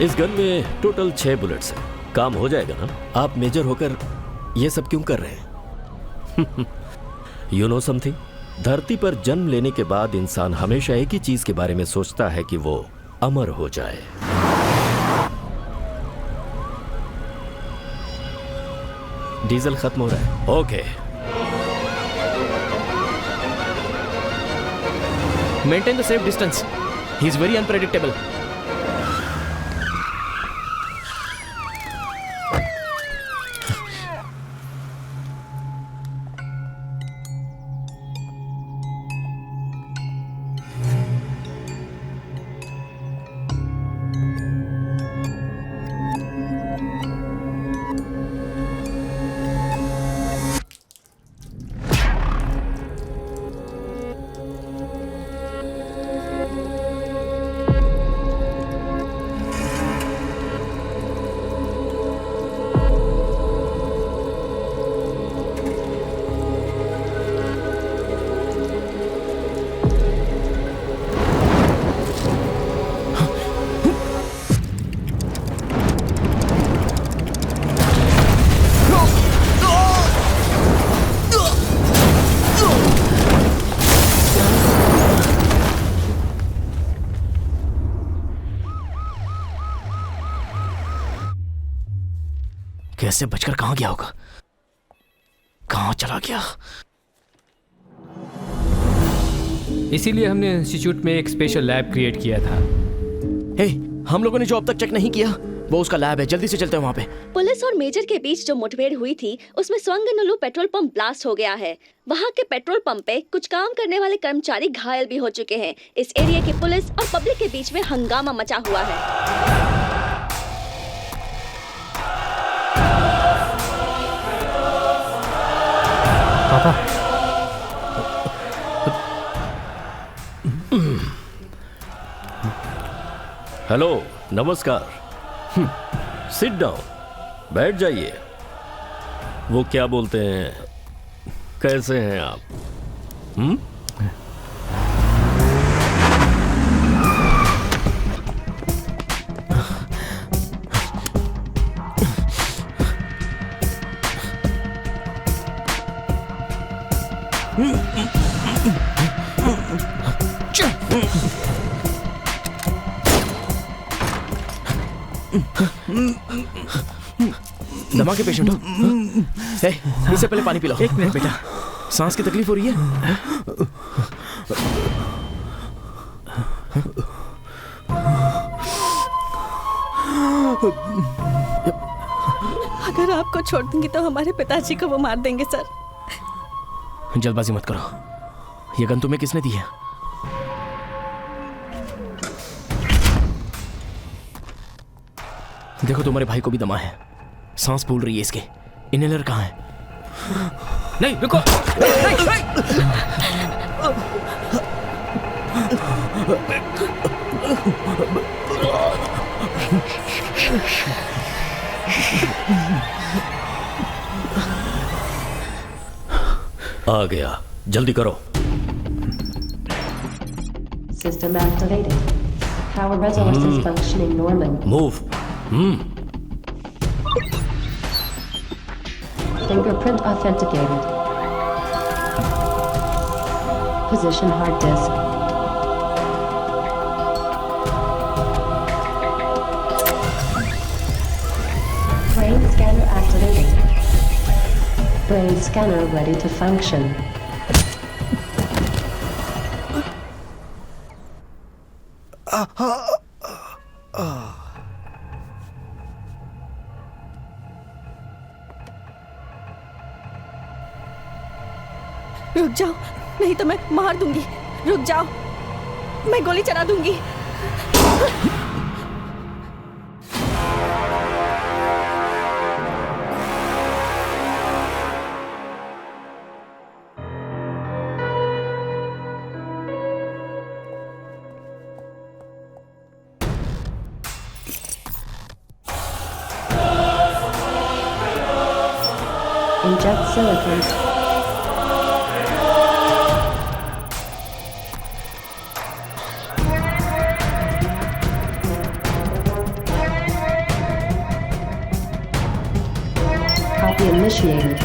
[SPEAKER 8] इस गन में टोटल 6 बुलेट्स हैं। काम हो जाएगा ना? आप मेजर होकर ये सब क्यों कर रहे हैं? You know something? धरती पर जन्म लेने के बाद इंसान हमेशा एक ही चीज के बारे में सोचता है कि वो अमर हो जाए। डीजल खत्म हो रहा है। Okay.
[SPEAKER 2] Maintain the safe distance. He is very unpredictable. कैसे बचकर कहां गया होगा? कहां चला गया?
[SPEAKER 4] इसीलिए हमने इंस्टीट्यूट में एक स्पेशल लैब क्रिएट किया था।
[SPEAKER 2] हे, हम लोगों ने जो अब तक चेक नहीं किया वो उसका लैब है। जल्दी से चलते हैं वहां पे।
[SPEAKER 6] पुलिस और मेजर के बीच जो मुठभेड़ हुई थी उसमें स्वंगनुलु पेट्रोल पंप ब्लास्ट हो गया है। वहां के पेट्रोल पंप पे कुछ काम करने वाले कर्मचारी घायल भी हो चुके हैं। इस एरिया की पुलिस और पब्लिक के बीच में हंगामा मचा हुआ है।
[SPEAKER 4] पापा,
[SPEAKER 8] हेलो, नमस्कार। सिट डाउन, बैठ जाइए। वो क्या बोलते हैं, कैसे हैं आप?
[SPEAKER 2] दमा के पेशेंट हो? इससे पहले पानी पिलाओ। 1 मिनट बेटा, सांस की तकलीफ हो रही है?
[SPEAKER 6] अगर आपको छोड़ दूंगी तो हमारे पिताजी को वो मार देंगे सर।
[SPEAKER 2] जल्दबाजी मत करो। ये गन तुम्हें किसने दी है? देखो तुम्हारे भाई को भी दमा है, सांस फूल रही है इसके। इनहेलर कहाँ है?
[SPEAKER 15] नहीं रुको,
[SPEAKER 8] आ गया, जल्दी करो।
[SPEAKER 1] System activated. Power resources functioning normally.
[SPEAKER 8] Move.
[SPEAKER 1] Fingerprint authenticated. Position hard disk. Brain scanner activated. Brain scanner ready to function.
[SPEAKER 6] रुक जाओ, नहीं तो मैं मार दूंगी। रुक जाओ, मैं गोली चला दूंगी।
[SPEAKER 1] Inject silicon. Copy initiated.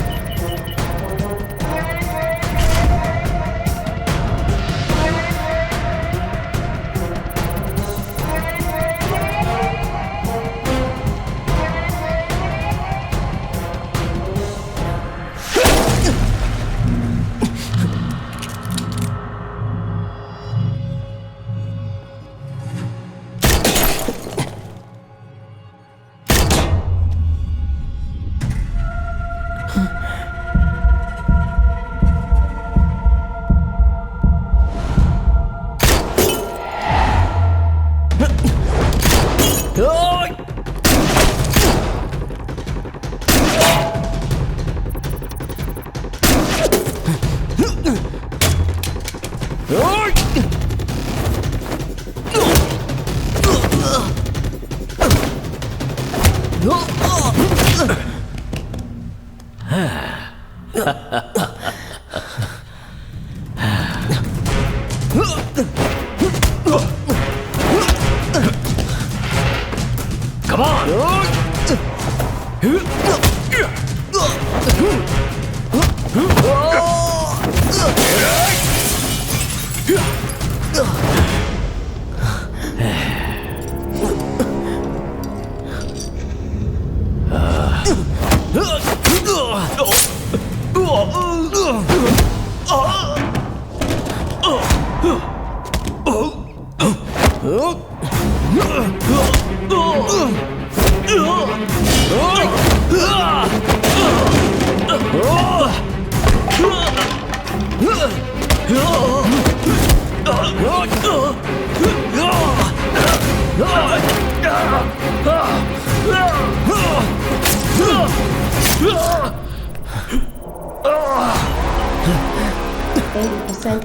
[SPEAKER 8] Come on!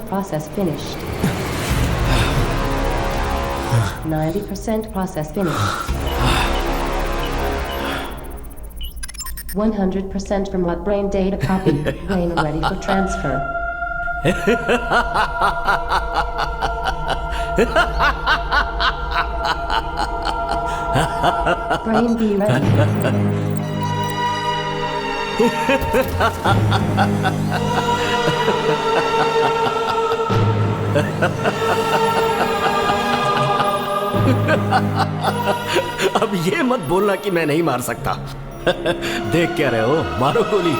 [SPEAKER 1] Process finished. 90% process finished. 100% from what brain data copy. Brain ready for transfer. Brain be ready.
[SPEAKER 8] अब ये मत बोलना कि मैं नहीं मार सकता। देख क्या रहे हो, मारो गोली।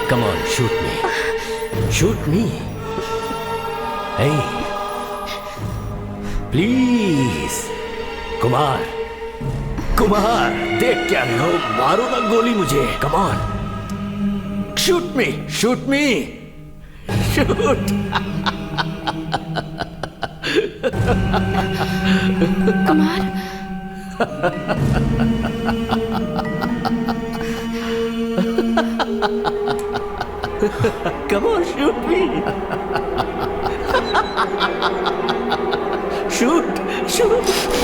[SPEAKER 8] Come on, shoot me. Shoot me. Hey. Please. Kumar, Kumar, देख क्या रहे हो, मारो ना गोली मुझे। Come on. Shoot me. Shoot me. Shoot.
[SPEAKER 11] Kumar
[SPEAKER 9] Come on, shoot me. Shoot.